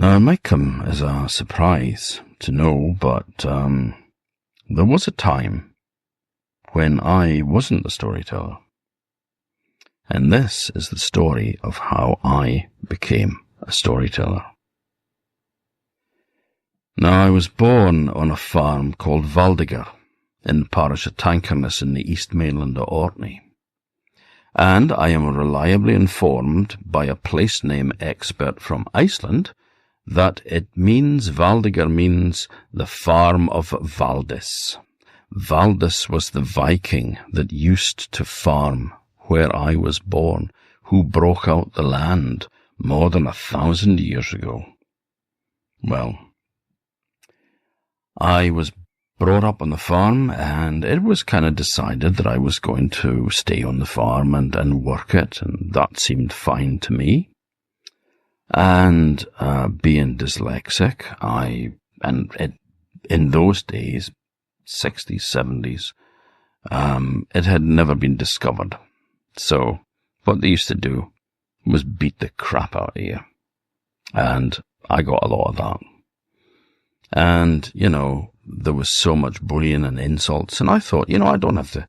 Now, it might come as a surprise to know, but there was a time when I wasn't a storyteller. And this is the story of how I became a storyteller. Now, I was born on a farm called Valdiger in the parish of Tankerness in the east mainland of Orkney. And I am reliably informed by a place name expert from Iceland that Valdiger means the farm of Valdis. Valdis was the Viking that used to farm where I was born, who broke out the land more than 1,000 years ago. Well, I was brought up on the farm, and it was kind of decided that I was going to stay on the farm and work it, and that seemed fine to me. And being dyslexic, in those days, 60s, 70s, it had never been discovered. So what they used to do was beat the crap out of you. And I got a lot of that. And, there was so much bullying and insults, and I thought, I don't have to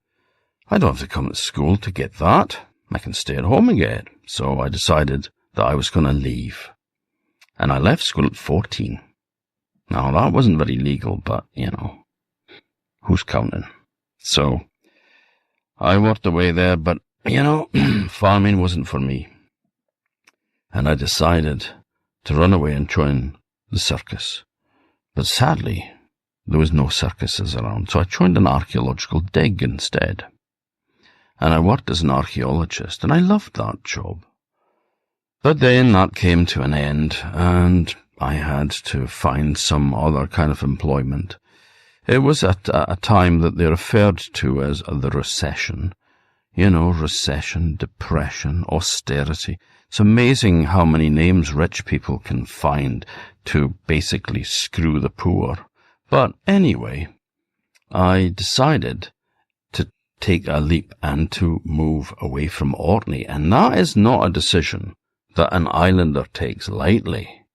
come to school to get that. I can stay at home and get it. So I decided that I was going to leave. And I left school at 14. Now, that wasn't very legal, but, who's counting? So I worked away there, but, farming wasn't for me. And I decided to run away and join the circus. But sadly, there was no circuses around, so I joined an archaeological dig instead. And I worked as an archaeologist, and I loved that job. But then that came to an end, and I had to find some other kind of employment. It was at a time that they referred to as the recession. Recession, depression, austerity. It's amazing how many names rich people can find to basically screw the poor. But anyway, I decided to take a leap and to move away from Orkney, and that is not a decision that an islander takes lightly.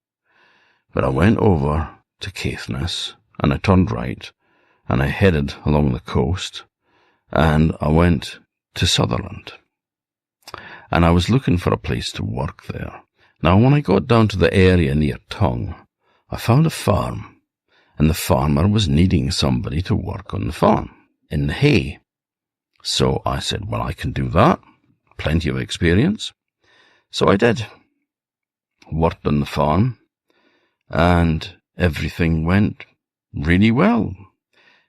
But I went over to Caithness, and I turned right, and I headed along the coast, and I went to Sutherland. And I was looking for a place to work there. Now, when I got down to the area near Tongue, I found a farm, and the farmer was needing somebody to work on the farm, in the hay. So I said, well, I can do that. Plenty of experience. So I did. Worked on the farm, and everything went really well.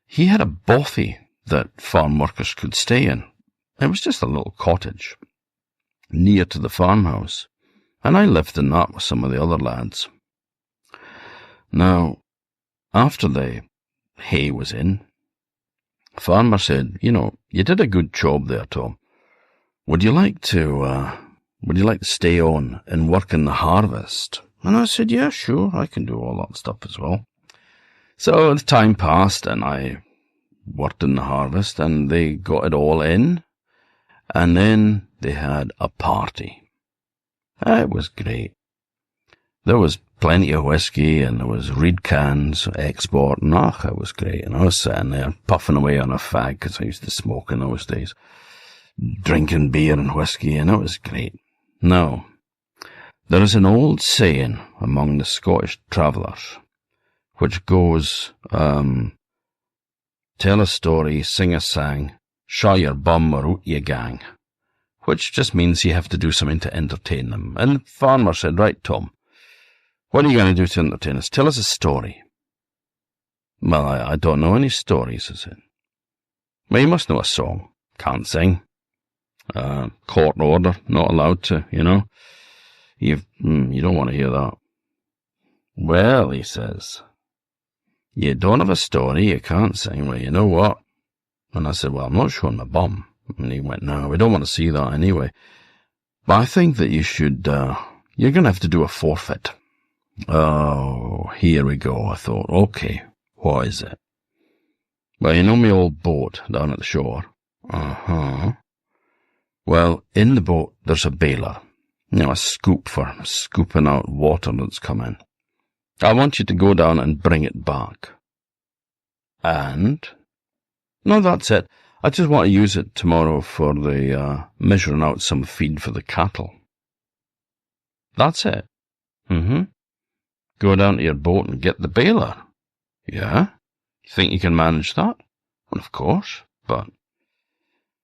He had a bothy that farm workers could stay in. It was just a little cottage near to the farmhouse, and I lived in that with some of the other lads. Now, after the hay was in, the farmer said, you did a good job there, Tom. Would you like to stay on and work in the harvest? And I said, yeah, sure, I can do all that stuff as well. So the time passed, and I worked in the harvest, and they got it all in, and then they had a party. It was great. There was plenty of whiskey, and there was reed cans, export, and it was great. And I was sitting there puffing away on a fag, because I used to smoke in those days, drinking beer and whiskey, and it was great. Now, there is an old saying among the Scottish travellers, which goes, tell a story, sing a sang, show your bum or out your gang, which just means you have to do something to entertain them. And the farmer said, right, Tom, what are you going to do to entertain us? Tell us a story. Well, I don't know any stories, I said. Well, you must know a song. Can't sing. Court order, not allowed to, You don't want to hear that. Well, he says, you don't have a story, you can't sing. Well, you know what? And I said, well, I'm not showing my bum. And he went, no, we don't want to see that anyway. But I think that you should, you're going to have to do a forfeit. Oh, here we go. I thought, okay, what is it? Well, you know my old boat down at the shore? Uh-huh. Well, in the boat, there's a bailer. A scoop for scooping out water that's come in. I want you to go down and bring it back. And? No, that's it. I just want to use it tomorrow for the measuring out some feed for the cattle. That's it. Go down to your boat and get the baler. Yeah? You think you can manage that? Well, of course, but...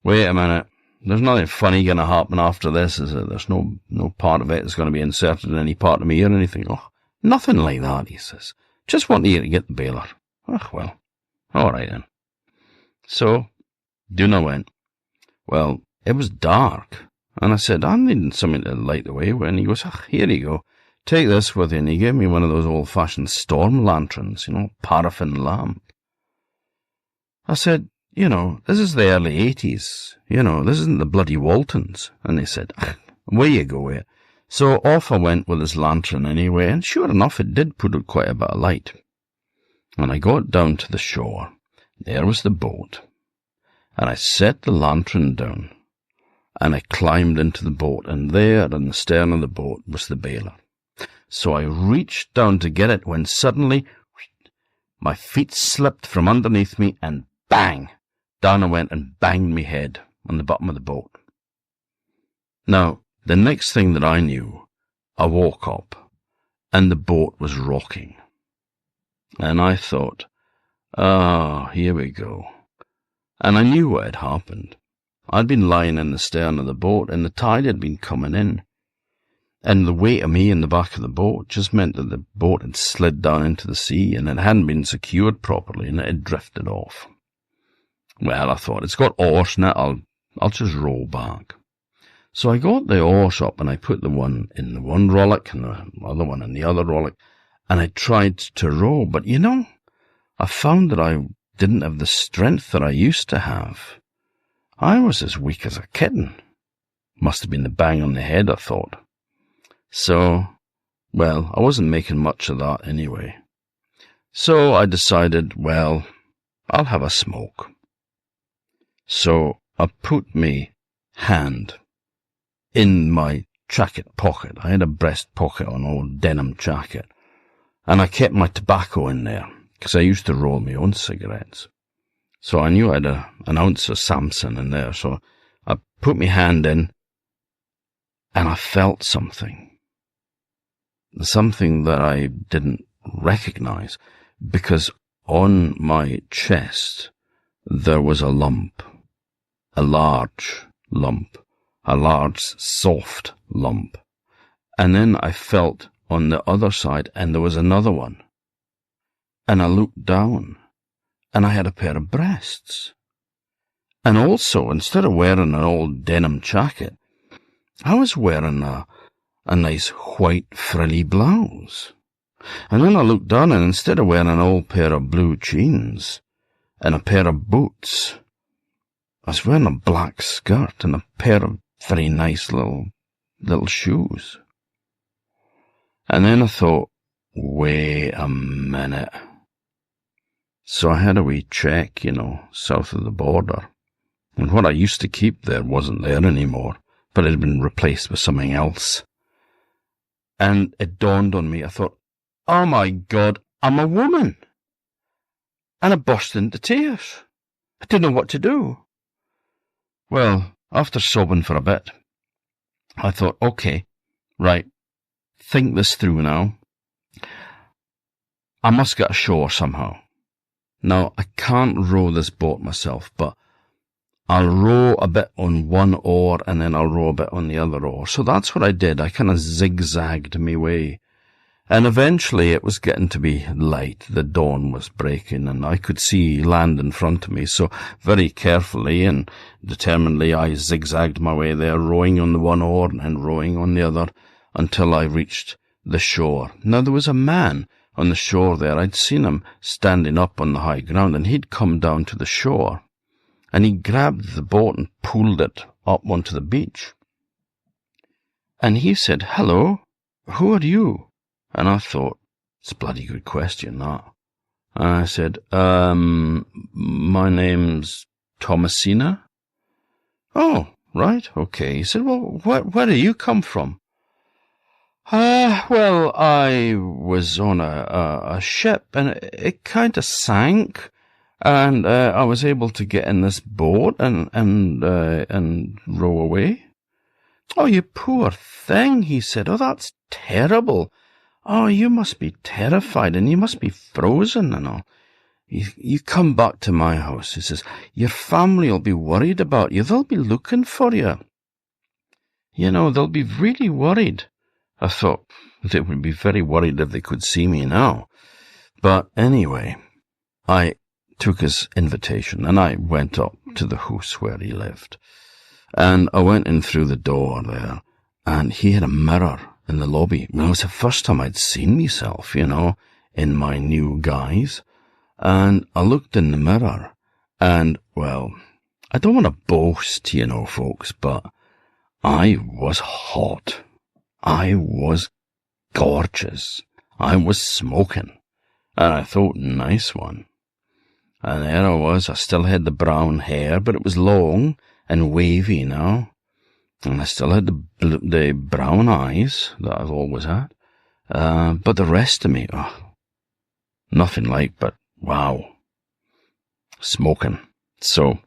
Wait a minute. There's nothing funny going to happen after this, is it? There's no part of it that's going to be inserted in any part of me or anything. Oh, nothing like that, he says. Just want you to get the baler. Oh, well, all right then. So, down I went. Well, it was dark, and I said, I'm needing something to light the way. And he goes, here you go. Take this with you. And he gave me one of those old-fashioned storm lanterns, paraffin lamp. I said, this is the early 80s. This isn't the bloody Waltons. And they said, away you go with it. So off I went with this lantern anyway, and sure enough, it did put out quite a bit of light. When I got down to the shore, there was the boat. And I set the lantern down, and I climbed into the boat, and there in the stern of the boat was the baler. So I reached down to get it when suddenly my feet slipped from underneath me, and bang! Down I went and banged me head on the bottom of the boat. Now, the next thing that I knew, I woke up, and the boat was rocking. And I thought, here we go. And I knew what had happened. I'd been lying in the stern of the boat, and the tide had been coming in. And the weight of me in the back of the boat just meant that the boat had slid down into the sea, and it hadn't been secured properly, and it had drifted off. Well, I thought, it's got oars in it, I'll just row back. So I got the oars up, and I put the one in the one rollock, and the other one in the other rollock, and I tried to row, but I found that I didn't have the strength that I used to have. I was as weak as a kitten. Must have been the bang on the head, I thought. So, well, I wasn't making much of that anyway. So I decided, well, I'll have a smoke. So I put me hand in my jacket pocket. I had a breast pocket on, old denim jacket. And I kept my tobacco in there, because I used to roll my own cigarettes. So I knew I had an ounce of Samson in there. So I put my hand in, and I felt something. Something that I didn't recognize, because on my chest there was a lump. A large lump. A large, soft lump. And then I felt on the other side, and there was another one. And I looked down, and I had a pair of breasts. And also, instead of wearing an old denim jacket, I was wearing a nice white frilly blouse. And then I looked down, and instead of wearing an old pair of blue jeans and a pair of boots, I was wearing a black skirt and a pair of very nice little shoes. And then I thought, wait a minute. So I had a wee check, south of the border. And what I used to keep there wasn't there anymore, but it had been replaced with something else. And it dawned on me, I thought, oh my God, I'm a woman. And I burst into tears. I didn't know what to do. Well, after sobbing for a bit, I thought, okay, right, think this through now. I must get ashore somehow. Now, I can't row this boat myself, but I'll row a bit on one oar and then I'll row a bit on the other oar. So that's what I did. I kind of zigzagged my way. And eventually it was getting to be light. The dawn was breaking and I could see land in front of me. So very carefully and determinedly I zigzagged my way there, rowing on the one oar and rowing on the other until I reached the shore. Now there was a man on the shore there. I'd seen him standing up on the high ground and he'd come down to the shore and he grabbed the boat and pulled it up onto the beach. And he said, "Hello, who are you?" And I thought, it's a bloody good question, that. And I said, my name's Thomasina. Oh, right, okay. He said, well, where do you come from? Well, I was on a ship, and it kind of sank, and I was able to get in this boat and row away. Oh, you poor thing, he said. Oh, that's terrible. Oh, you must be terrified, and you must be frozen and all. You come back to my house, he says. Your family will be worried about you. They'll be looking for you. You know, they'll be really worried. I thought they would be very worried if they could see me now. But anyway, I took his invitation, and I went up to the house where he lived. And I went in through the door there, and he had a mirror in the lobby. Well, it was the first time I'd seen myself, you know, in my new guise. And I looked in the mirror, and, well, I don't want to boast, you know, folks, but I was hot. I was gorgeous. I was smoking. And I thought, nice one. And there I was. I still had the brown hair, but it was long and wavy now. And I still had the brown eyes that I've always had. But the rest of me, nothing like, but wow. Smoking. So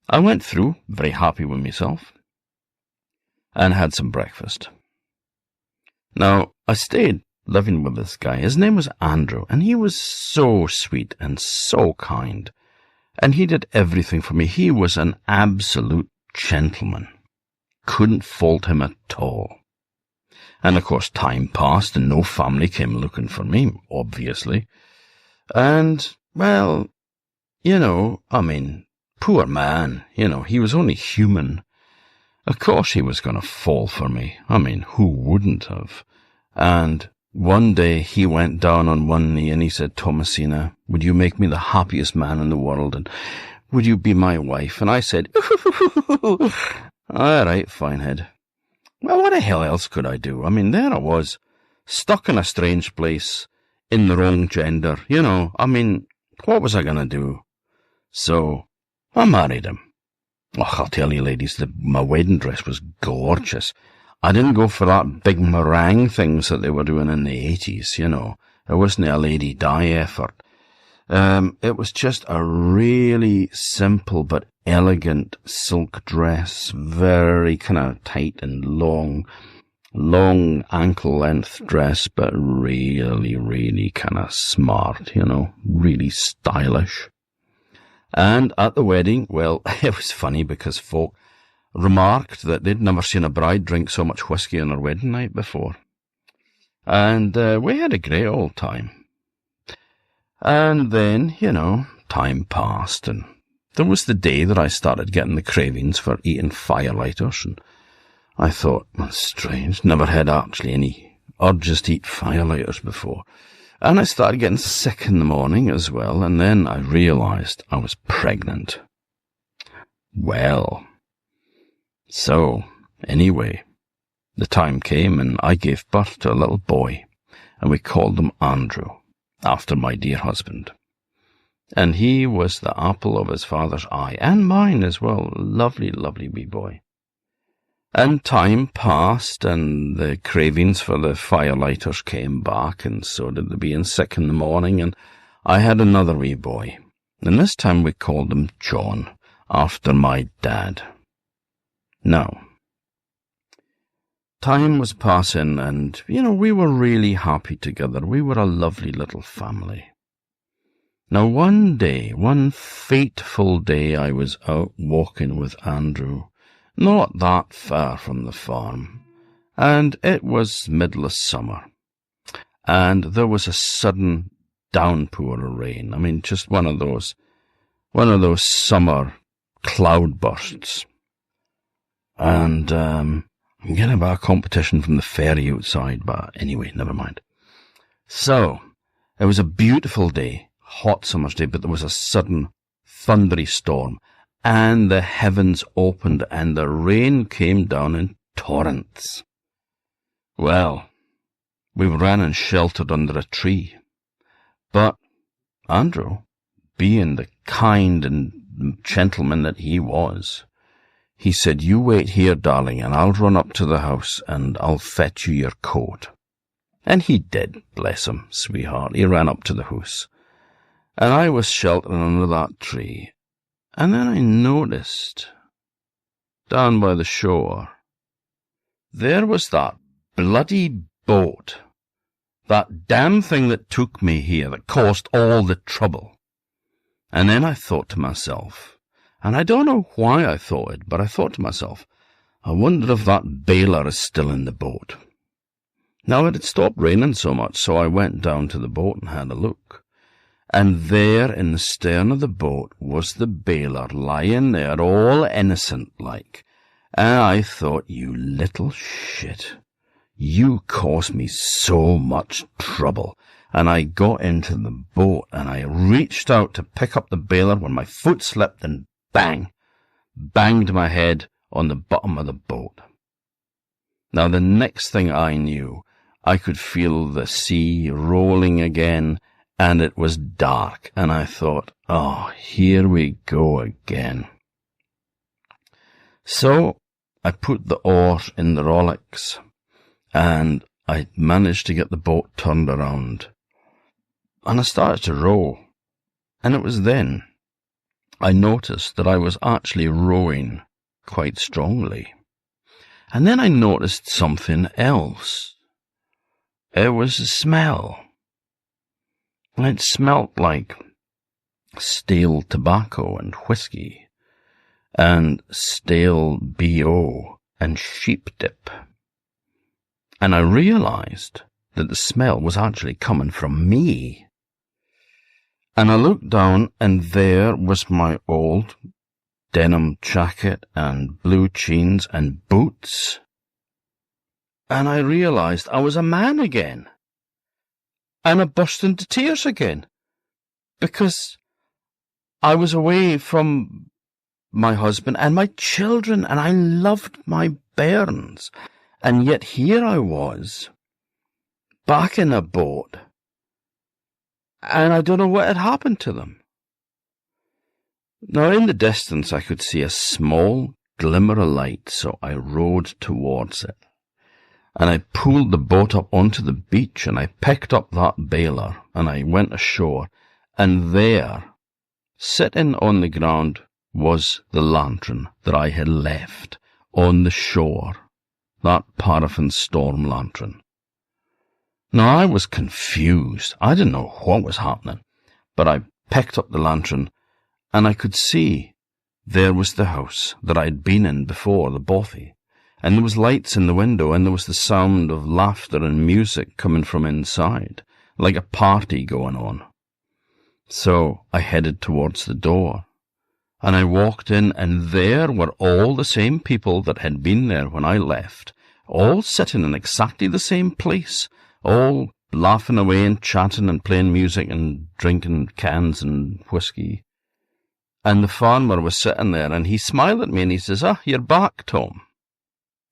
I went through, very happy with myself, and had some breakfast. Now, I stayed living with this guy. His name was Andrew, and he was so sweet and so kind. And he did everything for me. He was an absolute gentleman. Couldn't fault him at all. And of course, time passed, and no family came looking for me, obviously. And, well, you know, I mean, poor man, you know, he was only human. Of course he was going to fall for me. I mean, who wouldn't have? And one day he went down on one knee and he said, Thomasina, would you make me the happiest man in the world? And would you be my wife? And I said, all right, finehead. Well, what the hell else could I do? I mean, there I was, stuck in a strange place, in the wrong gender. You know, I mean, what was I going to do? So I married him. Oh, I'll tell you, ladies, my wedding dress was gorgeous. I didn't go for that big meringue things that they were doing in the 80s, you know. It wasn't a Lady Di effort. It was just a really simple but elegant silk dress, very kind of tight and long ankle length dress, but really, really kind of smart, you know, really stylish. And at the wedding, well, it was funny because folk remarked that they'd never seen a bride drink so much whiskey on her wedding night before. And we had a great old time. And then, you know, time passed, and there was the day that I started getting the cravings for eating firelighters, and I thought, that's strange, never had actually any urges to eat firelighters before. And I started getting sick in the morning as well, and then I realized I was pregnant. Well, so, anyway, the time came and I gave birth to a little boy, and we called him Andrew, after my dear husband. And he was the apple of his father's eye, and mine as well. Lovely, lovely wee boy. And time passed, and the cravings for the firelighters came back, and so did the being sick in the morning, and I had another wee boy. And this time we called him John, after my dad. Now, time was passing, and, you know, we were really happy together. We were a lovely little family. Now, one day, one fateful day, I was out walking with Andrew, not that far from the farm, and it was middle of summer, and there was a sudden downpour of rain. I mean, just one of those summer cloudbursts. And I'm getting a bit of competition from the ferry outside, but anyway, never mind. So, it was a beautiful day, hot summer's day, but there was a sudden thundery storm, and the heavens opened, and the rain came down in torrents. Well, we ran and sheltered under a tree, but Andrew, being the kind and gentleman that he was, he said, "You wait here, darling, and I'll run up to the house and I'll fetch you your coat." And he did, bless him, sweetheart. He ran up to the house. And I was sheltering under that tree. And then I noticed, down by the shore, there was that bloody boat. That damn thing that took me here, that caused all the trouble. And then I thought to myself, and I don't know why I thought it, but I thought to myself, I wonder if that bailer is still in the boat. Now, it had stopped raining so much, so I went down to the boat and had a look. And there in the stern of the boat was the bailer lying there, all innocent-like. And I thought, you little shit, you caused me so much trouble. And I got into the boat, and I reached out to pick up the bailer when my foot slipped, and bang, banged my head on the bottom of the boat. Now, the next thing I knew, I could feel the sea rolling again, and it was dark, and I thought, oh, here we go again. So I put the oar in the rowlocks, and I managed to get the boat turned around. And I started to row, and it was then I noticed that I was actually rowing quite strongly. And then I noticed something else. It was a smell. It smelt like stale tobacco and whiskey, and stale B.O. and sheep dip. And I realized that the smell was actually coming from me. And I looked down, and there was my old denim jacket and blue jeans and boots. And I realized I was a man again. And I burst into tears again, because I was away from my husband and my children, and I loved my bairns. And yet here I was, back in a boat, and I don't know what had happened to them. Now, in the distance, I could see a small glimmer of light, so I rowed towards it. And I pulled the boat up onto the beach, and I picked up that bailer, and I went ashore, and there, sitting on the ground, was the lantern that I had left on the shore, that paraffin storm lantern. Now, I was confused. I didn't know what was happening, but I picked up the lantern, and I could see there was the house that I'd been in before, the bothy. And there was lights in the window, and there was the sound of laughter and music coming from inside, like a party going on. So I headed towards the door, and I walked in, and there were all the same people that had been there when I left, all sitting in exactly the same place, all laughing away and chatting and playing music and drinking cans and whiskey. And the farmer was sitting there, and he smiled at me, and he says, "Ah, you're back, Tom.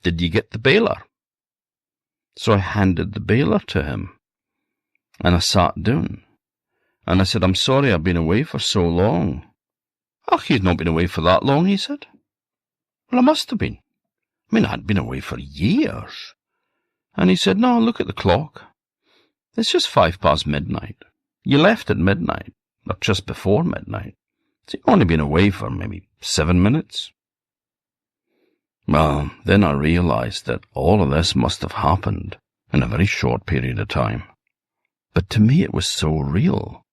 Did you get the bailer?" So I handed the bailer to him, and I sat down, and I said, "I'm sorry I've been away for so long." "Oh, you've not been away for that long," he said. "Well, I must have been. I mean, I hadn't been away for years." And he said, "No, look at the clock. It's just 5 past midnight. You left at midnight, or just before midnight. So you've only been away for maybe 7 minutes. Well, then I realized that all of this must have happened in a very short period of time. But to me it was so real.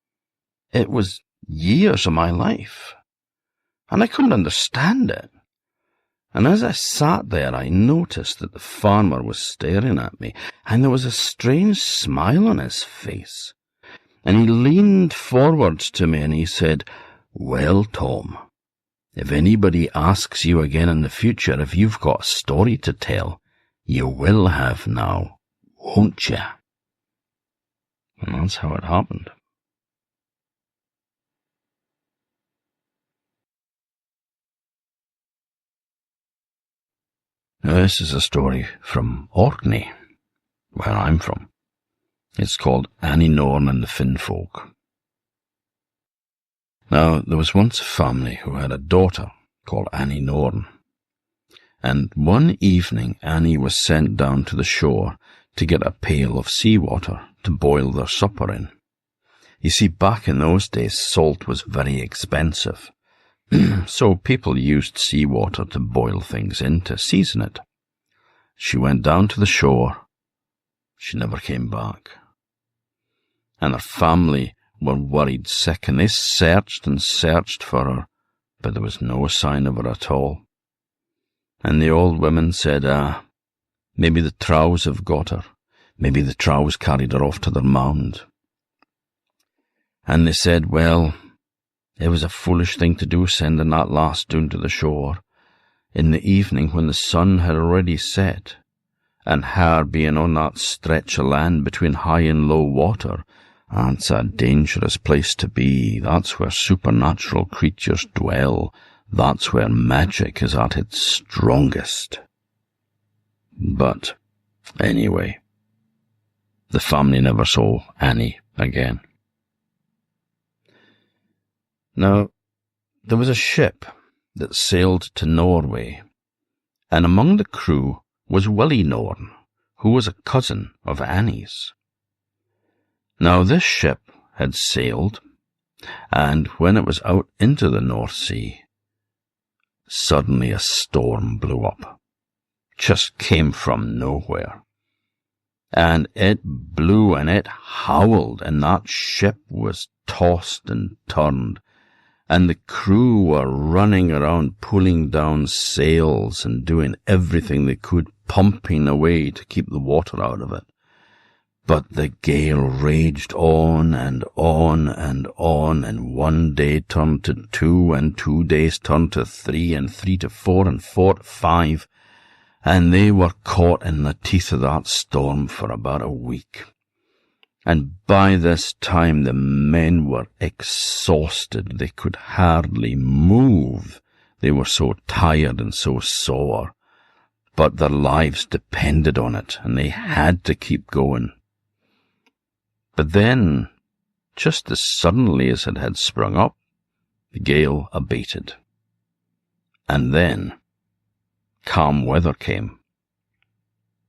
It was years of my life. And I couldn't understand it. And as I sat there, I noticed that the farmer was staring at me, and there was a strange smile on his face. And he leaned forwards to me, and he said, "Well, Tom, if anybody asks you again in the future if you've got a story to tell, you will have now, won't you?" And that's how it happened. Now, this is a story from Orkney, where I'm from. It's called Norn and the Finfolk. Now, there was once a family who had a daughter called Norn. And one evening Annie was sent down to the shore to get a pail of seawater to boil their supper in. You see, back in those days, salt was very expensive, so people used seawater to boil things in to season it. She went down to the shore. She never came back. And her family were worried sick, and they searched and searched for her, but there was no sign of her at all. And the old women said, maybe the trows have got her. Maybe the trows carried her off to their mound. And they said, well, it was a foolish thing to do, sending that lass down to the shore in the evening when the sun had already set, and her being on that stretch of land between high and low water. That's a dangerous place to be. That's where supernatural creatures dwell. That's where magic is at its strongest. But anyway, the family never saw Annie again. Now, there was a ship that sailed to Norway, and among the crew was Willie Norn, who was a cousin of Annie's. Now, this ship had sailed, and when it was out into the North Sea, suddenly a storm blew up. Just came from nowhere. And it blew and it howled, and that ship was tossed and turned, and the crew were running around pulling down sails and doing everything they could, pumping away to keep the water out of it. But the gale raged on and on and on, and one day turned to 2, and 2 days turned to 3, and 3 to 4, and 4 to 5, and they were caught in the teeth of that storm for about a week. And by this time the men were exhausted. They could hardly move. They were so tired and so sore. But their lives depended on it, and they had to keep going. But then, just as suddenly as it had sprung up, the gale abated. And then, calm weather came.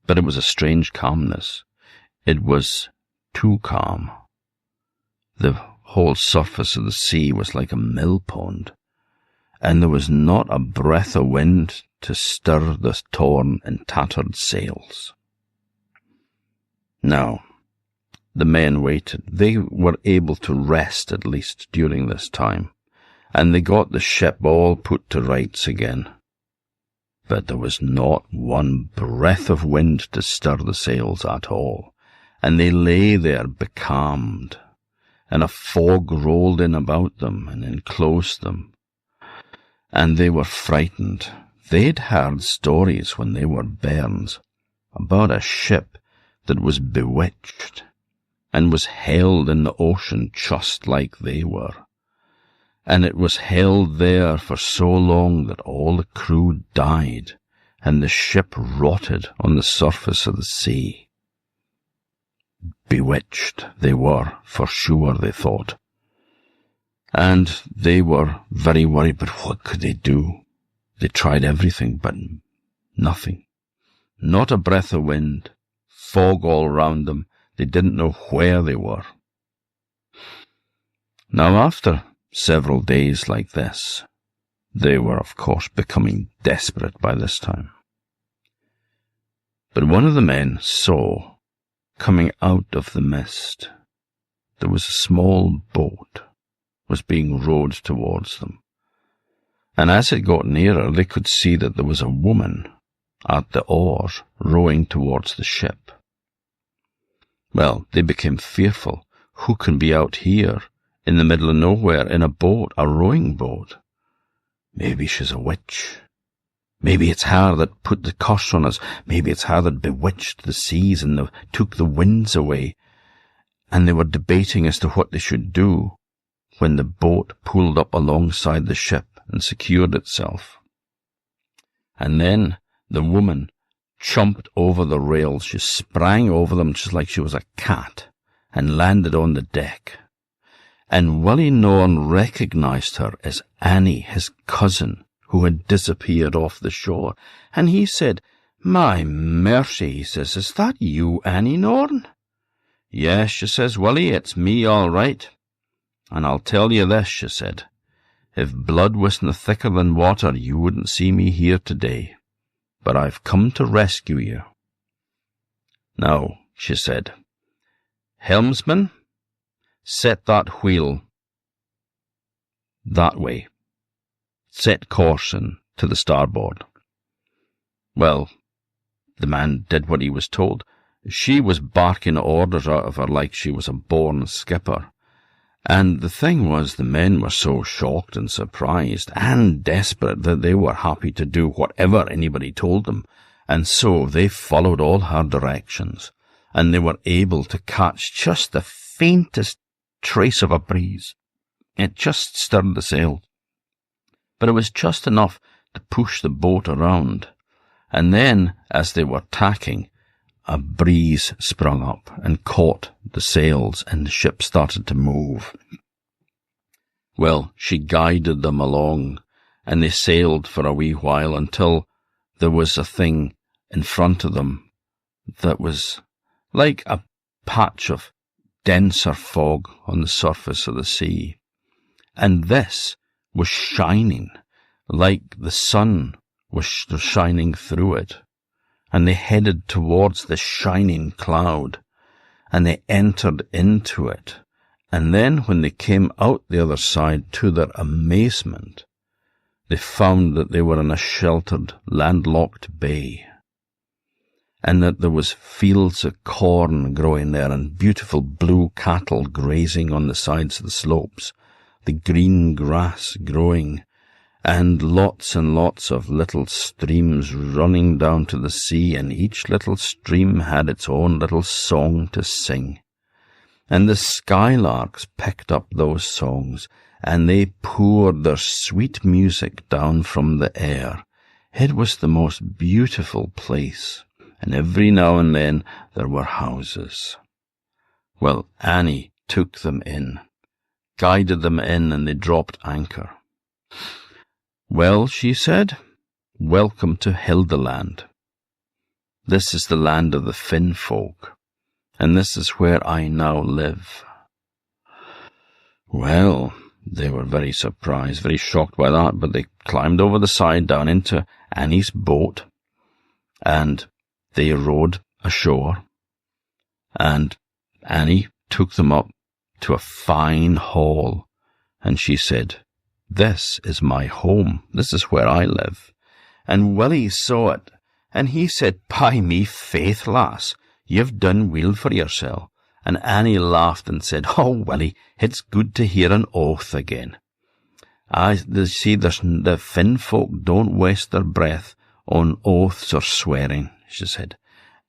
But it was a strange calmness. It was too calm. The whole surface of the sea was like a mill pond, and there was not a breath of wind to stir the torn and tattered sails. Now, the men waited. They were able to rest at least during this time, and they got the ship all put to rights again. But there was not one breath of wind to stir the sails at all, and they lay there becalmed, and a fog rolled in about them and enclosed them, and they were frightened. They'd heard stories when they were bairns about a ship that was bewitched and was held in the ocean just like they were, and it was held there for so long that all the crew died, and the ship rotted on the surface of the sea. Bewitched they were, for sure, they thought. And they were very worried, but what could they do? They tried everything, but nothing. Not a breath of wind, fog all round them. They didn't know where they were. Now, after several days like this, they were, of course, becoming desperate by this time. But one of the men saw, coming out of the mist, there was a small boat was being rowed towards them. And as it got nearer, they could see that there was a woman at the oars rowing towards the ship. Well, they became fearful. Who can be out here in the middle of nowhere in a boat, a rowing boat? Maybe she's a witch. Maybe it's her that put the curse on us. Maybe it's her that bewitched the seas and took the winds away. And they were debating as to what they should do when the boat pulled up alongside the ship and secured itself. And then the woman jumped over the rails. She sprang over them just like she was a cat and landed on the deck. And Willie Norn recognized her as Annie, his cousin, who had disappeared off the shore, and he said, "My mercy," he says, "is that you, Annie Norn?" "Yes," she says, "Willie, it's me all right. And I'll tell you this," she said, "if blood wasn't thicker than water, you wouldn't see me here today. But I've come to rescue you. Now," she said, "helmsman, set that wheel that way. Set course in to the starboard." Well, the man did what he was told. She was barking orders out of her like she was a born skipper. And the thing was, the men were so shocked and surprised and desperate that they were happy to do whatever anybody told them. And so they followed all her directions, and they were able to catch just the faintest trace of a breeze. It just stirred the sail. But it was just enough to push the boat around. And then, as they were tacking, a breeze sprung up and caught the sails, and the ship started to move. Well, she guided them along, and they sailed for a wee while until there was a thing in front of them that was like a patch of denser fog on the surface of the sea. And this was shining like the sun was shining through it. And they headed towards the shining cloud, and they entered into it. And then when they came out the other side, to their amazement, they found that they were in a sheltered, landlocked bay, and that there was fields of corn growing there, and beautiful blue cattle grazing on the sides of the slopes, the green grass growing, and lots of little streams running down to the sea, and each little stream had its own little song to sing. And the skylarks picked up those songs, and they poured their sweet music down from the air. It was the most beautiful place, and every now and then there were houses. Well, Annie took them in, guided them in, and they dropped anchor. "Well," she said, "welcome to Hildeland. This is the land of the Finfolk, and this is where I now live." Well, they were very surprised, very shocked by that, but they climbed over the side down into Annie's boat, and they rowed ashore, and Annie took them up to a fine hall, and she said, "This is my home. This is where I live." And Willie saw it, and he said, "By me faith, lass, you've done weel for yoursel." And Annie laughed and said, "Oh, Willie, it's good to hear an oath again. The Finfolk don't waste their breath on oaths or swearing," she said.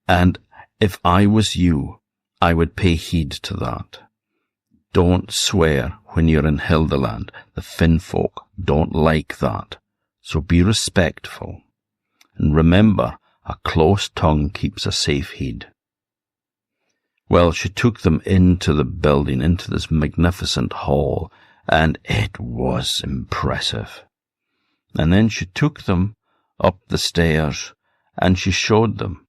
"And if I was you, I would pay heed to that. Don't swear when you're in Hildeland. The Finfolk don't like that. So be respectful. And remember, a close tongue keeps a safe heed." Well, she took them into the building, into this magnificent hall, and it was impressive. And then she took them up the stairs, and she showed them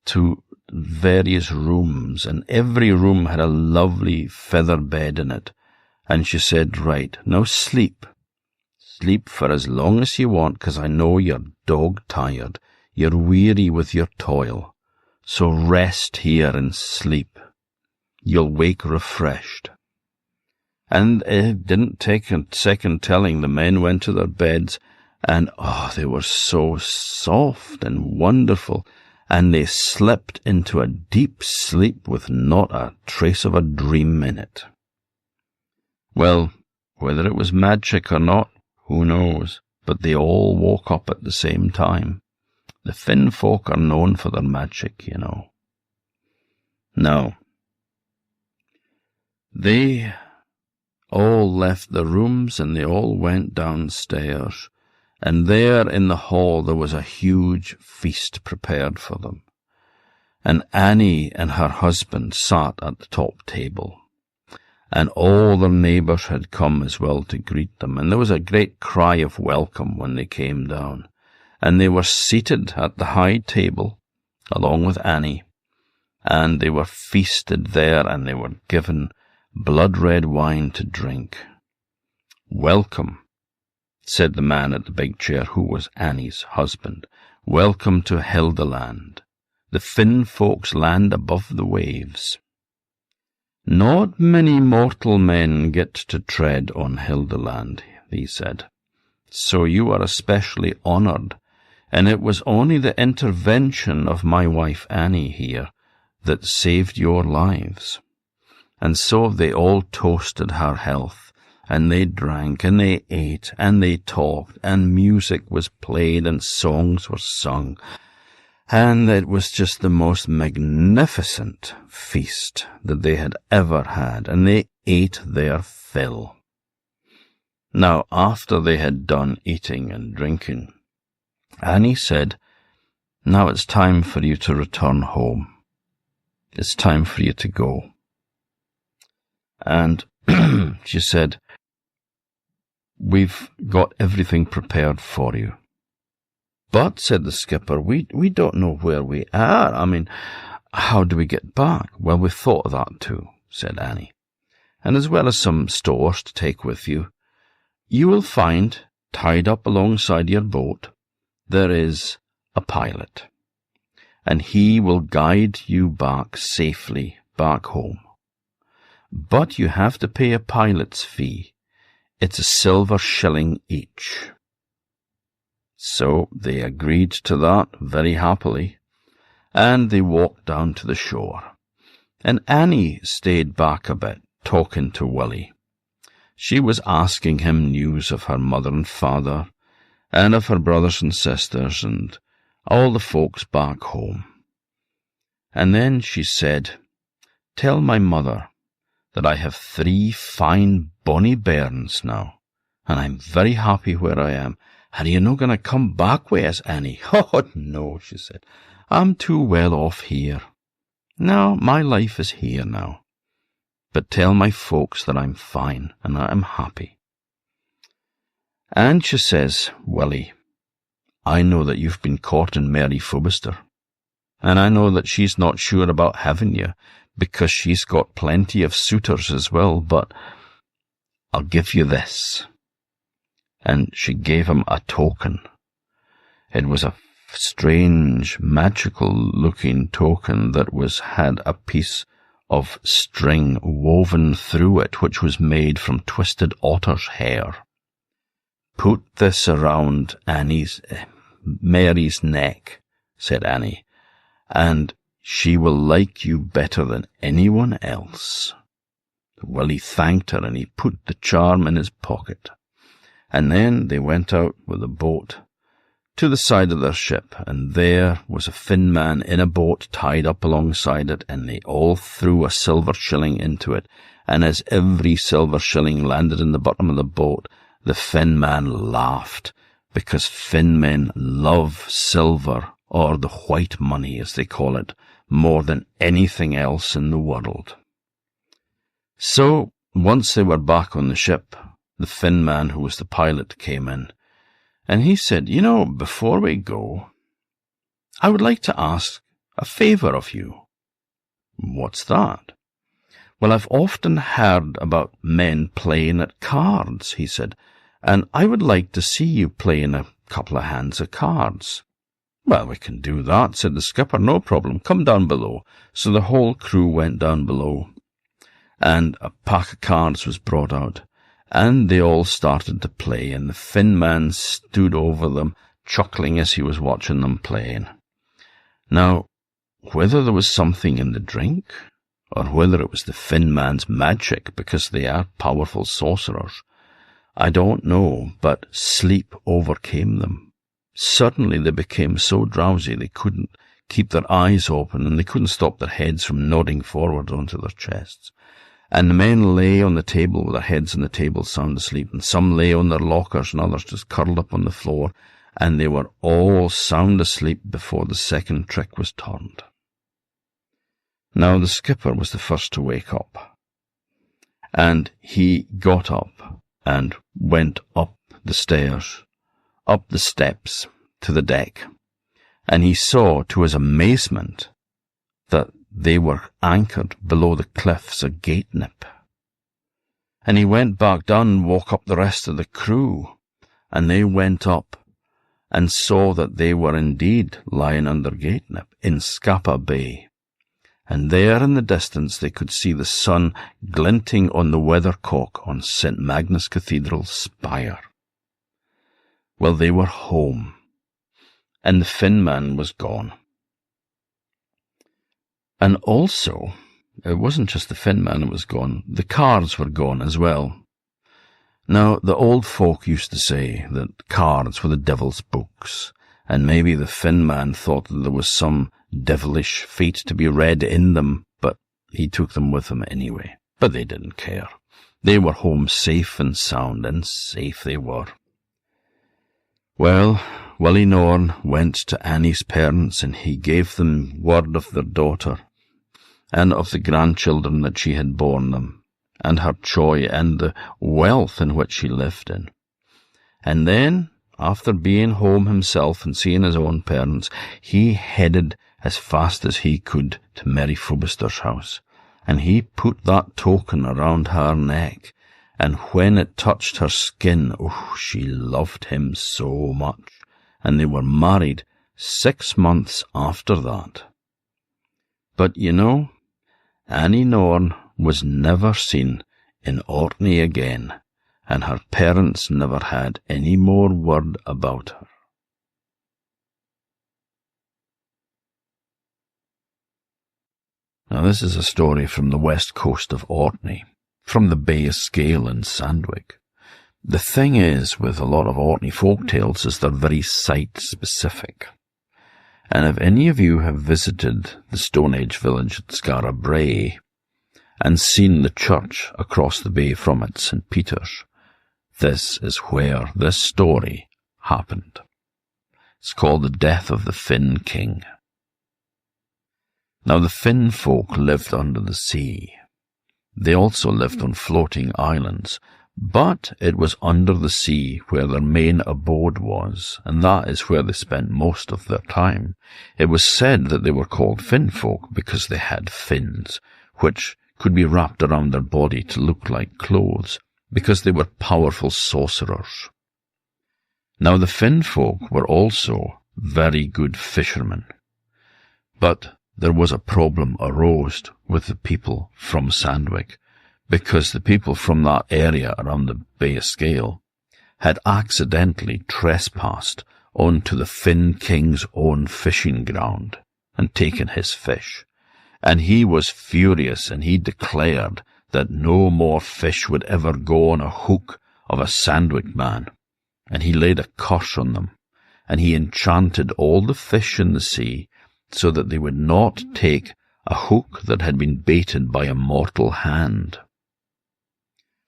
to various rooms, and every room had a lovely feather bed in it. And she said, "Right, now sleep. Sleep for as long as you want, 'cause I know you're dog-tired. You're weary with your toil. So rest here and sleep. You'll wake refreshed." And it didn't take a second telling. The men went to their beds, and they were so soft and wonderful, and they slipped into a deep sleep with not a trace of a dream in it. Well, whether it was magic or not, who knows, but they all woke up at the same time. The Finfolk are known for their magic, you know. Now, they all left the rooms and they all went downstairs, and there in the hall there was a huge feast prepared for them. And Annie and her husband sat at the top table, and all their neighbours had come as well to greet them, and there was a great cry of welcome when they came down, and they were seated at the high table, along with Annie, and they were feasted there, and they were given blood-red wine to drink. "Welcome," said the man at the big chair, who was Annie's husband. "Welcome to Hildeland, the Finfolk's land above the waves. Not many mortal men get to tread on Hildeland," he said, "so you are especially honoured, and it was only the intervention of my wife Annie here that saved your lives." And so they all toasted her health, and they drank, and they ate, and they talked, and music was played, and songs were sung, and it was just the most magnificent feast that they had ever had, and they ate their fill. Now, after they had done eating and drinking, Annie said, "Now it's time for you to return home. It's time for you to go." And she said, "We've got everything prepared for you." "But," said the skipper, we don't know where we are. I mean, how do we get back?" "Well, we thought of that too," said Annie. "And as well as some stores to take with you, you will find, tied up alongside your boat, there is a pilot, and he will guide you back safely back home. But you have to pay a pilot's fee. It's a silver shilling each." So they agreed to that very happily, and they walked down to the shore. And Annie stayed back a bit, talking to Willie. She was asking him news of her mother and father, and of her brothers and sisters, and all the folks back home. And then she said, "Tell my mother that I have 3 fine bonny bairns now, and I'm very happy where I am. Are you not going to come back with us, Annie?" "Oh, no," she said. "I'm too well off here. No, my life is here now. But tell my folks that I'm fine and that I'm happy." And she says, "Willie, I know that you've been courting Mary Fubister, and I know that she's not sure about having you, because she's got plenty of suitors as well, but I'll give you this." And she gave him a token. It was a strange, magical-looking token that had a piece of string woven through it, which was made from twisted otter's hair. "Put this around Mary's neck," said Annie, "and she will like you better than anyone else." Willie thanked her, and he put the charm in his pocket. And then they went out with the boat to the side of their ship, and there was a Finn man in a boat tied up alongside it, and they all threw a silver shilling into it, and as every silver shilling landed in the bottom of the boat, the Finn man laughed, because Finn men love silver, or the white money as they call it, more than anything else in the world. So, once they were back on the ship, the Finn man who was the pilot came in, and he said, "You know, before we go, I would like to ask a favour of you." "What's that?" "Well, I've often heard about men playing at cards," he said, "and I would like to see you playing a couple of hands of cards." "Well, we can do that," said the skipper, "no problem. Come down below." So the whole crew went down below, and a pack of cards was brought out, and they all started to play, and the Finn man stood over them, chuckling as he was watching them playing. Now, whether there was something in the drink, or whether it was the Finn man's magic, because they are powerful sorcerers, I don't know, but sleep overcame them. Suddenly they became so drowsy they couldn't keep their eyes open, and they couldn't stop their heads from nodding forward onto their chests. And the men lay on the table with their heads on the table sound asleep, and some lay on their lockers, and others just curled up on the floor, and they were all sound asleep before the second trick was turned. Now the skipper was the first to wake up, And he got up and went up the stairs, up the steps to the deck, and he saw, to his amazement, that they were anchored below the cliffs of Gatenip. And he went back down and woke up the rest of the crew, and they went up and saw that they were indeed lying under Gatenip in Scapa Bay. And there in the distance they could see the sun glinting on the weathercock on St. Magnus Cathedral's spire. Well, they were home, and the Finn man was gone. And also, it wasn't just the Finn man that was gone, the cards were gone as well. Now, the old folk used to say that cards were the devil's books, and maybe the Finn man thought that there was some devilish fate to be read in them, but he took them with him anyway. But they didn't care. They were home safe and sound, and safe they were. Well, Willie Norn went to Annie's parents, and he gave them word of their daughter, and of the grandchildren that she had borne them, and her joy, and the wealth in which she lived in. And then, after being home himself and seeing his own parents, he headed as fast as he could to Mary Phoebustor's house, and he put that token around her neck, and when it touched her skin, oh, she loved him so much, and they were married 6 months after that. But you know, Annie Norn was never seen in Orkney again, and her parents never had any more word about her. Now this is a story from the west coast of Orkney, from the Bay of Skaill in Sandwich. The thing is with a lot of Orkney folk tales is they're very site-specific. And if any of you have visited the Stone Age village at Skara Brae and seen the church across the bay from it, St. Peter's, this is where this story happened. It's called The Death of the Finn King. Now the Finfolk lived under the sea. They also lived on floating islands, but it was under the sea where their main abode was, and that is where they spent most of their time. It was said that they were called Finfolk because they had fins, which could be wrapped around their body to look like clothes, because they were powerful sorcerers. Now the Finfolk were also very good fishermen, but there was a problem arose with the people from Sandwich, because the people from that area around the Bay of Skaill had accidentally trespassed onto the Finn King's own fishing ground and taken his fish. And he was furious, and he declared that no more fish would ever go on a hook of a Sandwich man. And he laid a curse on them, and he enchanted all the fish in the sea so that they would not take a hook that had been baited by a mortal hand.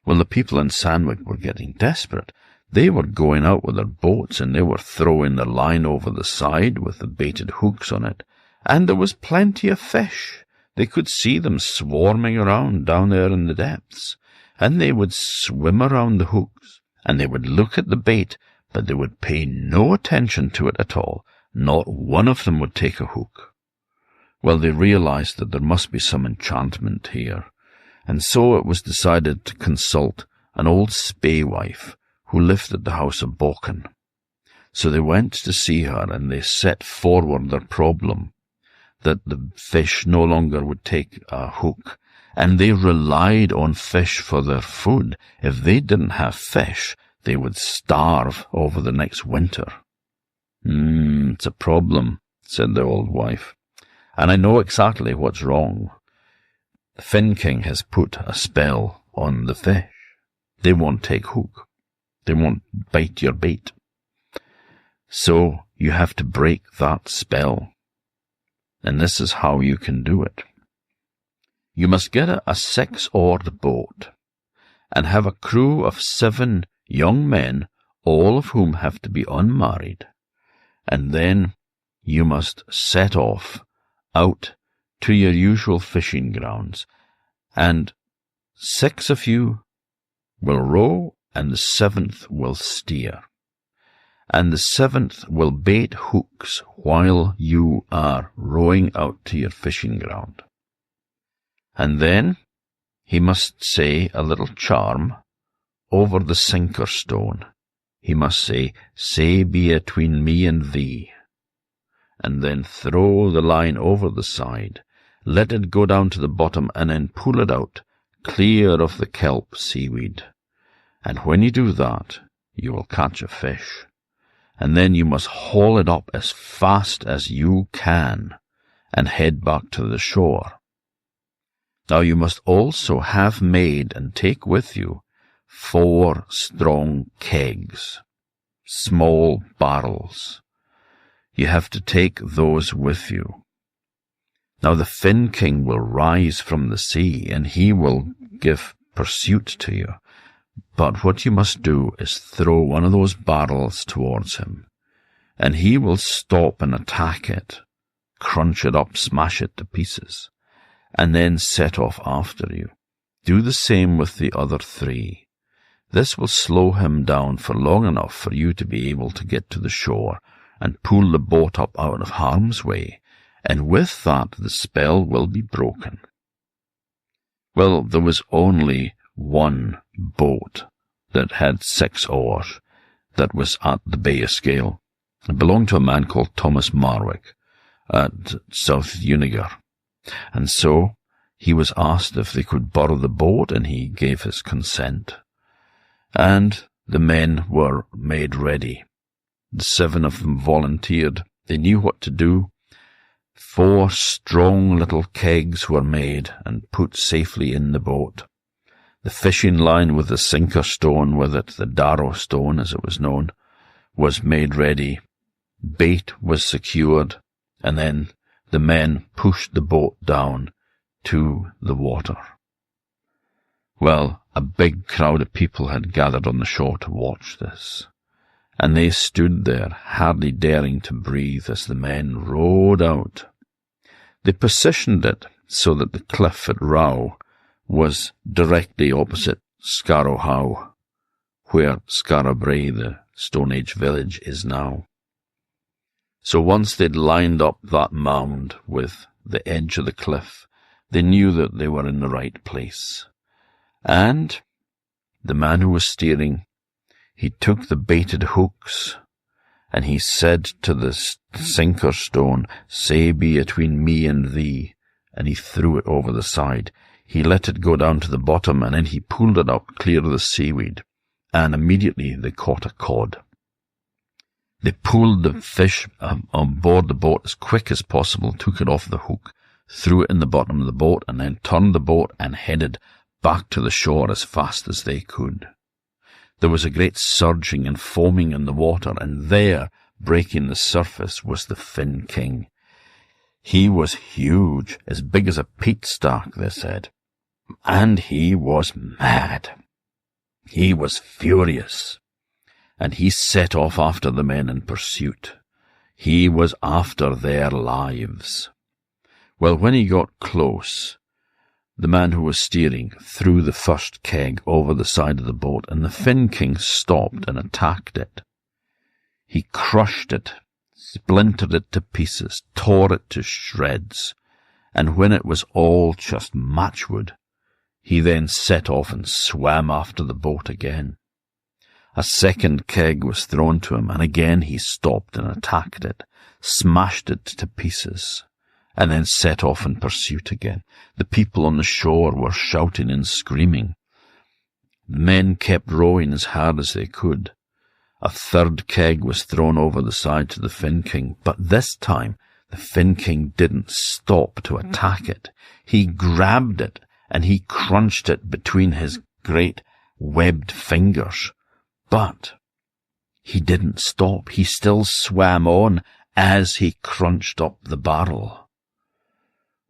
Well, the people in Sandwich were getting desperate. They were going out with their boats, and they were throwing their line over the side with the baited hooks on it, and there was plenty of fish. They could see them swarming around down there in the depths, and they would swim around the hooks, and they would look at the bait, but they would pay no attention to it at all. Not one of them would take a hook. Well, they realized that there must be some enchantment here, and so it was decided to consult an old spaewife who lived at the house of Boken. So they went to see her, and they set forward their problem, that the fish no longer would take a hook, and they relied on fish for their food. If they didn't have fish, they would starve over the next winter. It's a problem, said the old wife, and I know exactly what's wrong. The Finn King has put a spell on the fish. They won't take hook. They won't bite your bait. So you have to break that spell. And this is how you can do it. You must get a 6-oared boat and have a crew of 7 young men, all of whom have to be unmarried. And then you must set off out to your usual fishing grounds, and 6 of you will row, and the 7th will steer. And the 7th will bait hooks while you are rowing out to your fishing ground. And then he must say a little charm over the sinker stone. He must say between me and thee, and then throw the line over the side, let it go down to the bottom, and then pull it out, clear of the kelp seaweed. And when you do that, you will catch a fish. And then you must haul it up as fast as you can and head back to the shore. Now you must also have made and take with you 4 strong kegs, small barrels. You have to take those with you. Now the Fin King will rise from the sea, and he will give pursuit to you. But what you must do is throw one of those barrels towards him, and he will stop and attack it, crunch it up, smash it to pieces, and then set off after you. Do the same with the other 3. This will slow him down for long enough for you to be able to get to the shore and pull the boat up out of harm's way, and with that the spell will be broken. Well, there was only one boat that had 6 oars that was at the Bay of Skaill. It belonged to a man called Thomas Marwick at South Unigar. And so he was asked if they could borrow the boat, and he gave his consent. And the men were made ready. The 7 of them volunteered. They knew what to do. 4 strong little kegs were made and put safely in the boat. The fishing line with the sinker stone with it, the Darrow stone as it was known, was made ready. Bait was secured, and then the men pushed the boat down to the water. Well, a big crowd of people had gathered on the shore to watch this, and they stood there, hardly daring to breathe as the men rowed out. They positioned it so that the cliff at Row was directly opposite Scarrow, where Scarabray, the Stone Age village, is now. So once they'd lined up that mound with the edge of the cliff, they knew that they were in the right place. And the man who was steering, he took the baited hooks, and he said to the sinker stone, "Say between me and thee," and he threw it over the side. He let it go down to the bottom, and then he pulled it up clear of the seaweed, and immediately they caught a cod. They pulled the fish on board the boat as quick as possible, took it off the hook, threw it in the bottom of the boat, and then turned the boat and headed back to the shore as fast as they could. There was a great surging and foaming in the water, and there, breaking the surface, was the Fin King. He was huge, as big as a peat stack, they said. And he was mad. He was furious. And he set off after the men in pursuit. He was after their lives. Well, when he got close, the man who was steering threw the first keg over the side of the boat, and the Fin King stopped and attacked it. He crushed it, splintered it to pieces, tore it to shreds, and when it was all just matchwood, he then set off and swam after the boat again. A second keg was thrown to him, and again he stopped and attacked it, smashed it to pieces, and then set off in pursuit again. The people on the shore were shouting and screaming. The men kept rowing as hard as they could. A third keg was thrown over the side to the Fin King, but this time the Fin King didn't stop to attack it. He grabbed it, and he crunched it between his great webbed fingers. But he didn't stop. He still swam on as he crunched up the barrel.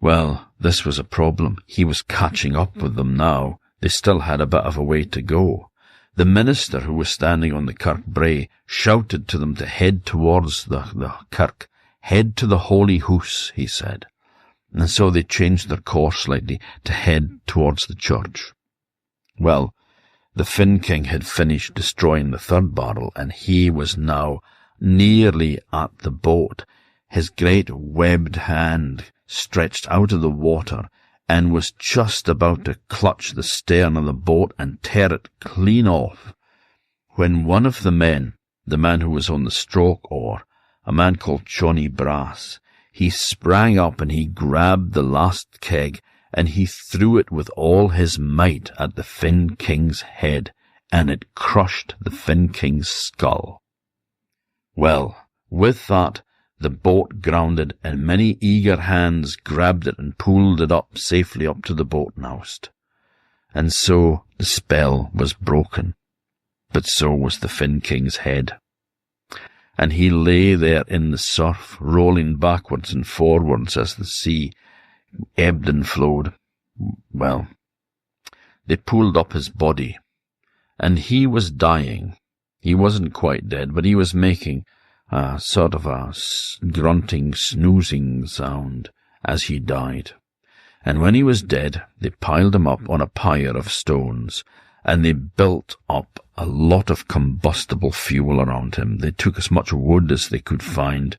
Well, this was a problem. He was catching up with them now. They still had a bit of a way to go. The minister who was standing on the kirk brae shouted to them to head towards the kirk. Head to the Holy Hoose, he said. And so they changed their course slightly to head towards the church. Well, the Fin King had finished destroying the third barrel, and he was now nearly at the boat, his great webbed hand stretched out of the water, and was just about to clutch the stern of the boat and tear it clean off, when one of the men, the man who was on the stroke oar, a man called Johnny Brass, he sprang up and he grabbed the last keg, and he threw it with all his might at the Fin King's head, and it crushed the Fin King's skull. Well, with that, the boat grounded, and many eager hands grabbed it and pulled it up safely up to the boat mast. And so the spell was broken, but so was the Fin King's head. And he lay there in the surf, rolling backwards and forwards as the sea ebbed and flowed. Well, they pulled up his body, and he was dying. He wasn't quite dead, but he was making a sort of a grunting, snoozing sound as he died. And when he was dead, they piled him up on a pyre of stones, and they built up a lot of combustible fuel around him. They took as much wood as they could find.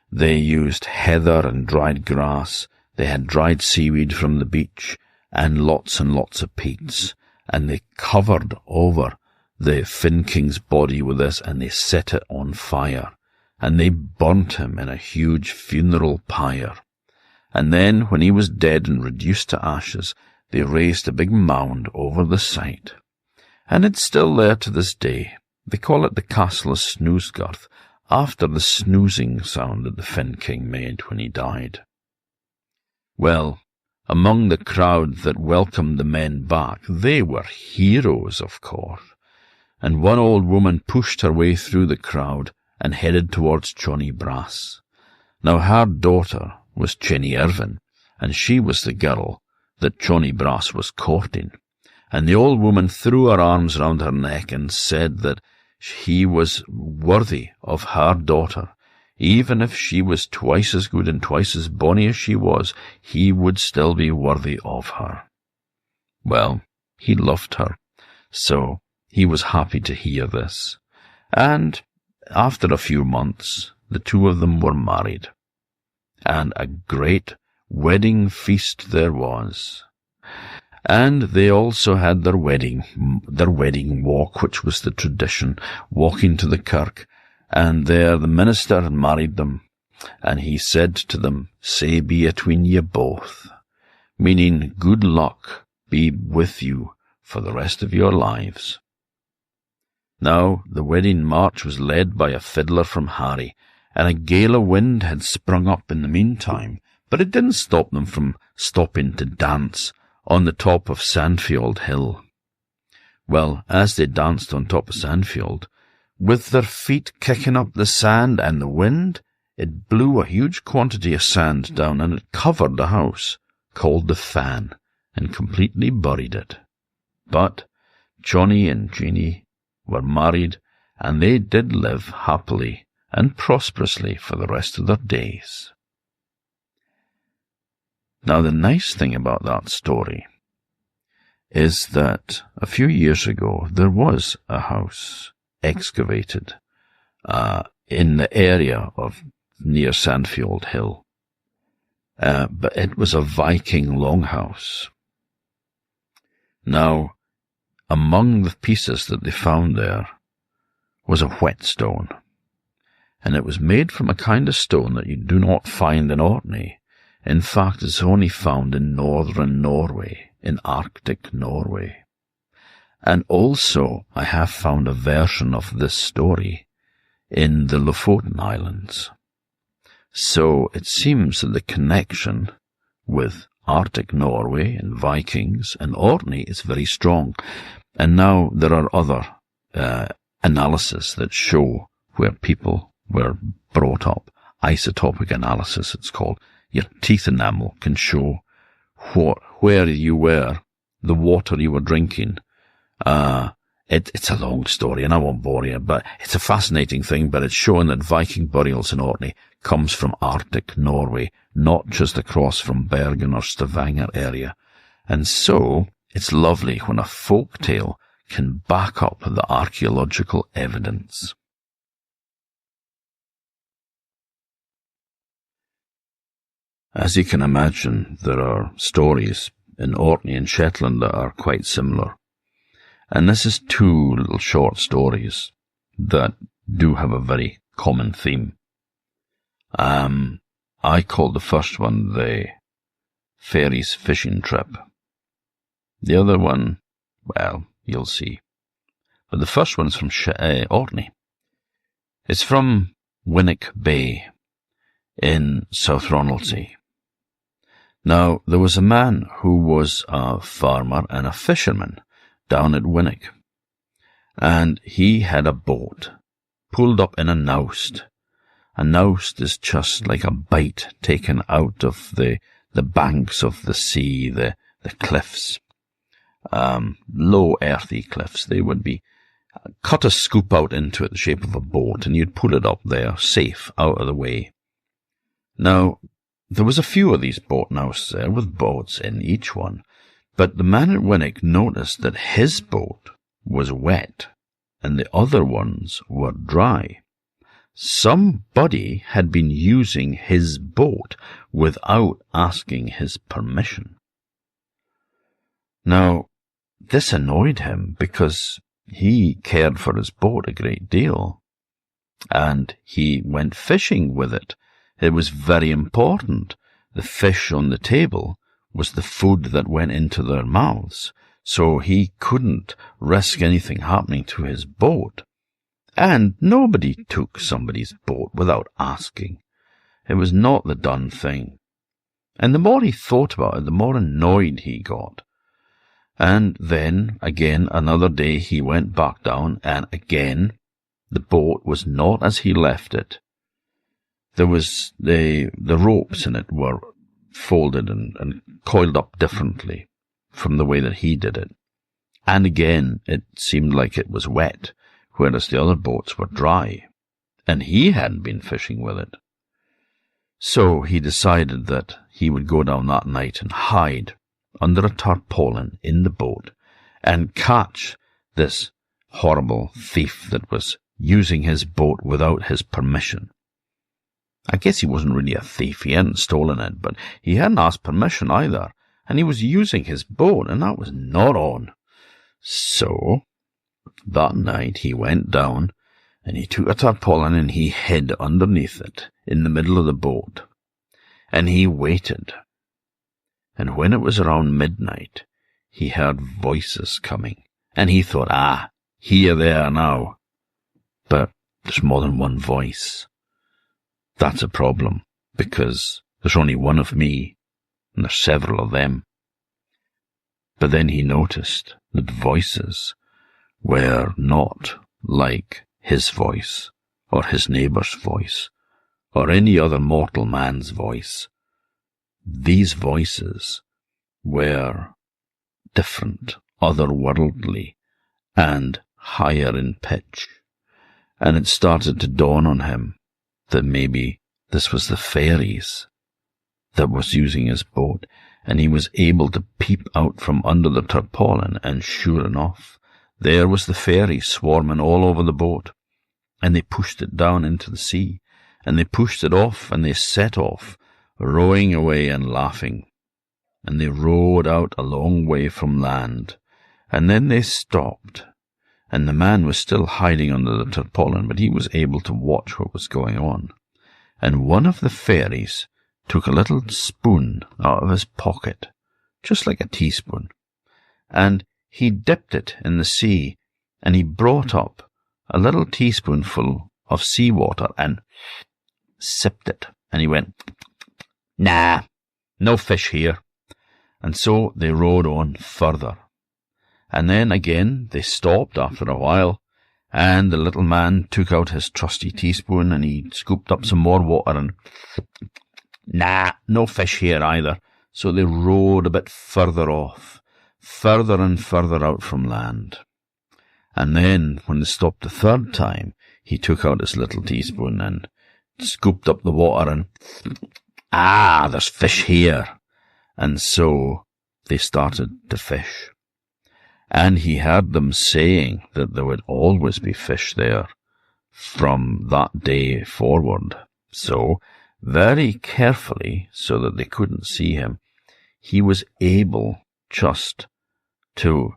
They used heather and dried grass. They had dried seaweed from the beach, and lots of peats, and they covered over the Fin King's body with this, and they set it on fire, and they burnt him in a huge funeral pyre. And then, when he was dead and reduced to ashes, they raised a big mound over the site. And it's still there to this day. They call it the Castle of Snoozgarth, after the snoozing sound that the Fin King made when he died. Well, among the crowd that welcomed the men back, they were heroes, of course. And one old woman pushed her way through the crowd and headed towards Johnny Brass. Now her daughter was Jenny Irvin, and she was the girl that Johnny Brass was courting. And the old woman threw her arms round her neck and said that he was worthy of her daughter. Even if she was twice as good and twice as bonny as she was, he would still be worthy of her. Well, he loved her, so he was happy to hear this. And after a few months, the two of them were married. And a great wedding feast there was. And they also had their wedding walk, which was the tradition, walking to the kirk. And there the minister had married them, and he said to them, "Say be atween ye both," meaning good luck be with you for the rest of your lives. Now the wedding march was led by a fiddler from Harry, and a gale of wind had sprung up in the meantime, but it didn't stop them from stopping to dance on the top of Sandfield Hill. Well, as they danced on top of Sandfield, with their feet kicking up the sand and the wind, it blew a huge quantity of sand down, and it covered the house, called the Fan, and completely buried it. But Johnny and Jeannie were married, and they did live happily and prosperously for the rest of their days. Now, the nice thing about that story is that a few years ago there was a house excavated in the area of near Sandfield Hill, but it was a Viking longhouse. Now, among the pieces that they found there was a whetstone, and it was made from a kind of stone that you do not find in Orkney. In fact, it's only found in northern Norway, in Arctic Norway. And also, I have found a version of this story in the Lofoten Islands. So it seems that the connection with Arctic Norway and Vikings and Orkney is very strong. And now there are other analyses that show where people were brought up. Isotopic analysis, it's called. Your teeth enamel can show where you were, the water you were drinking. It's a long story, and I won't bore you, but it's a fascinating thing, but it's showing that Viking burials in Orkney comes from Arctic Norway, not just across from Bergen or Stavanger area. And so, It's lovely when a folk tale can back up the archaeological evidence. As you can imagine, there are stories in Orkney and Shetland that are quite similar. And this is two little short stories that do have a very common theme. I called the first one the Fairies Fishing Trip. The other one, well, you'll see. But the first one's from Orkney. It's from Winnick Bay in South Ronaldsay. Now, there was a man who was a farmer and a fisherman down at Winnick, and he had a boat pulled up in a noust. A noust is just like a bite taken out of the banks of the sea, the cliffs, low earthy cliffs. They would be cut a scoop out into it, the shape of a boat, and you'd put it up there, safe, out of the way. Now, there was a few of these boat nousts there, with boats in each one, but the man at Winnick noticed that his boat was wet, and the other ones were dry. Somebody had been using his boat without asking his permission. Now, this annoyed him because he cared for his boat a great deal, and he went fishing with it. It was very important. The fish on the table was the food that went into their mouths, so he couldn't risk anything happening to his boat. And nobody took somebody's boat without asking. It was not the done thing. And the more he thought about it, the more annoyed he got. And then, again, another day he went back down, and again, the boat was not as he left it. There was the ropes in it were folded and coiled up differently from the way that he did it. And again, it seemed like it was wet, whereas the other boats were dry, and he hadn't been fishing with it. So he decided that he would go down that night and hide under a tarpaulin in the boat and catch this horrible thief that was using his boat without his permission. I guess he wasn't really a thief. He hadn't stolen it, but he hadn't asked permission either, and he was using his boat, and that was not on. So, that night he went down, and he took a tarpaulin and he hid underneath it in the middle of the boat, and he waited. And when it was around midnight, he heard voices coming, and he thought, here they are now. But there's more than one voice. That's a problem, because there's only one of me, and there's several of them. But then he noticed that voices were not like his voice, or his neighbour's voice, or any other mortal man's voice. These voices were different, otherworldly, and higher in pitch. And it started to dawn on him that maybe this was the fairies that was using his boat, and he was able to peep out from under the tarpaulin, and sure enough, there was the fairies swarming all over the boat, and they pushed it down into the sea, and they pushed it off, and they set off, rowing away and laughing, and they rowed out a long way from land, and then they stopped, and the man was still hiding under the tarpaulin, but he was able to watch what was going on. And one of the fairies took a little spoon out of his pocket, just like a teaspoon, and he dipped it in the sea, and he brought up a little teaspoonful of seawater and sipped it, and he went, "Nah, no fish here." And so they rowed on further. And then again they stopped after a while, and the little man took out his trusty teaspoon, and he scooped up some more water, and nah, no fish here either. So they rowed a bit further off, further and further out from land. And then, when they stopped the third time, he took out his little teaspoon and scooped up the water, and there's fish here. And so they started to fish. and he heard them saying that there would always be fish there from that day forward. So, very carefully, so that they couldn't see him, he was able just to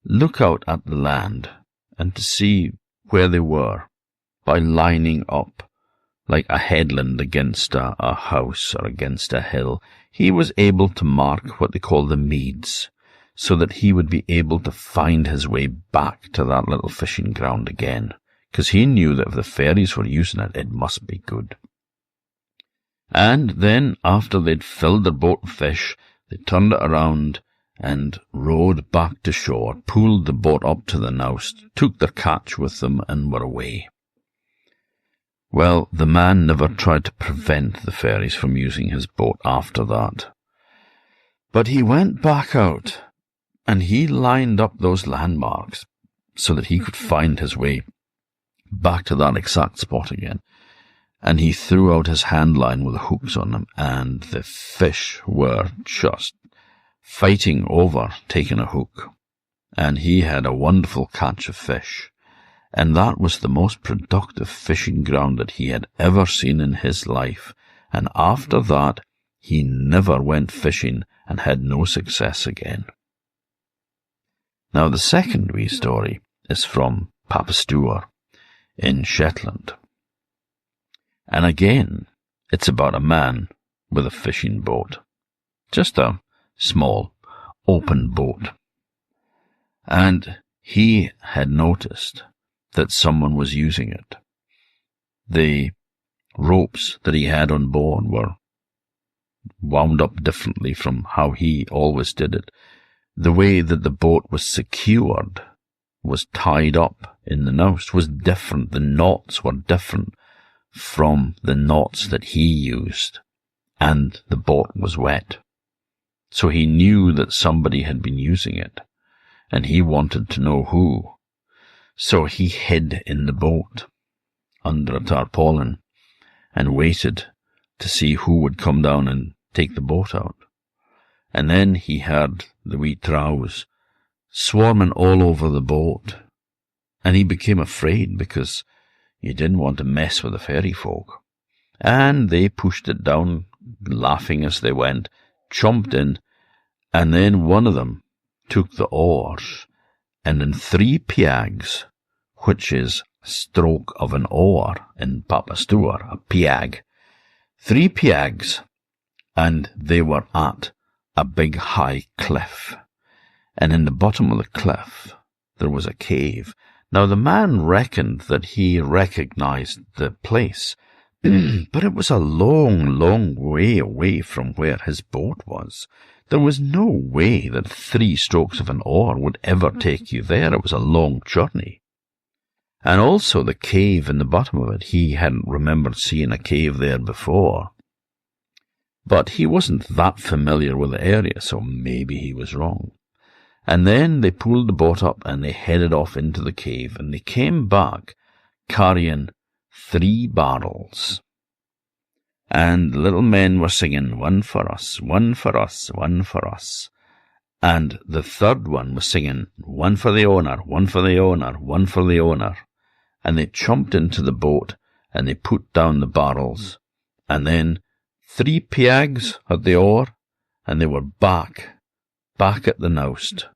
look out at the land and to see where they were by lining up like a headland against a house or against a hill. He was able to mark what they call the meads, so that he would be able to find his way back to that little fishing ground again, because he knew that if the fairies were using it, it must be good. And then, after they'd filled their boat with fish, they turned it around and rowed back to shore, pulled the boat up to the nowst, took their catch with them, and were away. Well, the man never tried to prevent the fairies from using his boat after that. But he went back out, and he lined up those landmarks so that he could find his way back to that exact spot again. And he threw out his hand line with hooks on them, and the fish were just fighting over taking a hook. And he had a wonderful catch of fish. And that was the most productive fishing ground that he had ever seen in his life. And after that, he never went fishing and had no success again. Now, the second wee story is from Papa Stour in Shetland. And again, it's about a man with a fishing boat. Just a small, open boat. And he had noticed that someone was using it. The ropes that he had on board were wound up differently from how he always did it. The way that the boat was secured, was tied up in the nowst, was different. The knots were different from the knots that he used, and the boat was wet. So he knew that somebody had been using it, and he wanted to know who. So he hid in the boat, under a tarpaulin, and waited to see who would come down and take the boat out. And then he heard the wee trows swarming all over the boat, and he became afraid because he didn't want to mess with the fairy folk. And they pushed it down, laughing as they went, chomped in, and then one of them took the oars, and in 3 piags, which is stroke of an oar in Papa Stour, a piag, 3 piags, and they were at a big high cliff. And in the bottom of the cliff, there was a cave. Now the man reckoned that he recognized the place, but it was a long, long way away from where his boat was. There was no way that 3 strokes of an oar would ever take you there. It was a long journey. And also the cave in the bottom of it, he hadn't remembered seeing a cave there before. But he wasn't that familiar with the area, so maybe he was wrong. And then they pulled the boat up and they headed off into the cave, and they came back carrying 3 barrels. And the little men were singing, "One for us, one for us, one for us." And the third one was singing, "One for the owner, one for the owner, one for the owner." And they jumped into the boat and they put down the barrels. And then 3 piags at the oar, and they were back at the nowst.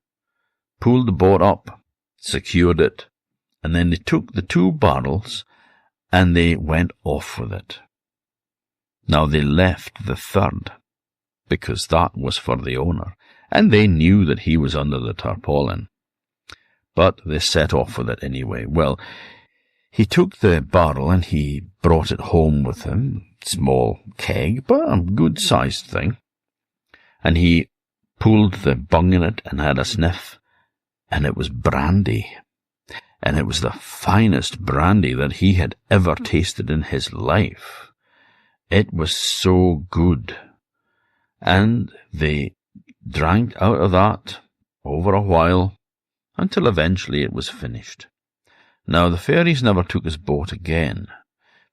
Pulled the boat up, secured it, and then they took the 2 barrels and they went off with it. Now they left the third, because that was for the owner, and they knew that he was under the tarpaulin. But they set off with it anyway. Well, he took the barrel and he brought it home with him, small keg, but a good-sized thing. And he pulled the bung in it and had a sniff, and it was brandy. And it was the finest brandy that he had ever tasted in his life. It was so good. And they drank out of that over a while, until eventually it was finished. Now the fairies never took his boat again,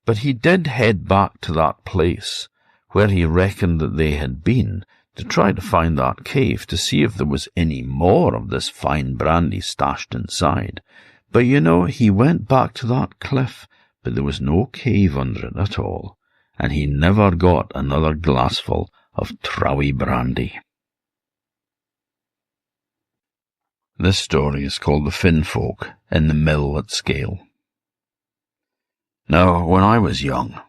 but he did head back to that place where he reckoned that they had been, to try to find that cave to see if there was any more of this fine brandy stashed inside. But he went back to that cliff, but there was no cave under it at all, and he never got another glassful of Trowie brandy. This story is called The Finfolk in the Mill at Skaill. Now, when I was young,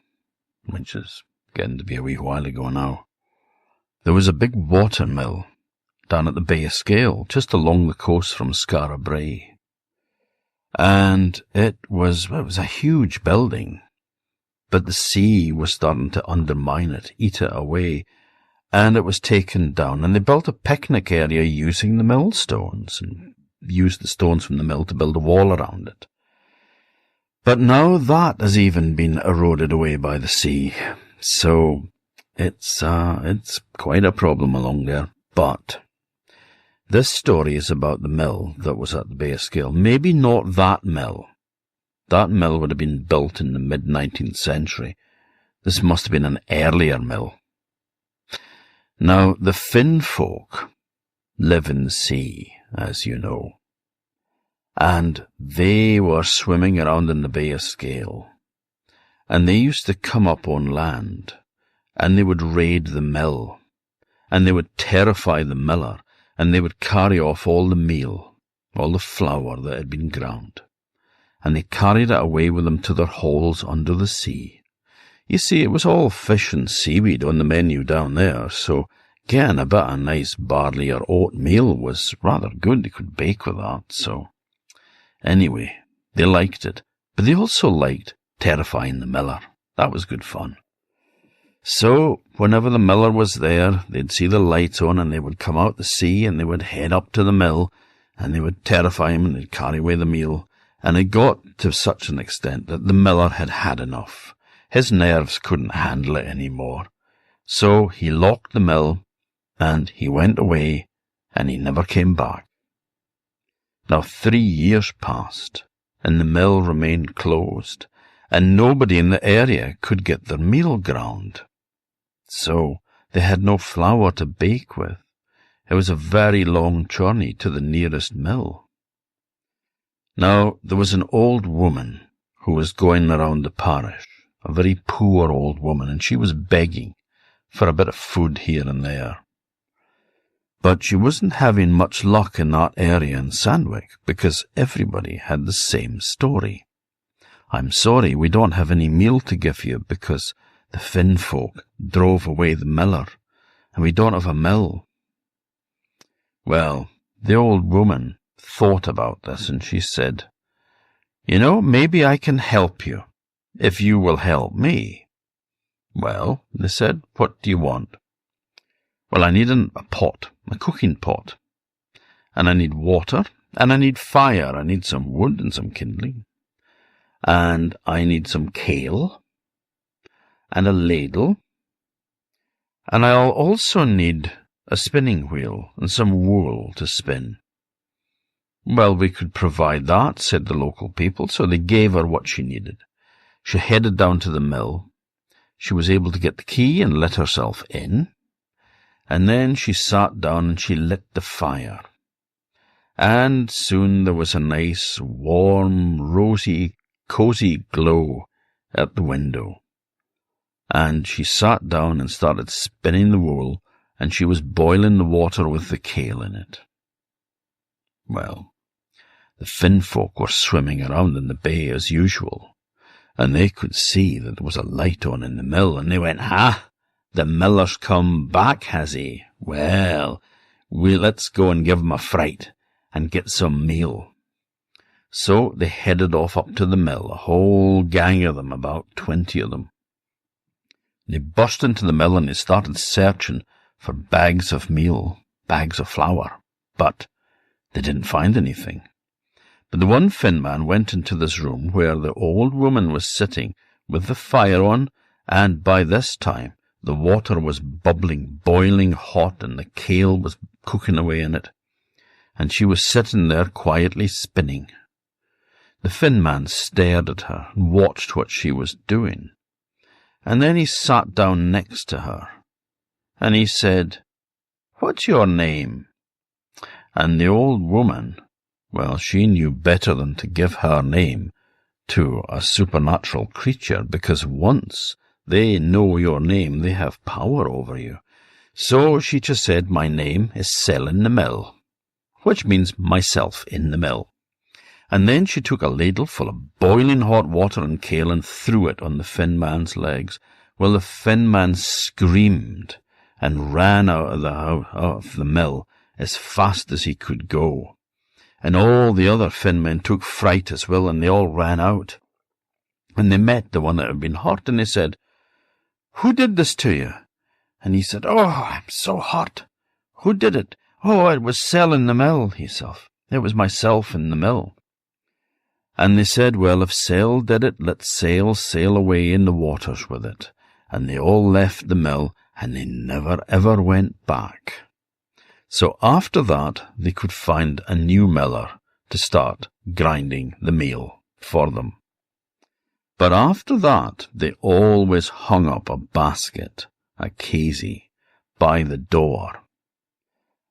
which is getting to be a wee while ago now, there was a big water mill down at the Bay of Skaill, just along the coast from Skara Brae. And it was a huge building, but the sea was starting to undermine it, eat it away, and it was taken down, and they built a picnic area using the millstones, and used the stones from the mill to build a wall around it. But now that has even been eroded away by the sea, so it's quite a problem along there. But this story is about the mill that was at the Bay of Skaill. Maybe not that mill. That mill would have been built in the mid-19th century. This must have been an earlier mill. Now, the Finfolk live in the sea, as you know, and they were swimming around in the Bay of Skaill, and they used to come up on land, and they would raid the mill, and they would terrify the miller, and they would carry off all the meal, all the flour that had been ground, and they carried it away with them to their holes under the sea. You see, it was all fish and seaweed on the menu down there, so getting a bit of nice barley or oatmeal was rather good. They could bake with that, so anyway, they liked it, but they also liked terrifying the miller. That was good fun. So, whenever the miller was there, they'd see the lights on, and they would come out the sea, and they would head up to the mill, and they would terrify him, and they'd carry away the meal, and it got to such an extent that the miller had had enough. His nerves couldn't handle it any more. So he locked the mill, and he went away, and he never came back. Now 3 years passed, and the mill remained closed, and nobody in the area could get their meal ground. So they had no flour to bake with. It was a very long journey to the nearest mill. Now there was an old woman who was going around the parish, a very poor old woman, and she was begging for a bit of food here and there. But she wasn't having much luck in that area in Sandwich, because everybody had the same story. "I'm sorry, we don't have any meal to give you, because the Finfolk drove away the miller, and we don't have a mill." Well, the old woman thought about this, and she said, "Maybe I can help you, if you will help me." "Well," they said, "what do you want?" "Well, I need a pot, a cooking pot, and I need water, and I need fire. I need some wood and some kindling, and I need some kale, and a ladle, and I'll also need a spinning wheel and some wool to spin." "Well, we could provide that," said the local people, so they gave her what she needed. She headed down to the mill. She was able to get the key and let herself in, and then she sat down and she lit the fire. And soon there was a nice, warm, rosy, cozy glow at the window. And she sat down and started spinning the wool, and she was boiling the water with the kale in it. Well, the Finfolk were swimming around in the bay as usual, and they could see that there was a light on in the mill, and they went, "Ha! The miller's come back, has he? Well, let's go and give him a fright, and get some meal." So they headed off up to the mill, a whole gang of them, about 20 of them. They burst into the mill and they started searching for bags of meal, bags of flour, but they didn't find anything. But the one Finn man went into this room where the old woman was sitting with the fire on, and by this time the water was bubbling, boiling hot, and the kale was cooking away in it, and she was sitting there quietly spinning. The Finn man stared at her and watched what she was doing, and then he sat down next to her, and he said, "What's your name?" And the old woman, well, she knew better than to give her name to a supernatural creature, because once they know your name, they have power over you. So she just said, "My name is Sell in the Mill," which means myself in the mill. And then she took a ladle full of boiling hot water and kale and threw it on the Finn man's legs. Well, the Finn man screamed and ran out of the mill as fast as he could go. And all the other Finn men took fright as well, and they all ran out. And they met the one that had been hurt, and they said, "Who did this to you?" And he said, "Oh, I'm so hurt." "Who did it?" "Oh, it was Sell in the Mill," himself. "It was myself in the mill." And they said, "Well, if Sell did it, let Sail sail away in the waters with it." And they all left the mill, and they never ever went back. So after that, they could find a new miller to start grinding the meal for them. But after that, they always hung up a basket, a casey, by the door.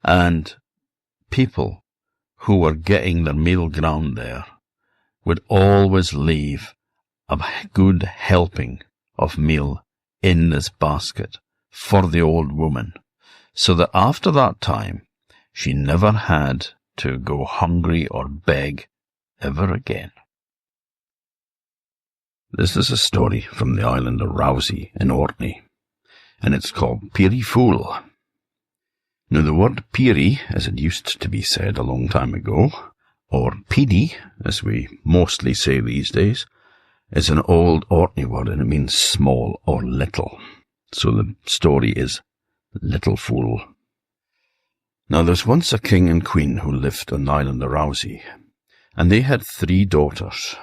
And people who were getting their meal ground there would always leave a good helping of meal in this basket for the old woman, so that after that time she never had to go hungry or beg ever again. This is a story from the island of Rousey in Orkney, and it's called Peerie Fool. Now the word Peerie, as it used to be said a long time ago, or Peedy, as we mostly say these days, is an old Orkney word, and it means small or little. So the story is Little Fool. Now there's once a king and queen who lived on the island of Rousey, and they had 3 daughters.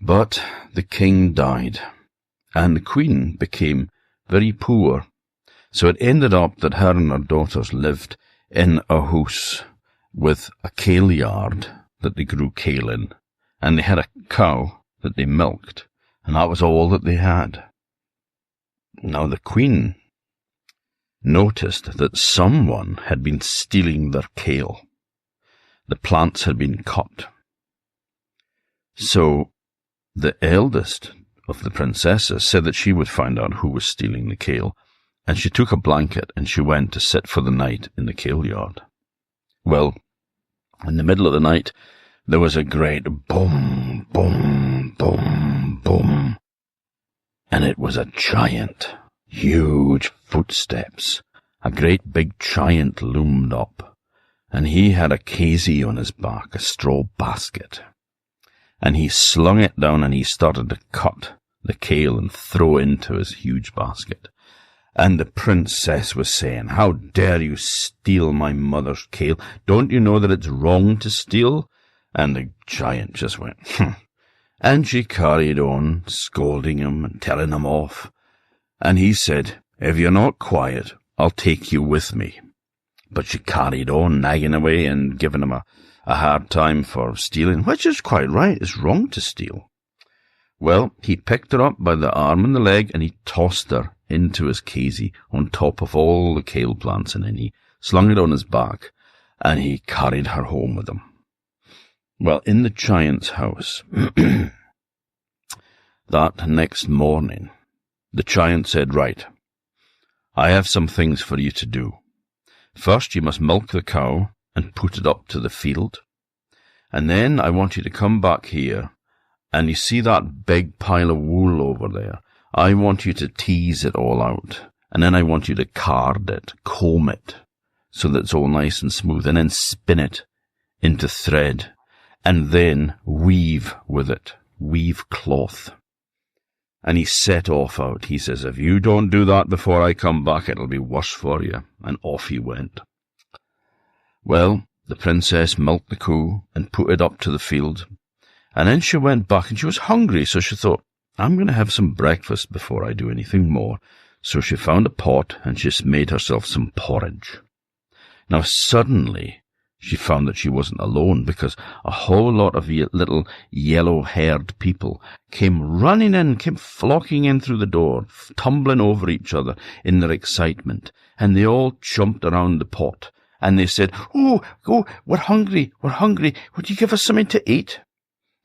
But the king died, and the queen became very poor. So it ended up that her and her daughters lived in a house with a kale yard that they grew kale in, and they had a cow that they milked, and that was all that they had. Now the queen noticed that someone had been stealing their kale. The plants had been cut. So the eldest of the princesses said that she would find out who was stealing the kale, and she took a blanket and she went to sit for the night in the kale yard. Well, in the middle of the night, there was a great boom, boom, boom, boom. And it was a giant, huge footsteps. A great big giant loomed up, and he had a casey on his back, a straw basket. And he slung it down and he started to cut the kale and throw into his huge basket. And the princess was saying, "How dare you steal my mother's kale? Don't you know that it's wrong to steal?" And the giant just went, And she carried on, scolding him and telling him off. And he said, "If you're not quiet, I'll take you with me." But she carried on, nagging away and giving him a hard time for stealing, which is quite right. It's wrong to steal. Well, he picked her up by the arm and the leg, and he tossed her into his casey on top of all the kale plants, and then he slung it on his back, and he carried her home with him. Well, in the giant's house, that next morning, the giant said, "Right, I have some things for you to do. First, you must milk the cow and put it up to the field. And then I want you to come back here, and you see that big pile of wool over there? I want you to tease it all out, and then I want you to card it, comb it, so that it's all nice and smooth, and then spin it into thread, and then weave with it, weave cloth." And he set off out. He says, "If you don't do that before I come back, it'll be worse for you." And off he went. Well, the princess milked the cow and put it up to the field. And then she went back, and she was hungry, so she thought, "I'm going to have some breakfast before I do anything more." So she found a pot, and she made herself some porridge. Now suddenly, she found that she wasn't alone, because a whole lot of little yellow-haired people came flocking in through the door, tumbling over each other in their excitement, and they all jumped around the pot, and they said, "Oh, we're hungry, would you give us something to eat?"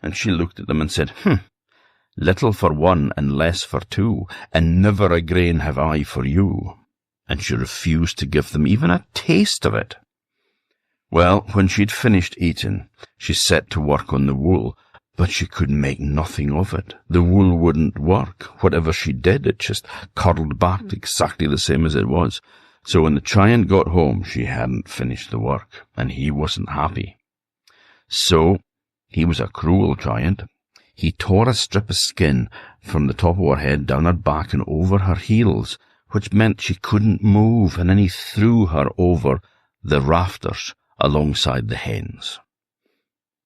And she looked at them and said, "Little for one and less for two, and never a grain have I for you." And she refused to give them even a taste of it. Well, when she'd finished eating, she set to work on the wool, but she could make nothing of it. The wool wouldn't work. Whatever she did, it just curled back exactly the same as it was. So when the giant got home, she hadn't finished the work, and he wasn't happy. So he was a cruel giant. He tore a strip of skin from the top of her head down her back and over her heels, which meant she couldn't move, and then he threw her over the rafters alongside the hens.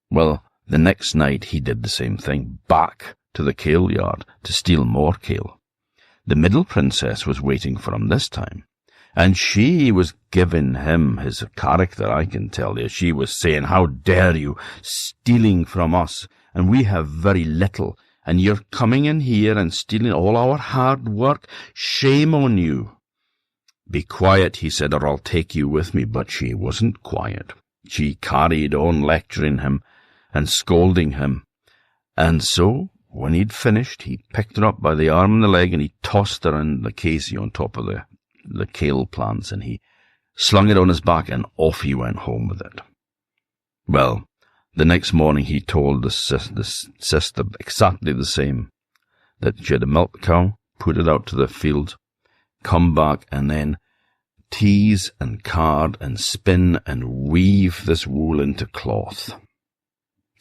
Well, the next night he did the same thing, back to the kail yard to steal more kail. The middle princess was waiting for him this time, and she was giving him his character, I can tell you. She was saying, "How dare you, stealing from us, and we have very little, and you're coming in here and stealing all our hard work. Shame on you." "Be quiet," he said, "or I'll take you with me." But she wasn't quiet. She carried on lecturing him and scolding him. And so, when he'd finished, he picked her up by the arm and the leg, and he tossed her in the casey on top of the kail plants, and he slung it on his back, and off he went home with it. Well, the next morning he told the sister exactly the same, that she had to milk the cow, put it out to the field, come back, and then tease and card and spin and weave this wool into cloth.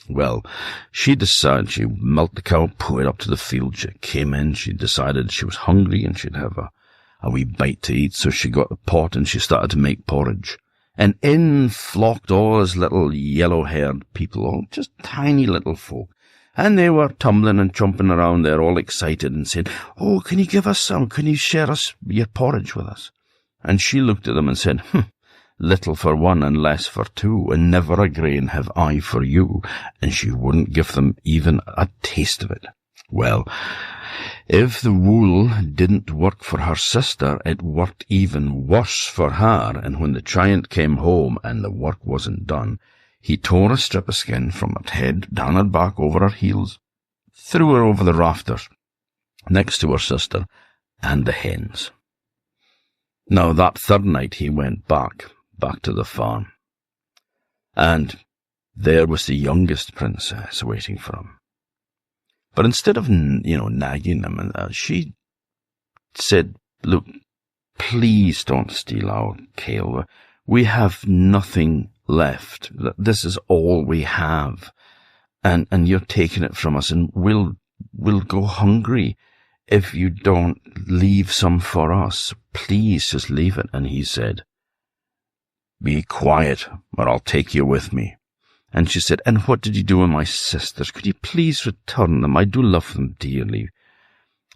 Well, she decided she milked the cow, put it up to the field. She came in, she decided she was hungry and she'd have a wee bite to eat, so she got a pot and she started to make porridge. And in flocked all those little yellow-haired people, all just tiny little folk. And they were tumbling and jumping around there, all excited, and said, "Oh, can you give us some? Can you share your porridge with us?" And she looked at them and said, "Little for one and less for two, and never a grain have I for you." And she wouldn't give them even a taste of it. Well, if the wool didn't work for her sister, it worked even worse for her. And when the giant came home and the work wasn't done, he tore a strip of skin from her head, down her back, over her heels, threw her over the rafters, next to her sister and the hens. Now, that third night he went back to the farm, and there was the youngest princess waiting for him. But instead of, nagging him, she said, "Look, please don't steal our kail. We have nothing left. This is all we have. And you're taking it from us, and we'll go hungry if you don't leave some for us. Please just leave it." And he said, "Be quiet, or I'll take you with me." And she said, "And what did you do with my sisters? Could you please return them? I do love them dearly."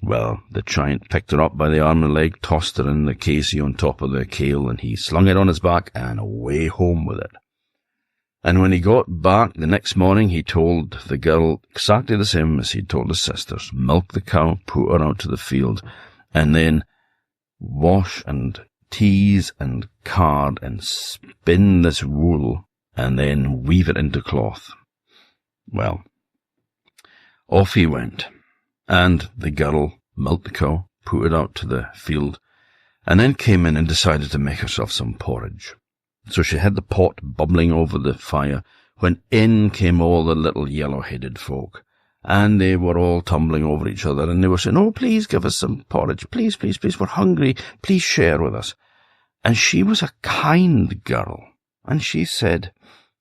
Well, the giant picked her up by the arm and leg, tossed her in the casey on top of the kail, and he slung it on his back and away home with it. And when he got back the next morning, he told the girl exactly the same as he'd told his sisters. Milk the cow, put her out to the field, and then wash and tease and card and spin this wool, and then weave it into cloth. Well, off he went, and the girl milked the cow, put it out to the field, and then came in and decided to make herself some porridge. So she had the pot bubbling over the fire, when in came all the little yellow-headed folk, and they were all tumbling over each other, and they were saying, "Oh, please give us some porridge, please, please, please, we're hungry, please share with us." And she was a kind girl, and she said,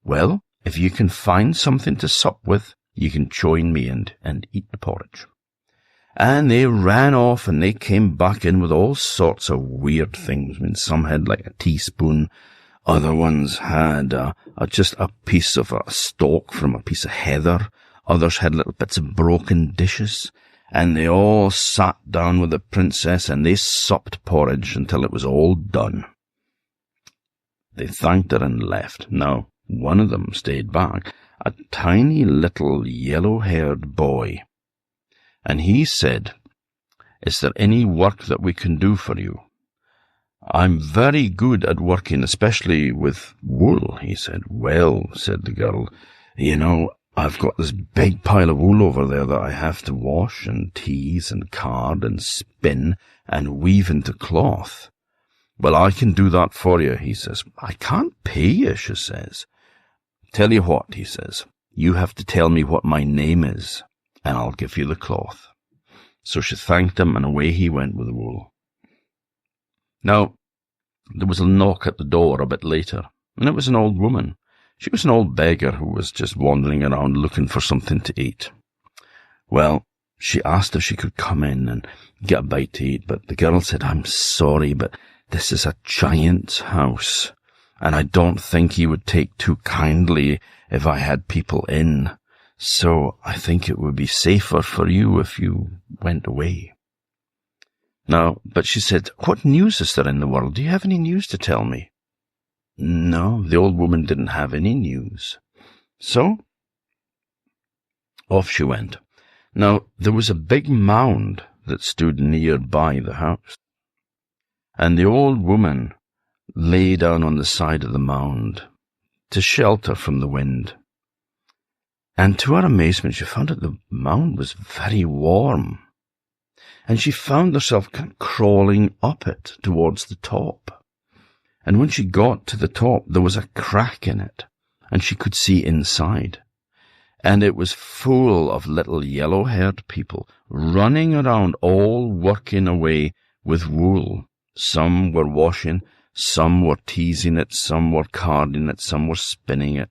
"Well, if you can find something to sup with, you can join me and eat the porridge." And they ran off, and they came back in with all sorts of weird things. I mean, some had like a teaspoon, other ones had just a piece of a stalk from a piece of heather, others had little bits of broken dishes, and they all sat down with the princess, and they supped porridge until it was all done. They thanked her and left. Now, one of them stayed back, a tiny little yellow-haired boy. And he said, "Is there any work that we can do for you?" "I'm very good at working, especially with wool," he said. "Well," said the girl, "you know, I've got this big pile of wool over there that I have to wash and tease and card and spin and weave into cloth." "Well, I can do that for you," he says. "I can't pay you," she says. "Tell you what," he says, "you have to tell me what my name is, and I'll give you the cloth." So she thanked him, and away he went with the wool. Now, there was a knock at the door a bit later, and it was an old woman. She was an old beggar who was just wandering around looking for something to eat. Well, she asked if she could come in and get a bite to eat, but the girl said, "I'm sorry, but this is a giant's house, and I don't think he would take too kindly if I had people in. So I think it would be safer for you if you went away." Now, but she said, "What news is there in the world? Do you have any news to tell me?" No, the old woman didn't have any news. So off she went. Now, there was a big mound that stood near by the house, and the old woman lay down on the side of the mound to shelter from the wind. And to her amazement, she found that the mound was very warm, and she found herself kind of crawling up it towards the top. And when she got to the top, there was a crack in it, and she could see inside. And it was full of little yellow-haired people running around, all working away with wool. Some were washing, some were teasing it, some were carding it, some were spinning it.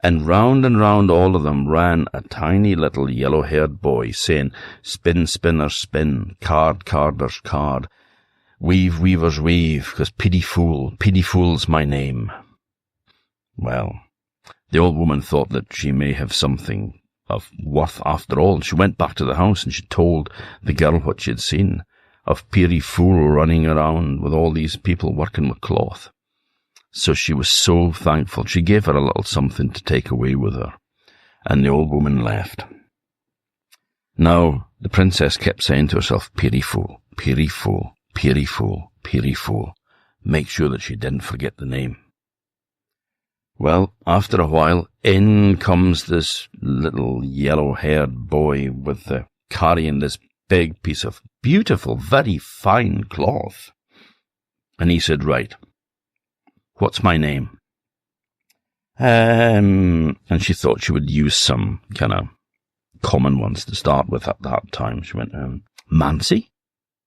And round all of them ran a tiny little yellow-haired boy, saying, "Spin, spinners, spin, card, carders, card. Weave, weavers, weave, 'cause Peerie Fool's my name." Well, the old woman thought that she may have something of worth after all. She went back to the house and she told the girl what she had seen of Peerie Fool running around with all these people working with cloth. So she was so thankful. She gave her a little something to take away with her, and the old woman left. Now, the princess kept saying to herself, "Peerie Fool, Peerie Fool, Peerie Fool, Peerie Fool." Make sure that she didn't forget the name. Well, after a while, in comes this little yellow-haired boy with carrying this big piece of beautiful, very fine cloth. And he said, "Right, what's my name?" And she thought she would use some kind of common ones to start with at that time. She went, "Mancy?"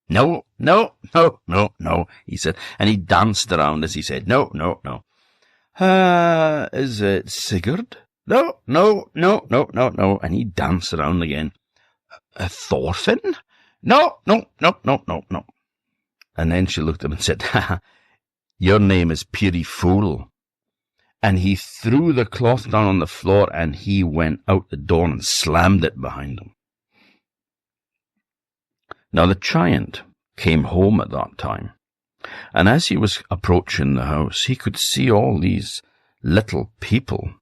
No, he said, and he danced around as he said, no. Is it Sigurd? No, and he danced around again. Thorfinn? No. And then she looked at him and said, "Your name is Peerie Fool." And he threw the cloth down on the floor, and he went out the door and slammed it behind him. Now the giant came home at that time, and as he was approaching the house, he could see all these little people,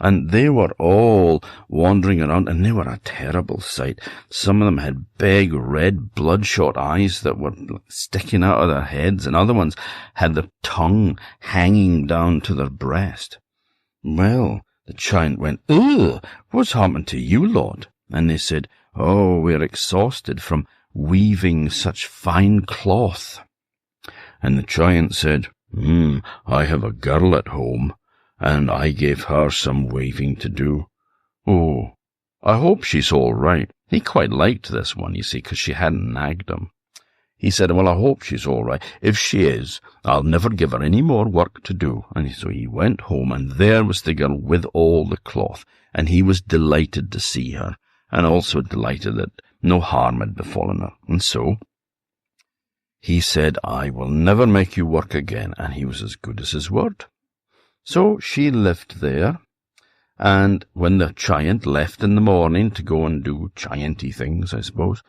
and they were all wandering around, and they were a terrible sight. Some of them had big, red, bloodshot eyes that were sticking out of their heads, and other ones had their tongue hanging down to their breast. Well, the giant went, "Ugh, what's happened to you lot?" And they said, "Oh, we're exhausted from weaving such fine cloth." And the giant said, "I have a girl at home, and I gave her some weaving to do. Oh, I hope she's all right." He quite liked this one, you see, because she hadn't nagged him. He said, "Well, I hope she's all right. If she is, I'll never give her any more work to do." And so he went home, and there was the girl with all the cloth, and he was delighted to see her, and also delighted that no harm had befallen her. And so he said, "I will never make you work again," and he was as good as his word. So she lived there, and when the giant left in the morning to go and do gianty things, I suppose,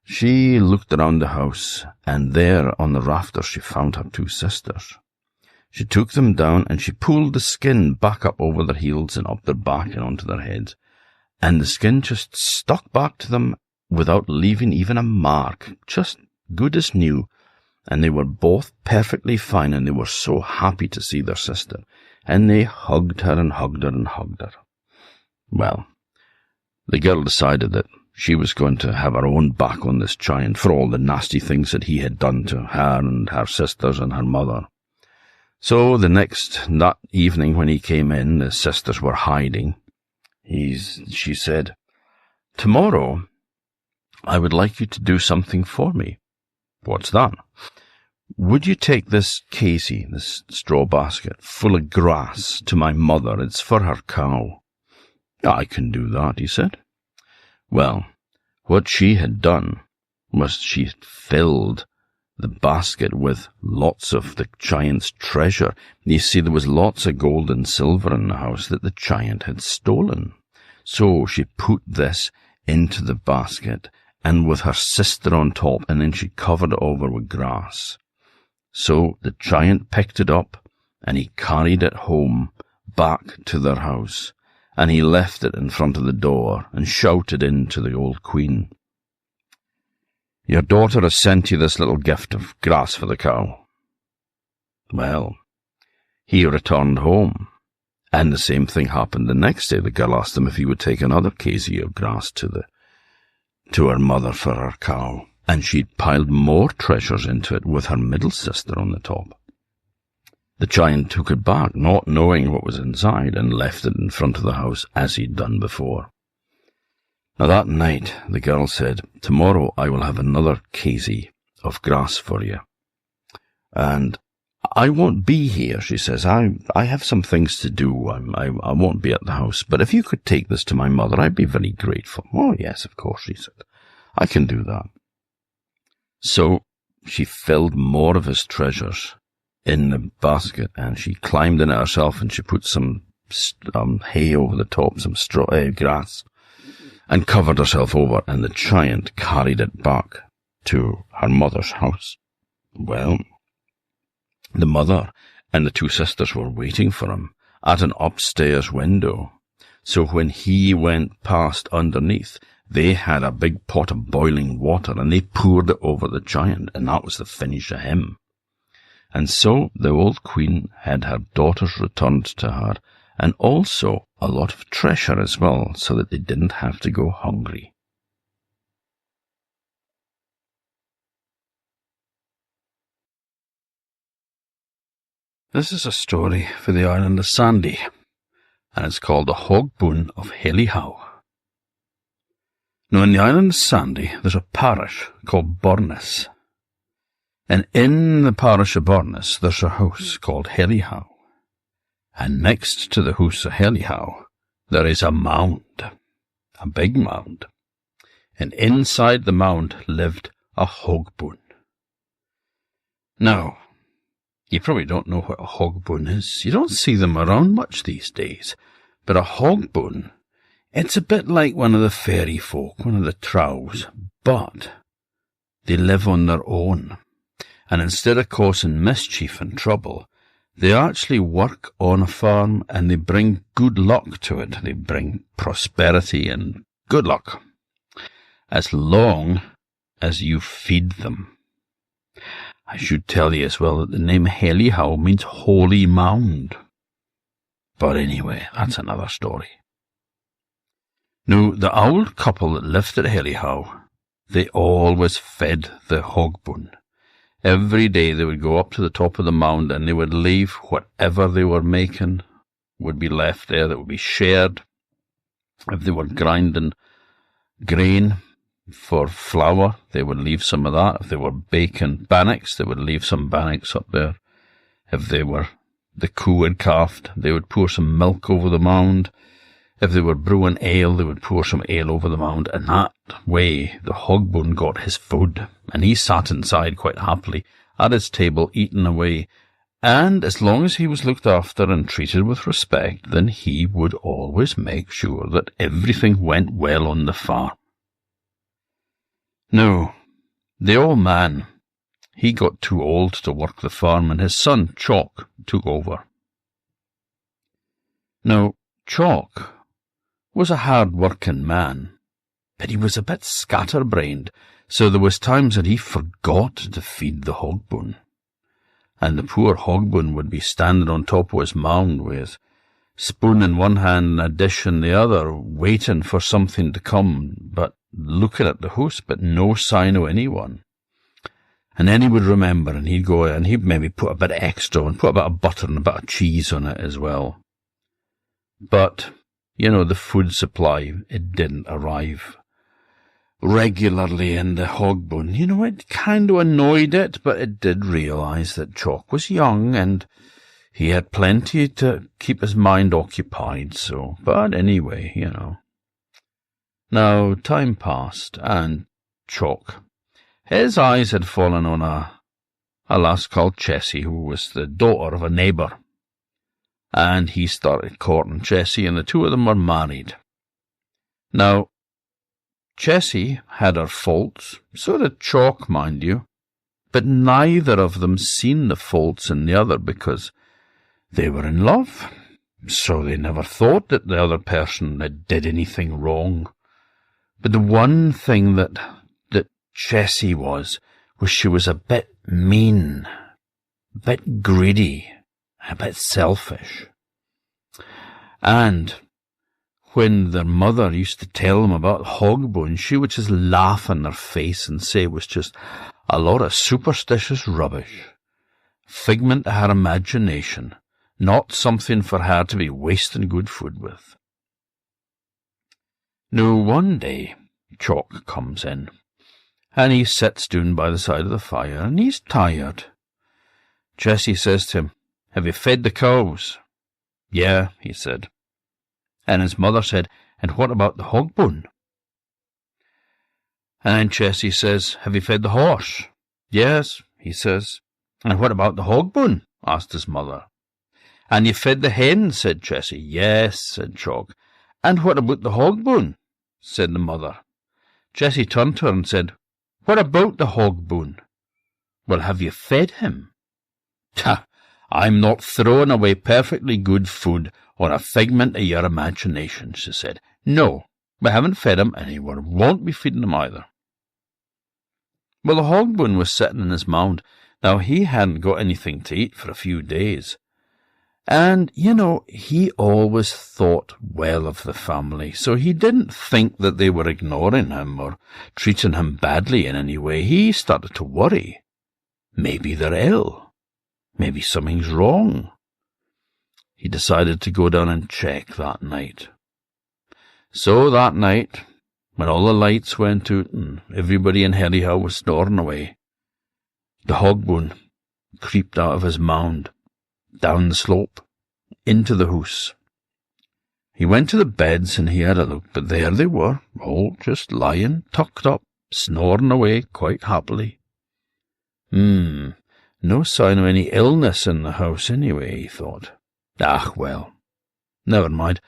she looked around the house, and there on the rafters she found her two sisters. She took them down and she pulled the skin back up over their heels and up their back and onto their heads. And the skin just stuck back to them without leaving even a mark, just good as new. And they were both perfectly fine, and they were so happy to see their sister. And they hugged her and hugged her and hugged her. Well, the girl decided that she was going to have her own back on this giant for all the nasty things that he had done to her and her sisters and her mother. So that evening when he came in, the sisters were hiding. She said, "Tomorrow, I would like you to do something for me." "What's that?" "Would you take this casey, this straw basket, full of grass to my mother? It's for her cow." "I can do that," he said. Well, what she had done was she filled the basket with lots of the giant's treasure. You see, there was lots of gold and silver in the house that the giant had stolen. So she put this into the basket, and with her sister on top, and then she covered it over with grass. So the giant picked it up, and he carried it home back to their house, and he left it in front of the door and shouted in to the old queen, "Your daughter has sent you this little gift of grass for the cow." Well, he returned home, and the same thing happened the next day. The girl asked him if he would take another casey of grass to her mother for her cow, and she'd piled more treasures into it with her middle sister on the top. The giant took it back, not knowing what was inside, and left it in front of the house as he'd done before. Now that night, the girl said, "Tomorrow I will have another casey of grass for you. And I won't be here," she says. I have some things to do. I won't be at the house. But if you could take this to my mother, I'd be very grateful." "Oh, yes, of course," she said. "I can do that." So she filled more of his treasures in the basket, and she climbed in it herself, and she put some hay over the top, some grass, and covered herself over, and the giant carried it back to her mother's house. Well, the mother and the two sisters were waiting for him at an upstairs window. So when he went past underneath, they had a big pot of boiling water, and they poured it over the giant, and that was the finish of him. And so the old queen had her daughters returned to her, and also a lot of treasure as well, so that they didn't have to go hungry. This is a story for the island of Sandy, and it's called the Hogboon of Hellihowe. Now, in the island of Sandy, there's a parish called Bournes. And in the parish of Bournes, there's a house called Hellihowe. And next to the house of Hellihowe, there is a mound, a big mound. And inside the mound lived a hogboon. Now, you probably don't know what a hogboon is. You don't see them around much these days. But a hogboon, it's a bit like one of the fairy folk, one of the trolls, but they live on their own. And instead of causing mischief and trouble, they actually work on a farm, and they bring good luck to it. They bring prosperity and good luck, as long as you feed them. I should tell you as well that the name Hellihowe means holy mound. But anyway, that's another story. Now, the old couple that lived at Hellihowe, they always fed the hogboon. Every day they would go up to the top of the mound, and they would leave whatever they were making would be left there, that would be shared. If they were grinding grain for flour, they would leave some of that. If they were baking bannocks, they would leave some bannocks up there. If the cow had calved, they would pour some milk over the mound. If they were brewing ale, they would pour some ale over the mound, and that way the hogboon got his food, and he sat inside quite happily at his table eating away, and as long as he was looked after and treated with respect, then he would always make sure that everything went well on the farm. Now, the old man, he got too old to work the farm, and his son, Chalk, took over. Now, Chalk was a hard-working man, but he was a bit scatterbrained, so there was times that he forgot to feed the Hogboon. And the poor Hogboon would be standing on top of his mound with spoon in one hand and a dish in the other, waiting for something to come, but looking at the host, but no sign of anyone. And then he would remember, and he'd go, and he'd maybe put a bit of extra and put a bit of butter and a bit of cheese on it as well. But, the food supply, it didn't arrive regularly in the Hogboon. It kind of annoyed it, but it did realise that Chalk was young, and he had plenty to keep his mind occupied, but anyway, Now, time passed, and Chalk, his eyes had fallen on a lass called Jessie, who was the daughter of a neighbour. And he started courting Jessie, and the two of them were married. Now, Jessie had her faults, so did Chalk, mind you, but neither of them seen the faults in the other because they were in love, so they never thought that the other person had did anything wrong. But the one thing that Jessie was she was a bit mean, a bit greedy, a bit selfish. And when their mother used to tell them about Hogboon, she would just laugh in their face and say it was just a lot of superstitious rubbish, figment of her imagination, not something for her to be wasting good food with. Now, one day, Chalk comes in, and he sits down by the side of the fire, and he's tired. Jessie says to him, "Have you fed the cows?" "Yeah," he said. And his mother said, "And what about the Hogboon?" And then Jessie says, "Have you fed the horse?" "Yes," he says. "And what about the Hogboon?" asked his mother. "And you fed the hen?" said Jessie. "Yes," said Chalk. "And what about the Hogboon?" said the mother. Jessie turned to her and said, "What about the Hogboon?" "Well, have you fed him?" "Ha! I'm not throwing away perfectly good food on a figment of your imagination," she said. "No, we haven't fed him, and we won't be feeding him either." Well, the Hogboon was sitting in his mound. Now, he hadn't got anything to eat for a few days. And, he always thought well of the family, so he didn't think that they were ignoring him or treating him badly in any way. He started to worry. Maybe they're ill. Maybe something's wrong. He decided to go down and check that night. So that night, when all the lights went out and everybody in Hellihowe was snoring away, the Hogboon creeped out of his mound, down the slope, into the house. He went to the beds and he had a look, but there they were, all just lying, tucked up, snoring away quite happily. No sign of any illness in the house anyway, he thought. Ah, well, never mind.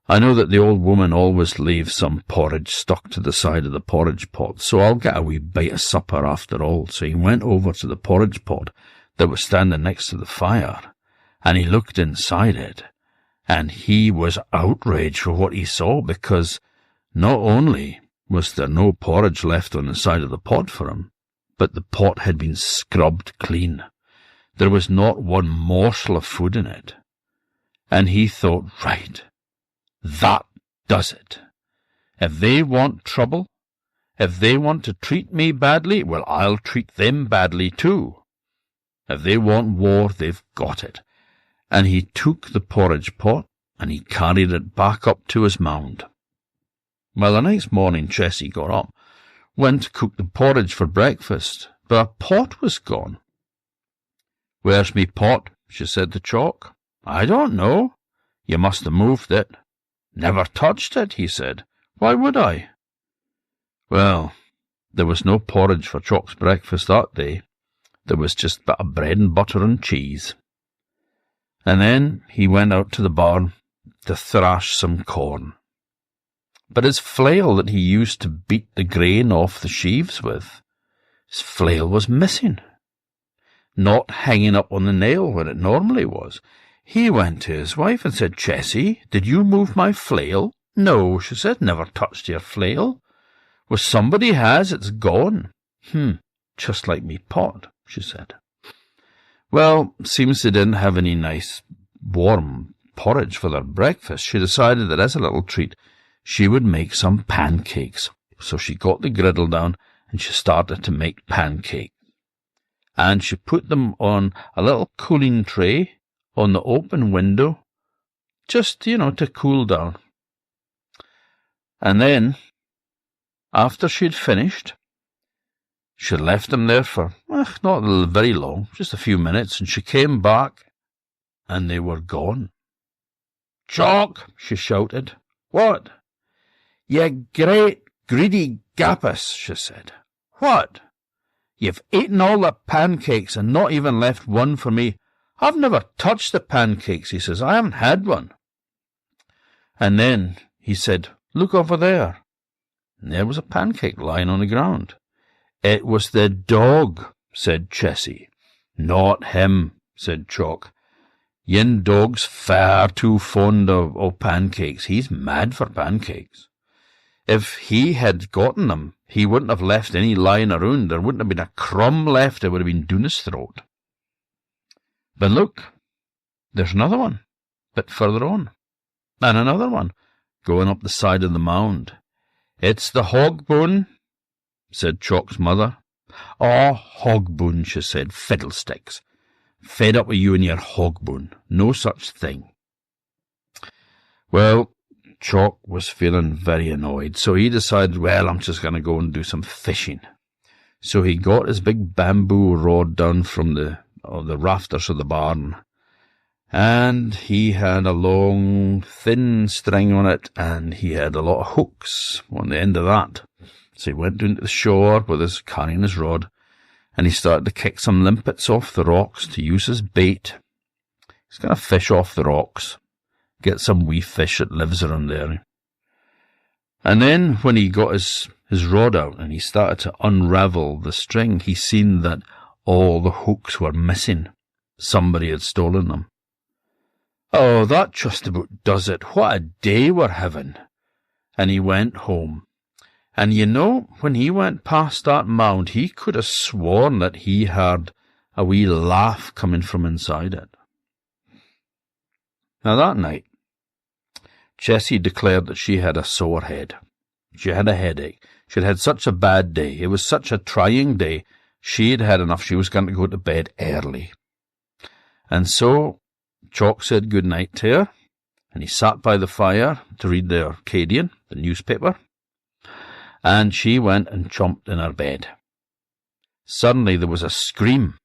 I know that the old woman always leaves some porridge stuck to the side of the porridge pot, so I'll get a wee bite of supper after all. So he went over to the porridge pot that was standing next to the fire, and he looked inside it, and he was outraged for what he saw, because not only was there no porridge left on the side of the pot for him, but the pot had been scrubbed clean. There was not one morsel of food in it. And he thought, right, that does it. If they want trouble, if they want to treat me badly, well, I'll treat them badly too. If they want war, they've got it. And he took the porridge pot and he carried it back up to his mound. Well, the next morning Jessie got up, went to cook the porridge for breakfast, but her pot was gone. "Where's me pot?" she said to Chalk. "I don't know. You must have moved it." "Never touched it," he said. "Why would I?" Well, there was no porridge for Chalk's breakfast that day. There was just a bit of bread and butter and cheese. And then he went out to the barn to thrash some corn. But his flail that he used to beat the grain off the sheaves with, his flail was missing. not hanging up on the nail where it normally was. He went to his wife and said, "Jessie, did you move my flail?" "No," she said, "never touched your flail." "Well, somebody has, it's gone." Just like me pot," she said. Well, seems they didn't have any nice warm porridge for their breakfast. She decided that as a little treat, she would make some pancakes. So she got the griddle down and she started to make pancakes. And she put them on a little cooling tray on the open window, just, to cool down. And then, after she'd finished, she left them there for, not very long, just a few minutes, and she came back, and they were gone. "Jock," she shouted. "What?" "You great greedy gappus," she said. "What?" "You've eaten all the pancakes and not even left one for me." "I've never touched the pancakes," he says. "I haven't had one." And then he said, "Look over there." And there was a pancake lying on the ground. "It was the dog," said Jessie. "Not him," said Chalk. "Yin dog's far too fond of pancakes. He's mad for pancakes. If he had gotten them, he wouldn't have left any lying around. There wouldn't have been a crumb left. It would have been down his throat." But look, there's another one, a bit further on, and another one, going up the side of the mound. "It's the Hogboon," said Chalk's mother. "Oh, Hogboon," she said, "fiddlesticks. Fed up with you and your Hogboon. No such thing." Well, Chalk was feeling very annoyed, so he decided, well, I'm just going to go and do some fishing. So he got his big bamboo rod down from the rafters of the barn, and he had a long, thin string on it, and he had a lot of hooks on the end of that. So he went down to the shore carrying his rod, and he started to kick some limpets off the rocks to use as bait. He's going to fish off the rocks, get some wee fish that lives around there. And then when he got his rod out and he started to unravel the string, he seen that all the hooks were missing. Somebody had stolen them. "Oh, that just about does it. What a day we're having." And he went home. And when he went past that mound, he could have sworn that he heard a wee laugh coming from inside it. Now that night, Jessie declared that she had a sore head. She had a headache. She'd had such a bad day. It was such a trying day. She'd had enough. She was going to go to bed early. And so Chalk said good night to her, and he sat by the fire to read the Arcadian, the newspaper, and she went and chomped in her bed. Suddenly there was a scream,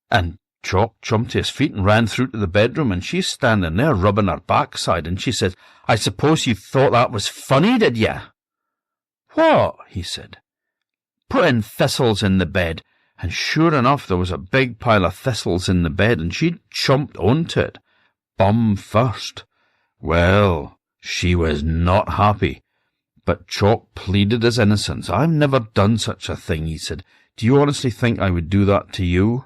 and Chalk jumped to his feet and ran through to the bedroom, and she's standing there rubbing her backside, and she said, "I suppose you thought that was funny, did you?" "What?" he said. "Putting thistles in the bed." And sure enough, there was a big pile of thistles in the bed, and she chomped onto it, bum first. Well, she was not happy, but Chalk pleaded his innocence. "I've never done such a thing," he said. "Do you honestly think I would do that to you?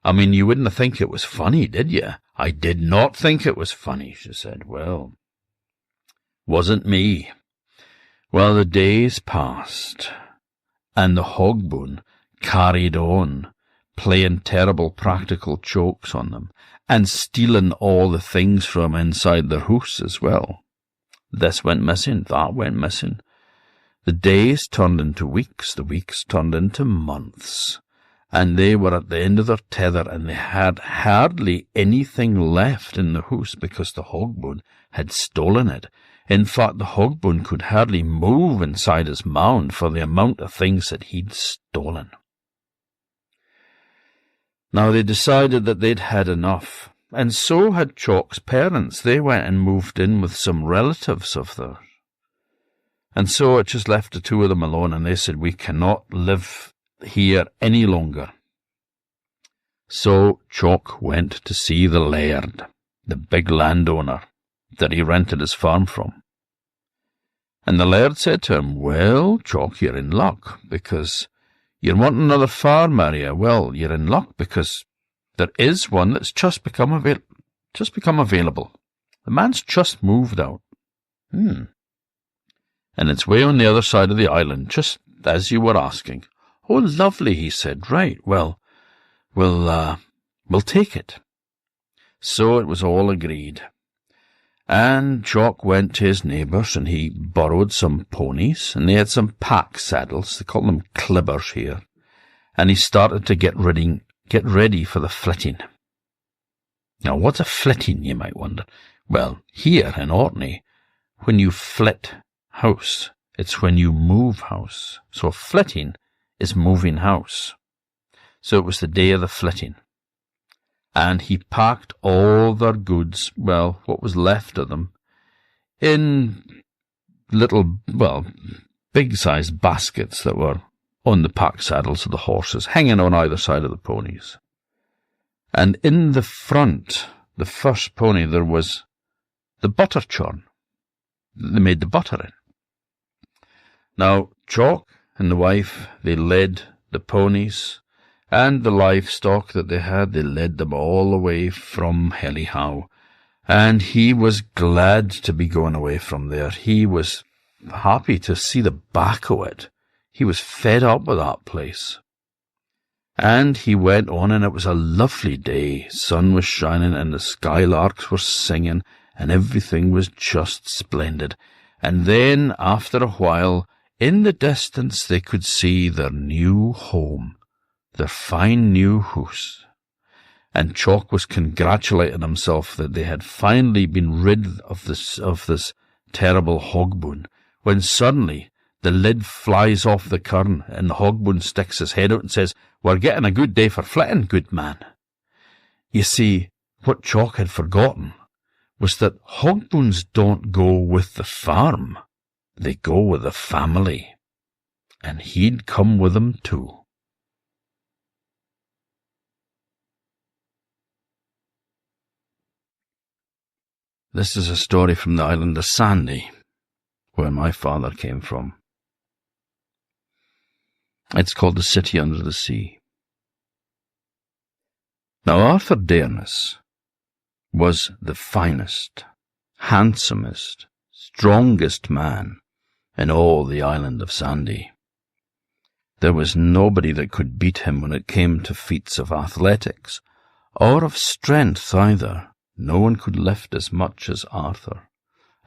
I mean, you wouldn't think it was funny, did you?" "I did not think it was funny," she said. "Well, wasn't me." Well, the days passed, and the Hogboon carried on, playing terrible practical jokes on them, and stealing all the things from inside their house as well. This went missing, that went missing. The days turned into weeks, the weeks turned into months, and they were at the end of their tether, and they had hardly anything left in the house because the Hogboon had stolen it. In fact, the Hogboon could hardly move inside his mound for the amount of things that he'd stolen. Now they decided that they'd had enough, and so had Chalk's parents. They went and moved in with some relatives of theirs. And so it just left the two of them alone, and they said, "We cannot live here any longer." So Chalk went to see the laird, the big landowner that he rented his farm from. And the laird said to him, "Well, Chalk, you're in luck, because "You're wanting another farm, are you? Well, you're in luck, because there is one that's just become available. The man's just moved out. And it's way on the other side of the island, just as you were asking." "Oh, lovely," he said. "Right, well, we'll take it." So it was all agreed. And Jock went to his neighbours, and he borrowed some ponies, and they had some pack saddles. They call them clibbers here. And he started to get ready for the flitting. Now, what's a flitting, you might wonder? Well, here in Orkney, when you flit house, it's when you move house. So flitting is moving house. So it was the day of the flitting. And he packed all their goods, well, what was left of them, in little, big-sized baskets that were on the pack saddles of the horses, hanging on either side of the ponies. And in the front, the first pony, there was the butter churn that they made the butter in. Now, Jock and the wife, they led the ponies and the livestock that they had, they led them all away from Hellihowe, and he was glad to be going away from there. He was happy to see the back of it. He was fed up with that place. And he went on, and it was a lovely day. Sun was shining, and the skylarks were singing, and everything was just splendid. And then, after a while, in the distance they could see their new home, their fine new house. And Jock was congratulating himself that they had finally been rid of this terrible Hogboon, when suddenly the lid flies off the curtain, and the Hogboon sticks his head out and says, "We're getting a good day for flitting, good man." You see, what Jock had forgotten was that Hogboons don't go with the farm. They go with the family. And he'd come with them too. This is a story from the island of Sandy, where my father came from. It's called The City Under the Sea. Now, Arthur Dearness was the finest, handsomest, strongest man in all the island of Sandy. There was nobody that could beat him when it came to feats of athletics, or of strength either. No one could lift as much as Arthur,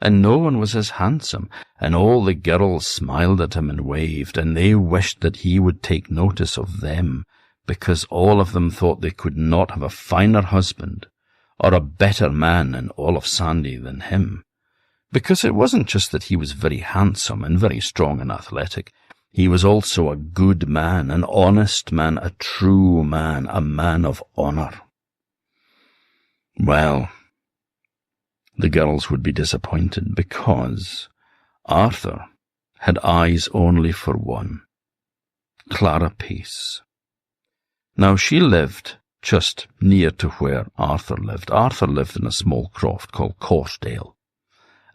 and no one was as handsome, and all the girls smiled at him and waved, and they wished that he would take notice of them, because all of them thought they could not have a finer husband or a better man in all of Sandy than him. Because it wasn't just that he was very handsome and very strong and athletic, he was also a good man, an honest man, a true man, a man of honour. Well, the girls would be disappointed, because Arthur had eyes only for one, Clara Peace. Now, she lived just near to where Arthur lived. Arthur lived in a small croft called Corsdale,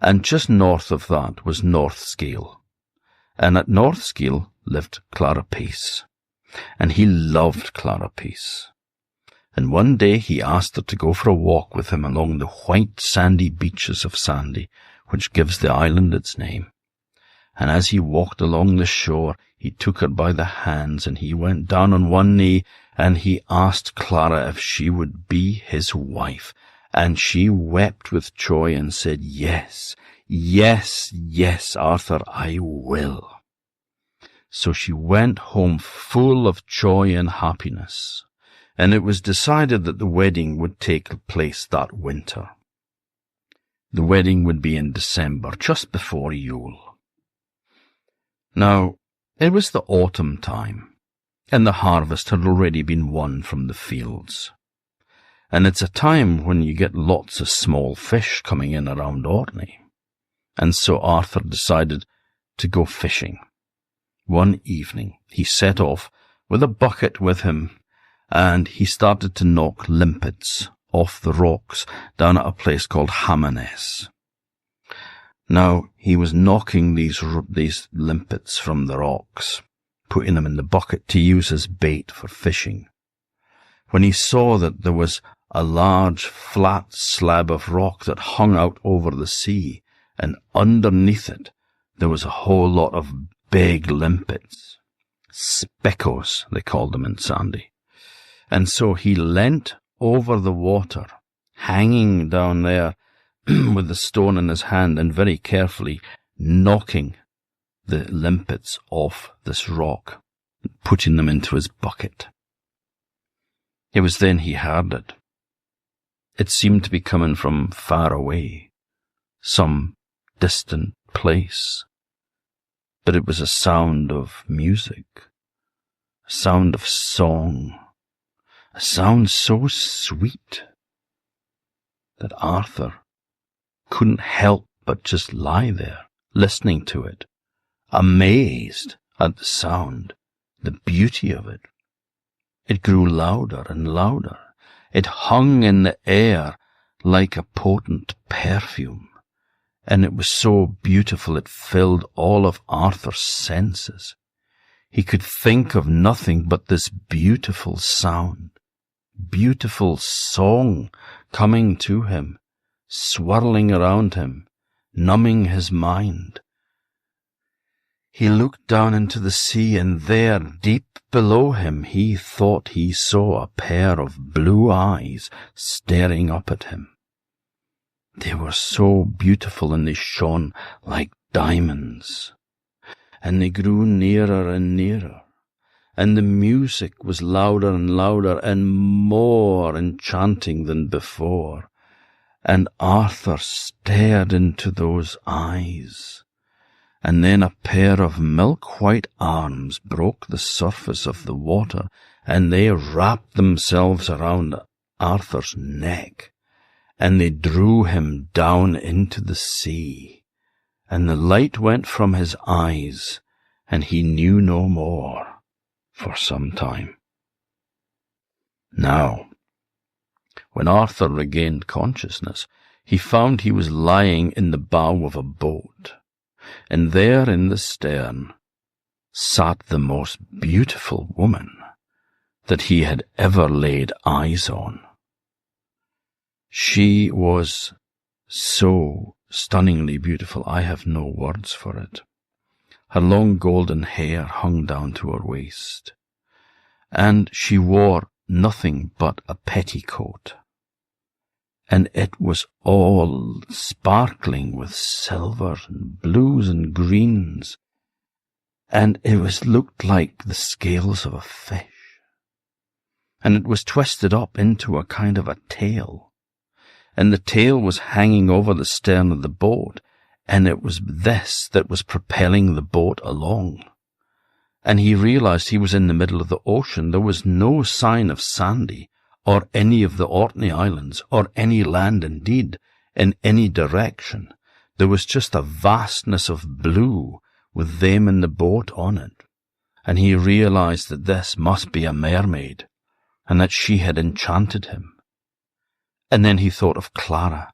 and just north of that was North Skaill. And at North Skaill lived Clara Peace, and he loved Clara Peace. And one day he asked her to go for a walk with him along the white sandy beaches of Sandy, which gives the island its name. And as he walked along the shore, he took her by the hands, and he went down on one knee, and he asked Clara if she would be his wife. And she wept with joy and said, "Yes, yes, yes, Arthur, I will." So she went home full of joy and happiness. And it was decided that the wedding would take place that winter. The wedding would be in December, just before Yule. Now, it was the autumn time, and the harvest had already been won from the fields. And it's a time when you get lots of small fish coming in around Orkney. And so Arthur decided to go fishing. One evening, he set off with a bucket with him, and he started to knock limpets off the rocks down at a place called Hammoness. Now, he was knocking these limpets from the rocks, putting them in the bucket to use as bait for fishing, when he saw that there was a large flat slab of rock that hung out over the sea, and underneath it there was a whole lot of big limpets. Speckos, they called them in Sandy. And so he leant over the water, hanging down there with the stone in his hand, and very carefully knocking the limpets off this rock, putting them into his bucket. It was then he heard it. It seemed to be coming from far away, some distant place. But it was a sound of music, a sound of song, a sound so sweet that Arthur couldn't help but just lie there, listening to it, amazed at the sound, the beauty of it. It grew louder and louder. It hung in the air like a potent perfume, and it was so beautiful it filled all of Arthur's senses. He could think of nothing but this beautiful sound, beautiful song coming to him, swirling around him, numbing his mind. He looked down into the sea, and there, deep below him, he thought he saw a pair of blue eyes staring up at him. They were so beautiful, and they shone like diamonds. And they grew nearer and nearer, and the music was louder and louder and more enchanting than before. And Arthur stared into those eyes, and then a pair of milk-white arms broke the surface of the water, and they wrapped themselves around Arthur's neck, and they drew him down into the sea, and the light went from his eyes, and he knew no more for some time. Now, when Arthur regained consciousness, he found he was lying in the bow of a boat, and there in the stern sat the most beautiful woman that he had ever laid eyes on. She was so stunningly beautiful, I have no words for it. Her long golden hair hung down to her waist, and she wore nothing but a petticoat, and it was all sparkling with silver and blues and greens, and it looked like the scales of a fish, and it was twisted up into a kind of a tail, and the tail was hanging over the stern of the boat, and it was this that was propelling the boat along. And he realized he was in the middle of the ocean. There was no sign of Sandy, or any of the Orkney Islands, or any land indeed, in any direction. There was just a vastness of blue, with them in the boat on it. And he realized that this must be a mermaid, and that she had enchanted him. And then he thought of Clara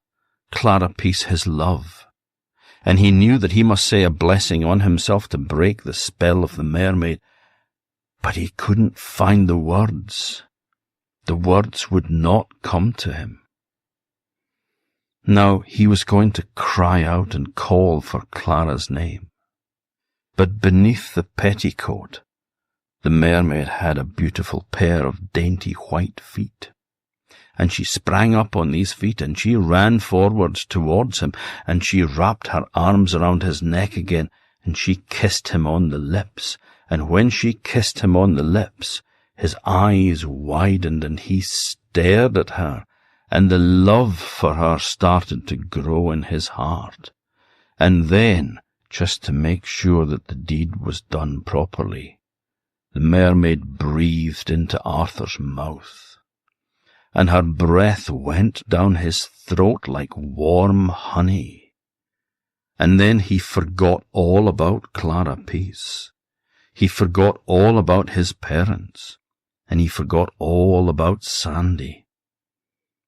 Peace, his love. And he knew that he must say a blessing on himself to break the spell of the mermaid, but he couldn't find the words. The words would not come to him. Now he was going to cry out and call for Clara's name, but beneath the petticoat, the mermaid had a beautiful pair of dainty white feet. And she sprang up on these feet, and she ran forwards towards him, and she wrapped her arms around his neck again, and she kissed him on the lips. And when she kissed him on the lips, his eyes widened, and he stared at her, and the love for her started to grow in his heart. And then, just to make sure that the deed was done properly, the mermaid breathed into Arthur's mouth, and her breath went down his throat like warm honey. And then he forgot all about Clara Peace. He forgot all about his parents, and he forgot all about Sandy.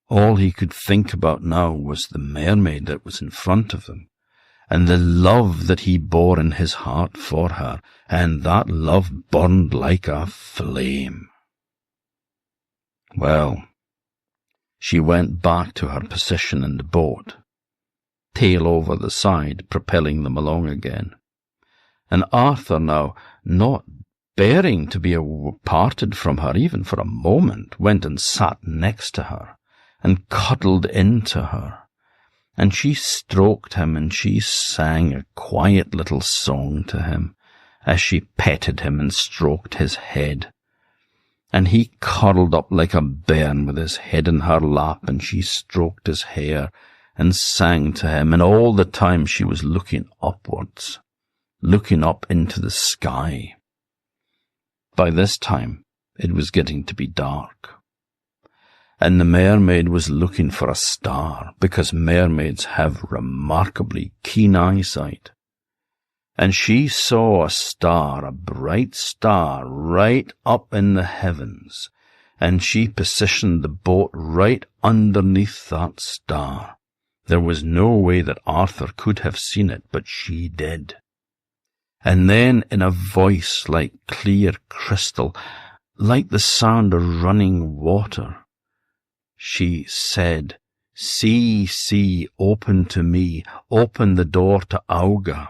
All he could think about now was the mermaid that was in front of them, and the love that he bore in his heart for her, and that love burned like a flame. Well, she went back to her position in the boat, tail over the side, propelling them along again. And Arthur, now not bearing to be parted from her even for a moment, went and sat next to her and cuddled into her. And she stroked him, and she sang a quiet little song to him as she petted him and stroked his head. And he curled up like a bairn with his head in her lap, and she stroked his hair and sang to him, and all the time she was looking upwards, looking up into the sky. By this time it was getting to be dark, and the mermaid was looking for a star, because mermaids have remarkably keen eyesight. And she saw a star, a bright star, right up in the heavens, and she positioned the boat right underneath that star. There was no way that Arthur could have seen it, but she did. And then, in a voice like clear crystal, like the sound of running water, she said, "Sea, sea, open to me, open the door to Auga."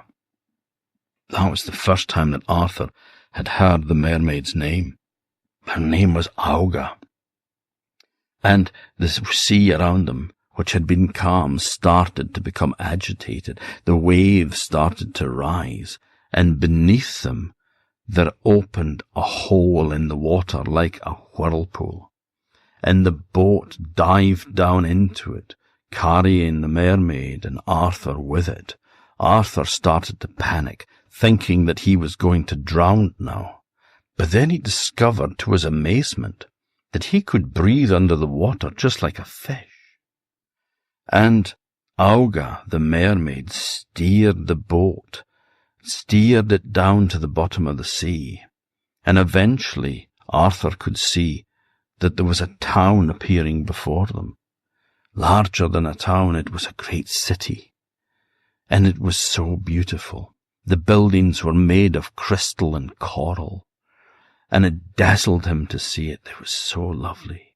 That was the first time that Arthur had heard the mermaid's name. Her name was Auga. And the sea around them, which had been calm, started to become agitated. The waves started to rise, and beneath them there opened a hole in the water like a whirlpool. And the boat dived down into it, carrying the mermaid and Arthur with it. Arthur started to panic, thinking that he was going to drown now. But then he discovered, to his amazement, that he could breathe under the water just like a fish. And Auga, the mermaid, steered the boat, steered it down to the bottom of the sea, and eventually Arthur could see that there was a town appearing before them. Larger than a town, it was a great city, and it was so beautiful. The buildings were made of crystal and coral, and it dazzled him to see it. It was so lovely.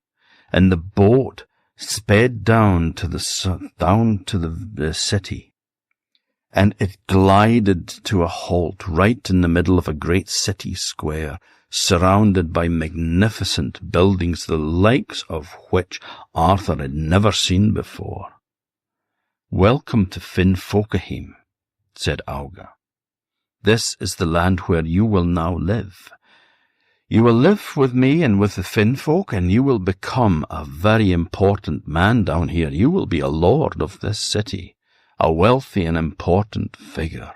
And the boat sped down to the city, and it glided to a halt right in the middle of a great city square, surrounded by magnificent buildings, the likes of which Arthur had never seen before. "Welcome to Finfolk," said Auga. "This is the land where you will now live. You will live with me and with the Finfolk, and you will become a very important man down here. You will be a lord of this city, a wealthy and important figure."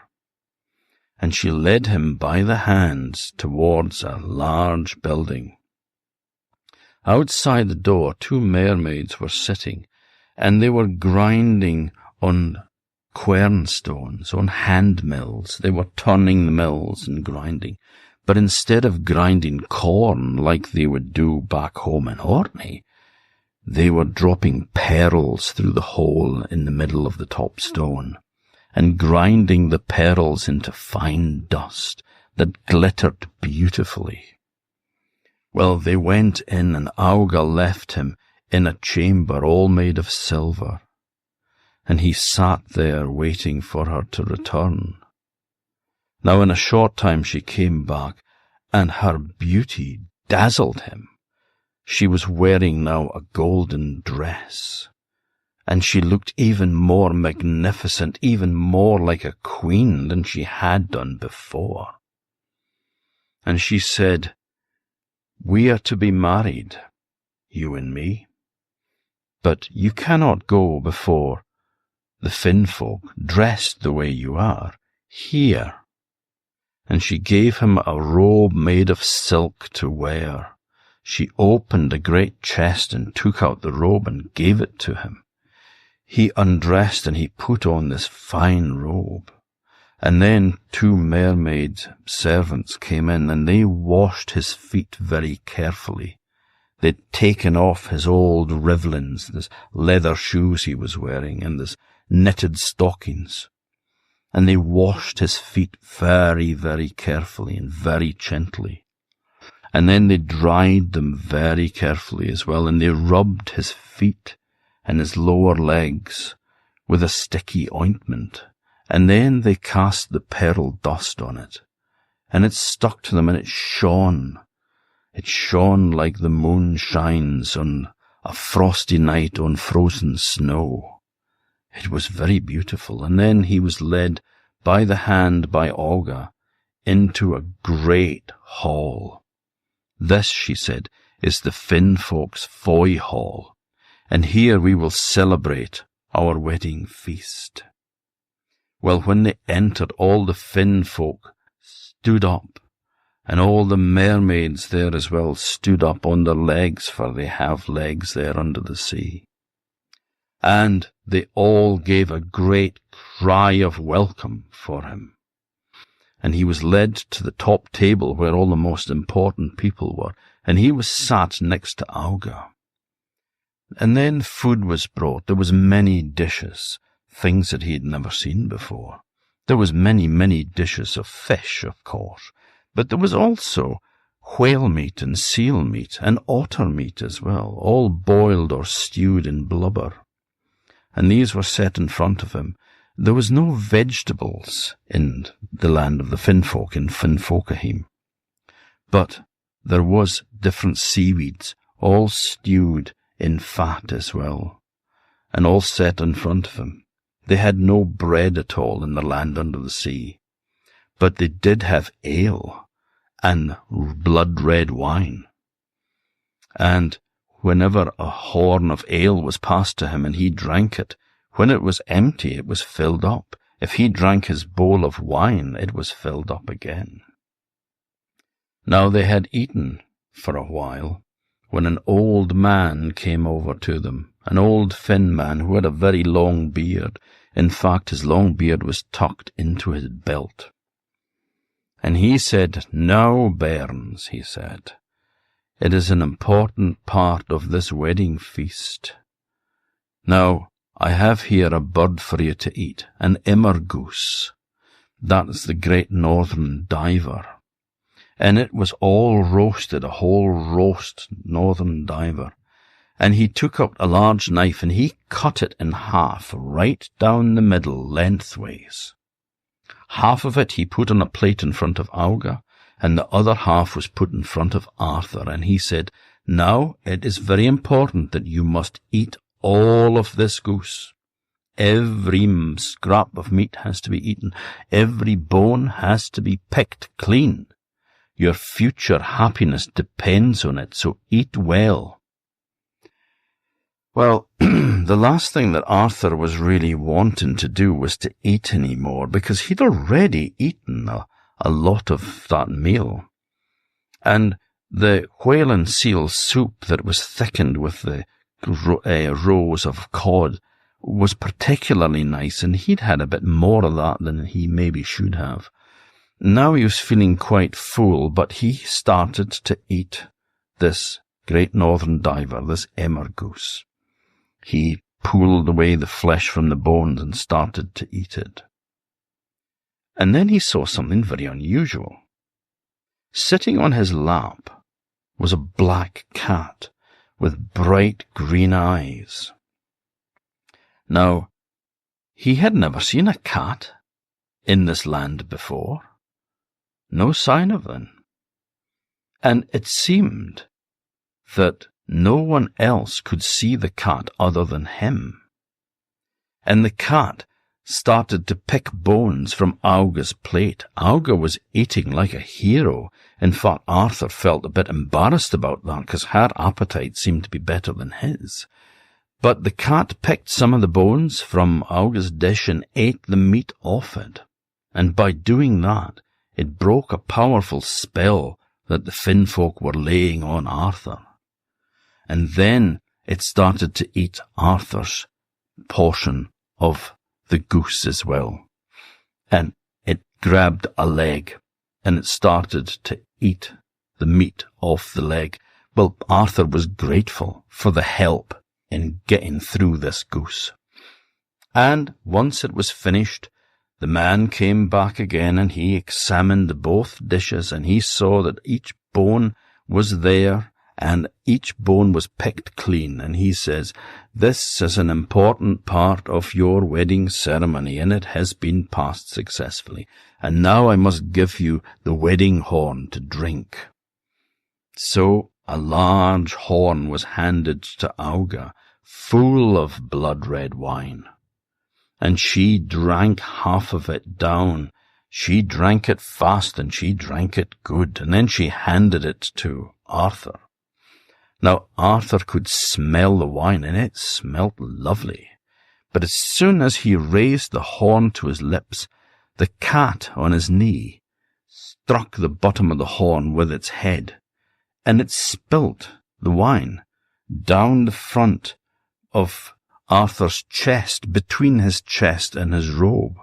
And she led him by the hands towards a large building. Outside the door, 2 mermaids were sitting, and they were grinding on quernstones, on hand mills. They were turning the mills and grinding. But instead of grinding corn like they would do back home in Orkney, they were dropping pearls through the hole in the middle of the top stone, and grinding the pearls into fine dust that glittered beautifully. Well, they went in, and Auga left him in a chamber all made of silver, and he sat there waiting for her to return. Now in a short time she came back, and her beauty dazzled him. She was wearing now a golden dress, and she looked even more magnificent, even more like a queen than she had done before. And she said, "We are to be married, you and me, but you cannot go before the Finfolk dressed the way you are. Here." And she gave him a robe made of silk to wear. She opened a great chest and took out the robe and gave it to him. He undressed, and he put on this fine robe. And then 2 mermaid servants came in, and they washed his feet very carefully. They'd taken off his old rivlins, this leather shoes he was wearing, and his knitted stockings. and they washed his feet very, very carefully and very gently. And then they dried them very carefully as well, and they rubbed his feet and his lower legs with a sticky ointment, and then they cast the pearl dust on it, and it stuck to them, and it shone. It shone like the moon shines on a frosty night on frozen snow. It was very beautiful, and then he was led by the hand by Olga into a great hall. This, she said, is the Finfolk's Foy Hall, and here we will celebrate our wedding feast. Well, when they entered, all the Finfolk stood up, and all the mermaids there as well stood up on their legs, for they have legs there under the sea. And they all gave a great cry of welcome for him. And he was led to the top table where all the most important people were, and he was sat next to Auga. And then food was brought. There was many dishes, things that he had never seen before. There was many, many dishes of fish, of course, but there was also whale meat and seal meat and otter meat as well, all boiled or stewed in blubber. And these were set in front of him. There was no vegetables in the land of the Finfolk, in Finfolkahim, but there was different seaweeds, all stewed in fat as well, and all set in front of him. They had no bread at all in the land under the sea, but they did have ale and blood-red wine. And whenever a horn of ale was passed to him and he drank it, when it was empty, it was filled up. If he drank his bowl of wine, it was filled up again. Now they had eaten for a while, when an old man came over to them, an old Finn man who had a very long beard. In fact, his long beard was tucked into his belt. And he said, "Now, bairns," he said, "it is an important part of this wedding feast. Now, I have here a bird for you to eat, an immer goose. That is the great northern diver. And it was all roasted, a whole roast northern diver. And he took up a large knife and he cut it in half, right down the middle, lengthways. Half of it he put on a plate in front of Auga, and the other half was put in front of Arthur. And he said, "Now it is very important that you must eat all of this goose. Every scrap of meat has to be eaten. Every bone has to be picked clean. Your future happiness depends on it, so eat well." Well, the last thing that Arthur was really wanting to do was to eat any more, because he'd already eaten a lot of that meal. And the whale and seal soup that was thickened with the rows of cod was particularly nice, and he'd had a bit more of that than he maybe should have. Now he was feeling quite full, but he started to eat this great northern diver, this emmer goose. He pulled away the flesh from the bones and started to eat it. And then he saw something very unusual. Sitting on his lap was a black cat with bright green eyes. Now, he had never seen a cat in this land before. No sign of them. And it seemed that no one else could see the cat other than him. And the cat started to pick bones from Auga's plate. Auga was eating like a hero. In fact, Arthur felt a bit embarrassed about that, because her appetite seemed to be better than his. But the cat picked some of the bones from Auga's dish and ate the meat off it. And by doing that, it broke a powerful spell that the Finfolk were laying on Arthur. And then it started to eat Arthur's portion of the goose as well. And it grabbed a leg, and it started to eat the meat off the leg. Well, Arthur was grateful for the help in getting through this goose. And once it was finished, The man came back again, and he examined both dishes, and he saw that each bone was there, and each bone was picked clean. And he says, "This is an important part of your wedding ceremony, and it has been passed successfully. And now I must give you the wedding horn to drink." So a large horn was handed to Auga, full of blood-red wine. And she drank half of it down. She drank it fast, and she drank it good, and then she handed it to Arthur. Now Arthur could smell the wine, and it smelt lovely. But as soon as he raised the horn to his lips, the cat on his knee struck the bottom of the horn with its head, and it spilt the wine down the front of Arthur's chest, between his chest and his robe.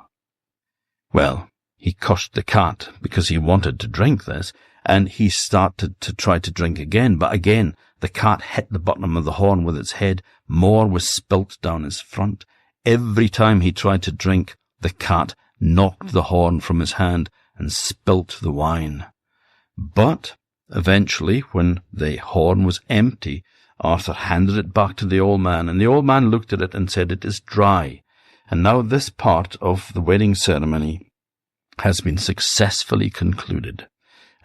Well, he cursed the cat because he wanted to drink this, and he started to try to drink again, but again the cat hit the bottom of the horn with its head. More was spilt down his front. Every time he tried to drink, the cat knocked the horn from his hand and spilt the wine. But eventually, when the horn was empty, Arthur handed it back to the old man, and the old man looked at it and said, "It is dry." And now this part of the wedding ceremony has been successfully concluded.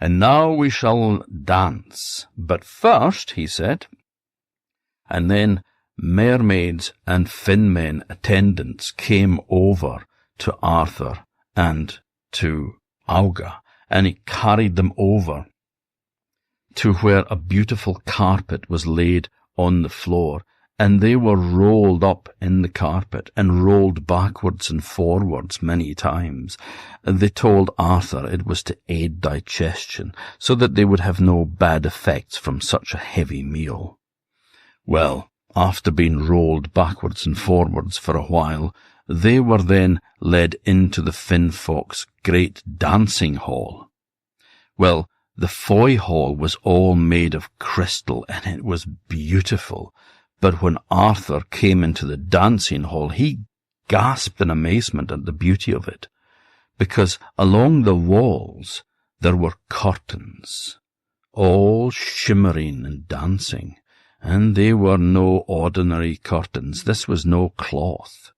And now we shall dance. But first, he said, and then mermaids and finmen attendants came over to Arthur and to Auga, and he carried them over to where a beautiful carpet was laid on the floor, and they were rolled up in the carpet and rolled backwards and forwards many times. And they told Arthur it was to aid digestion, so that they would have no bad effects from such a heavy meal. Well, after being rolled backwards and forwards for a while, they were then led into the Finfolk's great dancing hall. Well, the foy hall was all made of crystal, and it was beautiful. But when Arthur came into the dancing hall, he gasped in amazement at the beauty of it, because along the walls there were curtains, all shimmering and dancing, and they were no ordinary curtains. This was no cloth.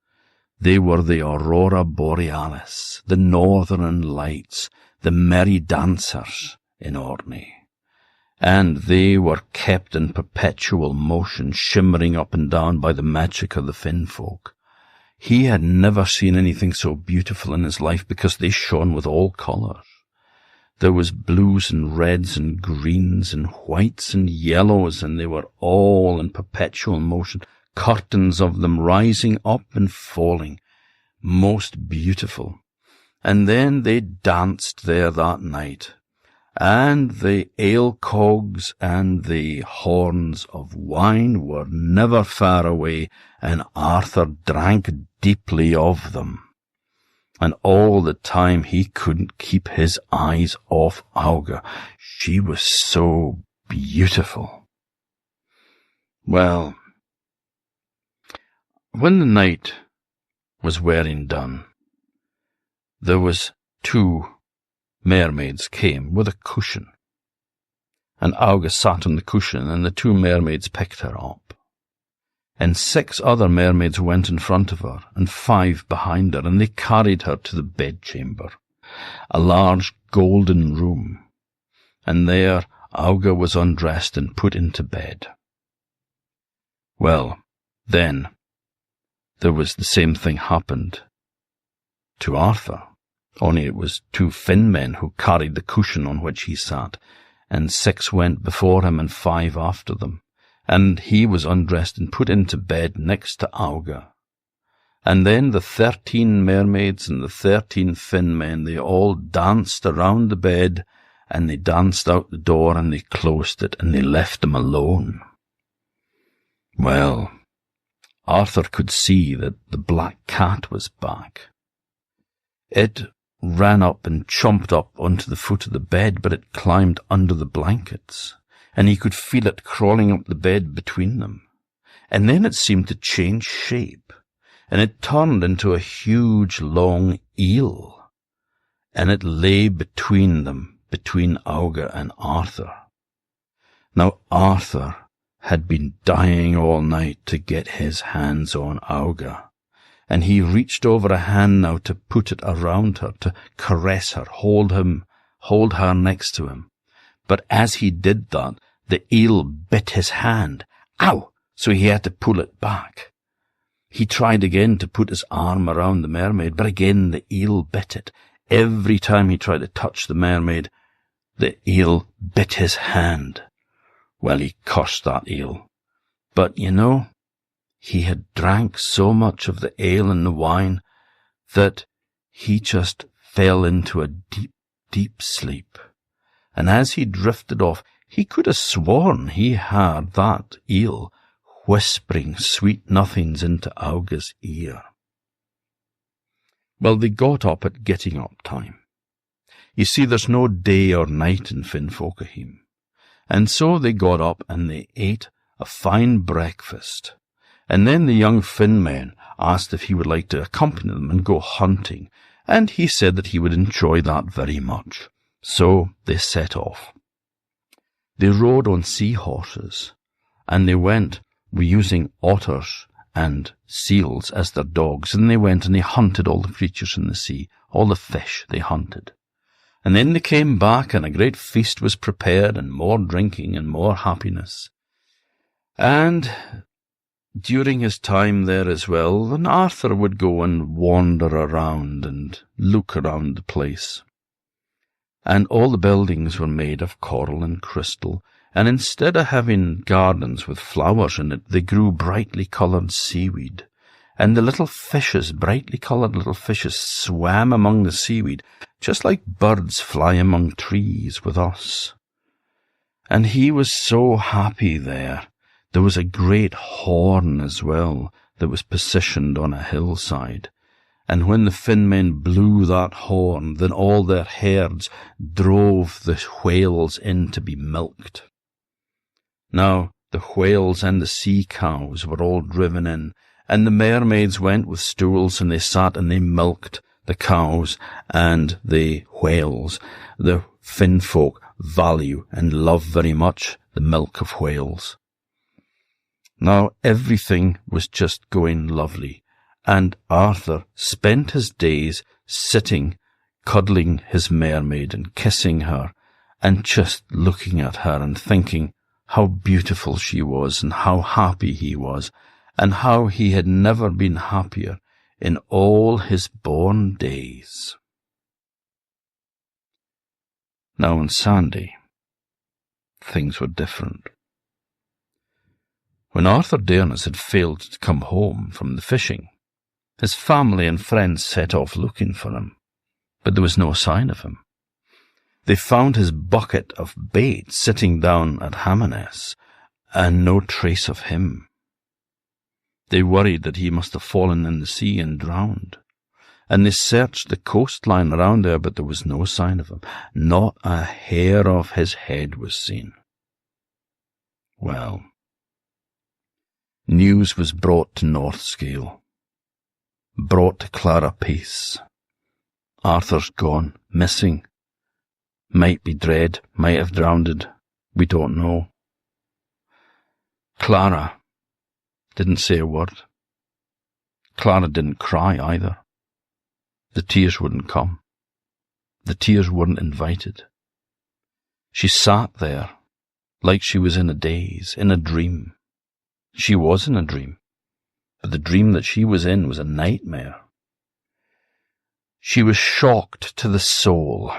They were the aurora borealis, the northern lights, the merry dancers in Orkney, and they were kept in perpetual motion, shimmering up and down by the magic of the Finfolk. He had never seen anything so beautiful in his life, because they shone with all colours. There was blues and reds and greens and whites and yellows, and they were all in perpetual motion, curtains of them rising up and falling, most beautiful. And then they danced there that night, and the ale cogs and the horns of wine were never far away, and Arthur drank deeply of them. And all the time he couldn't keep his eyes off Auga. She was so beautiful. Well, when the night was wearing done, there was 2 mermaids came with a cushion, and Auga sat on the cushion, and the 2 mermaids picked her up. And 6 other mermaids went in front of her, and 5 behind her, and they carried her to the bedchamber, a large golden room. And there Auga was undressed and put into bed. Well, then there was the same thing happened to Arthur, only it was 2 Finmen who carried the cushion on which he sat, and 6 went before him and 5 after them. And he was undressed and put into bed next to Auga. And then the 13 mermaids and the 13 Finmen, they all danced around the bed, and they danced out the door, and they closed it, and they left them alone. Well, Arthur could see that the black cat was back. It ran up and chomped up onto the foot of the bed, but it climbed under the blankets, and he could feel it crawling up the bed between them. And then it seemed to change shape, and it turned into a huge long eel, and it lay between them, between Auga and Arthur. Now Arthur had been dying all night to get his hands on Auga, and he reached over a hand now to put it around her, to caress her, hold her next to him. But as he did that, the eel bit his hand. Ow! So he had to pull it back. He tried again to put his arm around the mermaid, but again the eel bit it. Every time he tried to touch the mermaid, the eel bit his hand. Well, he cursed that eel. But, he had drank so much of the ale and the wine that he just fell into a deep, deep sleep. And as he drifted off, he could have sworn he heard that eel whispering sweet nothings into Auga's ear. Well, they got up at getting up time. You see, there's no day or night in Finfolk. And so they got up and they ate a fine breakfast. And then the young Finn men asked if he would like to accompany them and go hunting, and he said that he would enjoy that very much. So they set off. They rode on seahorses, and they went using otters and seals as their dogs, and they went and they hunted all the creatures in the sea, all the fish they hunted. And then they came back, and a great feast was prepared, and more drinking and more happiness. And during his time there as well, then Arthur would go and wander around and look around the place. And all the buildings were made of coral and crystal, and instead of having gardens with flowers in it, they grew brightly coloured seaweed. And the little fishes, brightly coloured little fishes, swam among the seaweed, just like birds fly among trees with us. And he was so happy there. There was a great horn as well that was positioned on a hillside. And when the Finn men blew that horn, then all their herds drove the whales in to be milked. Now, the whales and the sea cows were all driven in, and the mermaids went with stools, and they sat and they milked the cows and the whales. The Finfolk value and love very much the milk of whales. Now everything was just going lovely, and Arthur spent his days sitting, cuddling his mermaid and kissing her, and just looking at her and thinking how beautiful she was and how happy he was, and how he had never been happier in all his born days. Now in Sandy, things were different. When Arthur Dearness had failed to come home from the fishing, his family and friends set off looking for him, but there was no sign of him. They found his bucket of bait sitting down at Hammoness, and no trace of him. They worried that he must have fallen in the sea and drowned, and they searched the coastline around there, but there was no sign of him. Not a hair of his head was seen. Well, news was brought to North Skaill, brought to Clara Peace. Arthur's gone, missing. Might be dead, might have drowned. We don't know. Clara didn't say a word. Clara didn't cry either. The tears wouldn't come. The tears weren't invited. She sat there like she was in a daze, in a dream. She was in a dream, but the dream that she was in was a nightmare. She was shocked to the soul.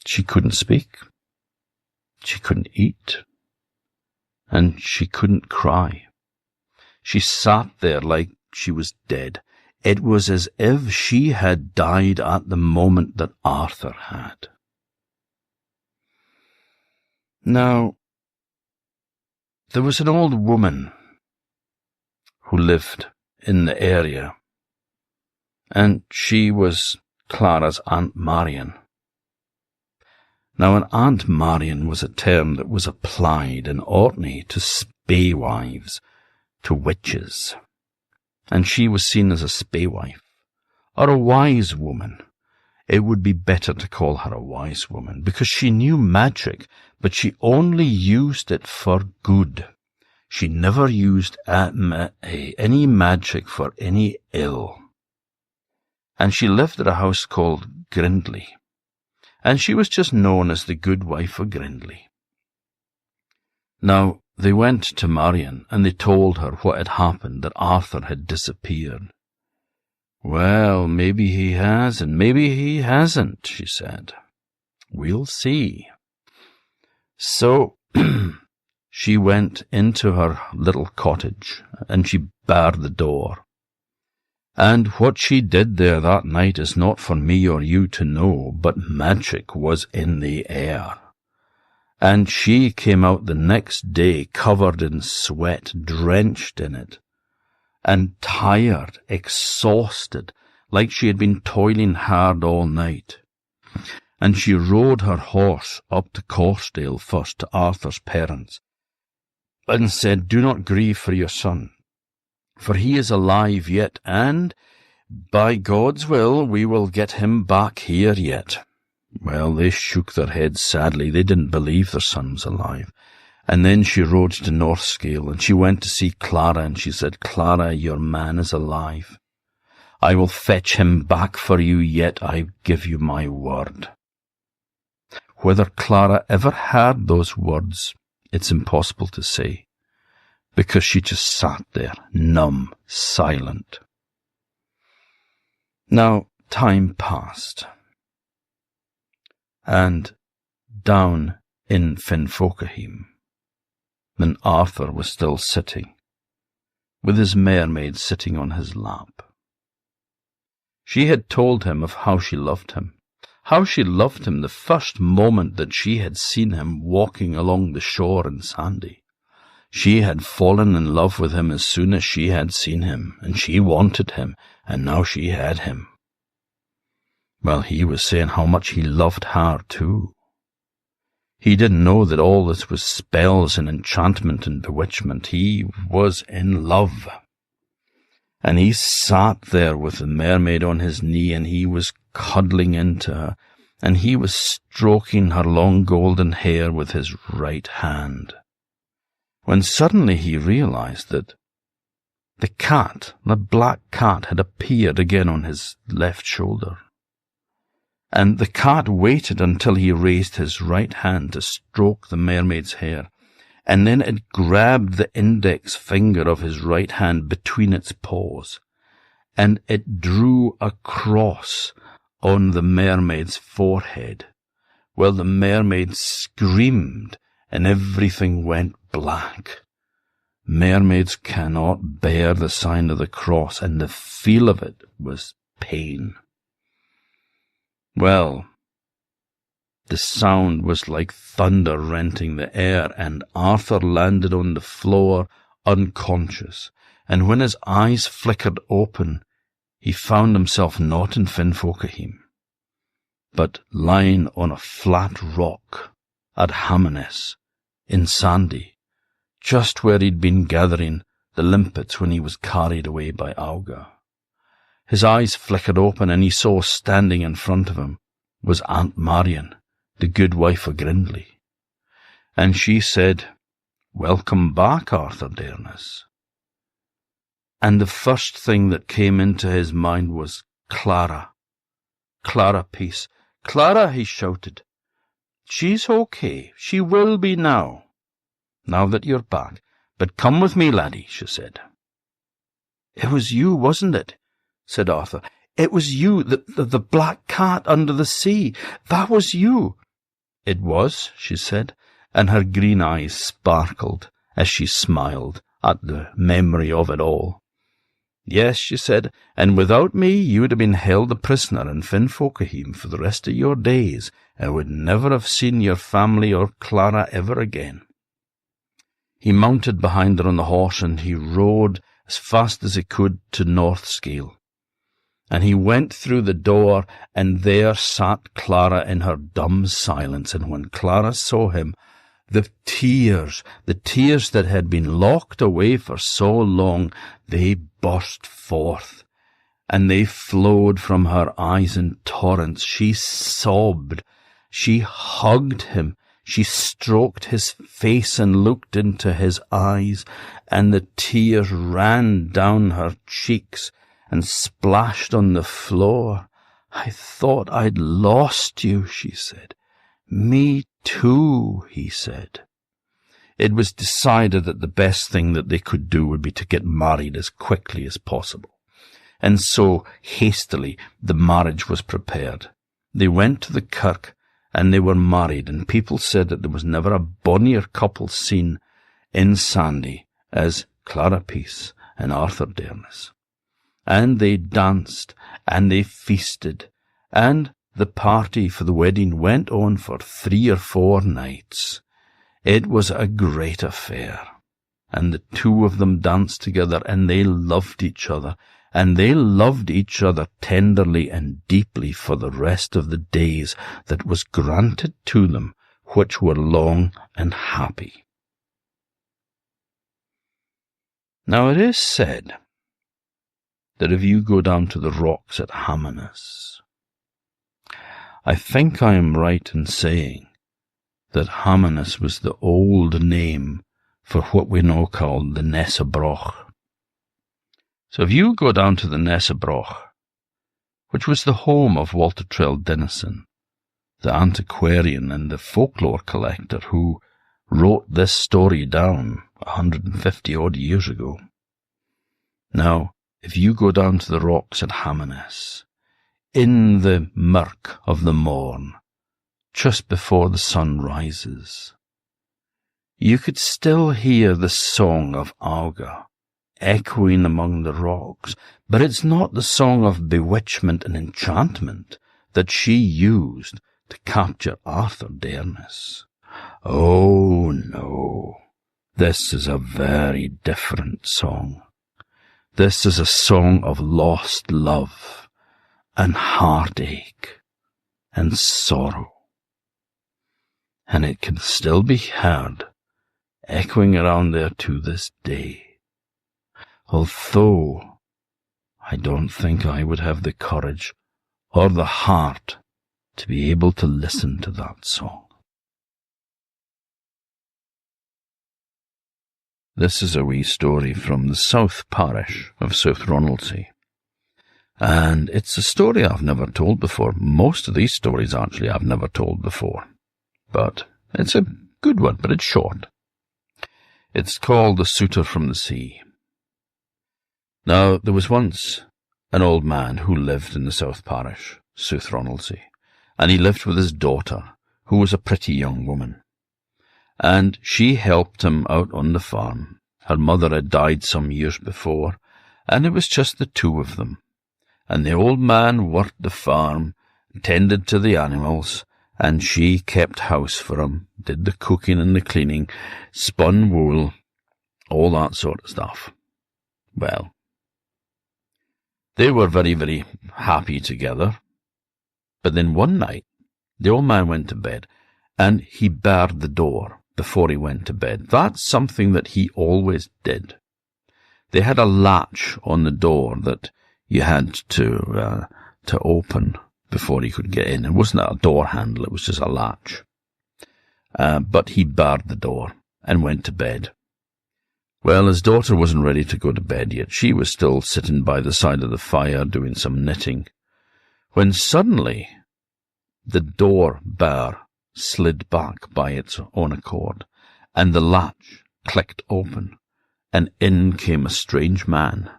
She couldn't speak. She couldn't eat. And she couldn't cry. She sat there like she was dead. It was as if she had died at the moment that Arthur had. Now, there was an old woman who lived in the area, and she was Clara's Aunt Marion. Now, an Aunt Marion was a term that was applied in Orkney to spaewives, to witches. and she was seen as a spaewife, or a wise woman. It would be better to call her a wise woman, because she knew magic, but she only used it for good. She never used any magic for any ill. And she lived at a house called Grindley, and she was just known as the good wife of Grindley. Now, they went to Marion, and they told her what had happened, that Arthur had disappeared. "Well, maybe he has, and maybe he hasn't," she said. "We'll see." So she went into her little cottage, and she barred the door. And what she did there that night is not for me or you to know, but magic was in the air. And she came out the next day covered in sweat, drenched in it, and tired, exhausted, like she had been toiling hard all night. And she rode her horse up to Corsdale first to Arthur's parents, and said, "Do not grieve for your son, for he is alive yet, and by God's will we will get him back here yet." Well, they shook their heads sadly. They didn't believe their son was alive. And then she rode to North Skaill, and she went to see Clara, and she said, "Clara, your man is alive. I will fetch him back for you yet, I give you my word." Whether Clara ever heard those words, it's impossible to say, because she just sat there, numb, silent. Now, time passed, and down in Finfolk, and Arthur was still sitting, with his mermaid sitting on his lap. She had told him of how she loved him the first moment that she had seen him walking along the shore in Sandy. She had fallen in love with him as soon as she had seen him, and she wanted him, and now she had him. Well, he was saying how much he loved her too. He didn't know that all this was spells and enchantment and bewitchment. He was in love. And he sat there with the mermaid on his knee, and he was cuddling into her, and he was stroking her long golden hair with his right hand, when suddenly he realized that the black cat, had appeared again on his left shoulder. And the cat waited until he raised his right hand to stroke the mermaid's hair, and then it grabbed the index finger of his right hand between its paws, and it drew a cross on the mermaid's forehead. Well, the mermaid screamed, and everything went black. Mermaids cannot bear the sign of the cross, and the feel of it was pain. Well, the sound was like thunder renting the air, and Arthur landed on the floor unconscious, and when his eyes flickered open, he found himself not in Finfolk, but lying on a flat rock at Hammoness in Sandy, just where he'd been gathering the limpets when he was carried away by Auga. His eyes flickered open, and he saw standing in front of him was Aunt Marion, the good wife of Grindley. And she said, "Welcome back, Arthur dearness." And the first thing that came into his mind was Clara. "Clara Peace. Clara," he shouted. "She's okay. She will be now that you're back. But come with me, laddie," she said. "It was you, wasn't it?" said Arthur. "It was you, the black cat under the sea. That was you." "It was," she said, and her green eyes sparkled as she smiled at the memory of it all. "Yes," she said, "and without me you would have been held a prisoner in Finfolk for the rest of your days, and would never have seen your family or Clara ever again." He mounted behind her on the horse, and he rode as fast as he could to North Skaill. And he went through the door, and there sat Clara in her dumb silence, and when Clara saw him, The tears that had been locked away for so long, they burst forth, and they flowed from her eyes in torrents. She sobbed. She hugged him. She stroked his face and looked into his eyes, and the tears ran down her cheeks and splashed on the floor. "I thought I'd lost you," she said. "Me too," he said. It was decided that the best thing that they could do would be to get married as quickly as possible. And so, hastily, the marriage was prepared. They went to the kirk, and they were married, and people said that there was never a bonnier couple seen in Sandy as Clara Peace and Arthur Dearness. And they danced, and they feasted, and the party for the wedding went on for 3 or 4 nights. It was a great affair, and the two of them danced together, and they loved each other, and they loved each other tenderly and deeply for the rest of the days that was granted to them, which were long and happy. Now it is said that if you go down to the rocks at Hammernes, I think I am right in saying that Hammernes was the old name for what we now call the Nessabroch. So if you go down to the Nessabroch, which was the home of Walter Trell Dennison, the antiquarian and the folklore collector who wrote this story down 150-odd years ago. Now, if you go down to the rocks at Hammernes, in the murk of the morn, just before the sun rises, you could still hear the song of Auga echoing among the rocks, but it's not the song of bewitchment and enchantment that she used to capture Arthur Dearness. Oh, no. This is a very different song. This is a song of lost love and heartache and sorrow. And it can still be heard echoing around there to this day. Although I don't think I would have the courage or the heart to be able to listen to that song. This is a wee story from the South Parish of South Ronaldsay. And it's a story I've never told before. Most of these stories, actually, I've never told before. But it's a good one, but it's short. It's called The Suitor from the Sea. Now, there was once an old man who lived in the South Parish, South Ronaldsay, and he lived with his daughter, who was a pretty young woman. And she helped him out on the farm. Her mother had died some years before, and it was just the two of them. And the old man worked the farm, tended to the animals, and she kept house for him, did the cooking and the cleaning, spun wool, all that sort of stuff. Well, they were very, very happy together. But then one night, the old man went to bed, and he barred the door before he went to bed. That's something that he always did. They had a latch on the door that you had to open before he could get in. It wasn't a door handle, it was just a latch. But he barred the door and went to bed. Well, his daughter wasn't ready to go to bed yet. She was still sitting by the side of the fire doing some knitting, when suddenly the door bar slid back by its own accord, and the latch clicked open, and in came a strange man.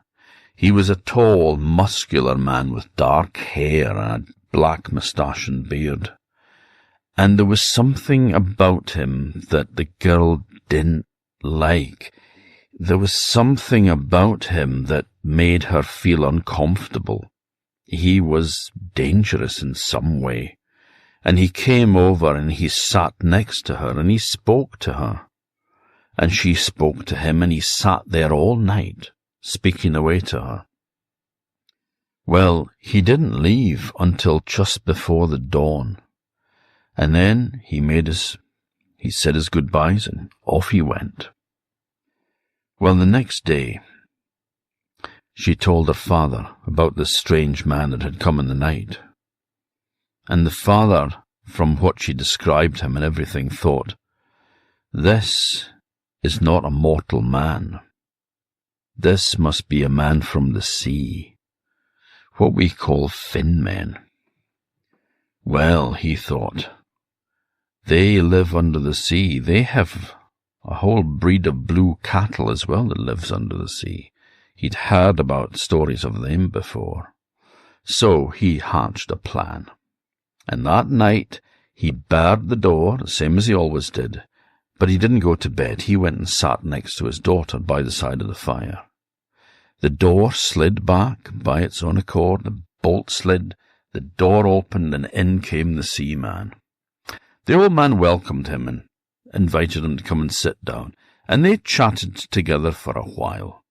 He was a tall, muscular man with dark hair and a black moustache and beard. And there was something about him that the girl didn't like. There was something about him that made her feel uncomfortable. He was dangerous in some way. And he came over and he sat next to her and he spoke to her. And she spoke to him and he sat there all night, speaking away to her. Well, he didn't leave until just before the dawn. And then he made his he said his goodbyes, and off he went. Well, the next day, she told her father about this strange man that had come in the night. And the father, from what she described him and everything, thought, "This is not a mortal man. This must be a man from the sea, what we call Fin men. Well," he thought, "they live under the sea. They have a whole breed of blue cattle as well that lives under the sea." He'd heard about stories of them before. So he hatched a plan. And that night he barred the door, the same as he always did. But he didn't go to bed. He went and sat next to his daughter by the side of the fire. The door slid back by its own accord. The bolt slid. The door opened, and in came the seaman. The old man welcomed him and invited him to come and sit down. And they chatted together for a while.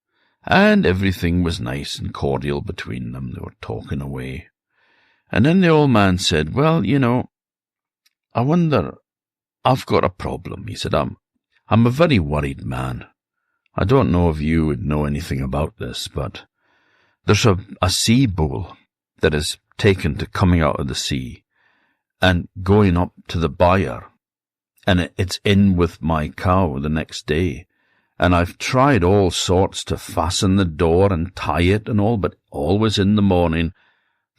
And everything was nice and cordial between them. They were talking away. And then the old man said, "Well, I wonder, I've got a problem." He said, I'm a very worried man. I don't know if you would know anything about this, but there's a sea bull that is taken to coming out of the sea and going up to the byre, and it's in with my cow the next day. And I've tried all sorts to fasten the door and tie it and all, but always in the morning,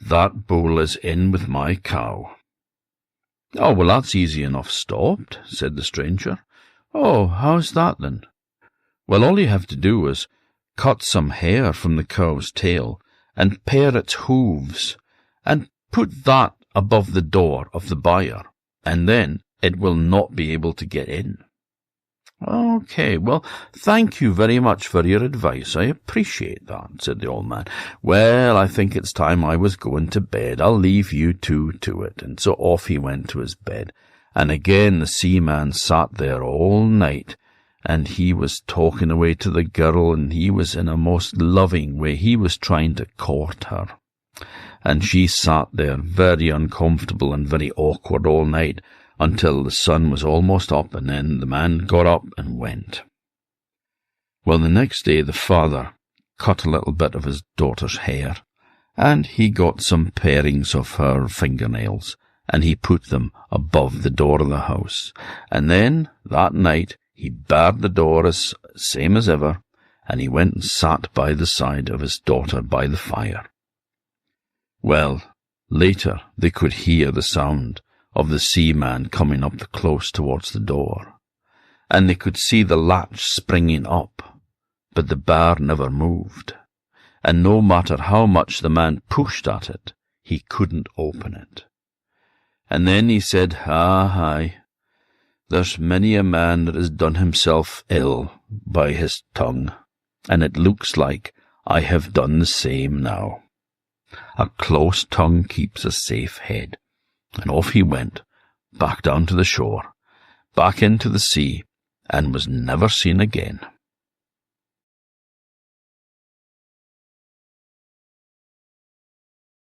that bull is in with my cow. "Oh, well, that's easy enough stopped," said the stranger. "Oh, how's that then?" "Well, all you have to do is cut some hair from the cow's tail and pare its hooves and put that above the door of the byre, and then it will not be able to get in." "Okay, well, thank you very much for your advice. I appreciate that," said the old man. "Well, I think it's time I was going to bed. I'll leave you two to it." And so off he went to his bed. And again the seaman sat there all night, and he was talking away to the girl, and he was in a most loving way. He was trying to court her. And she sat there very uncomfortable and very awkward all night, until the sun was almost up, and then the man got up and went. Well, the next day the father cut a little bit of his daughter's hair, and he got some parings of her fingernails, and he put them above the door of the house. And then, that night, he barred the door as same as ever, and he went and sat by the side of his daughter by the fire. Well, later they could hear the sound of the seaman coming up the close towards the door, and they could see the latch springing up, but the bar never moved, and no matter how much the man pushed at it, he couldn't open it. And then he said, "Aye, there's many a man that has done himself ill by his tongue, and it looks like I have done the same now. A close tongue keeps a safe head." And off he went, back down to the shore, back into the sea, and was never seen again.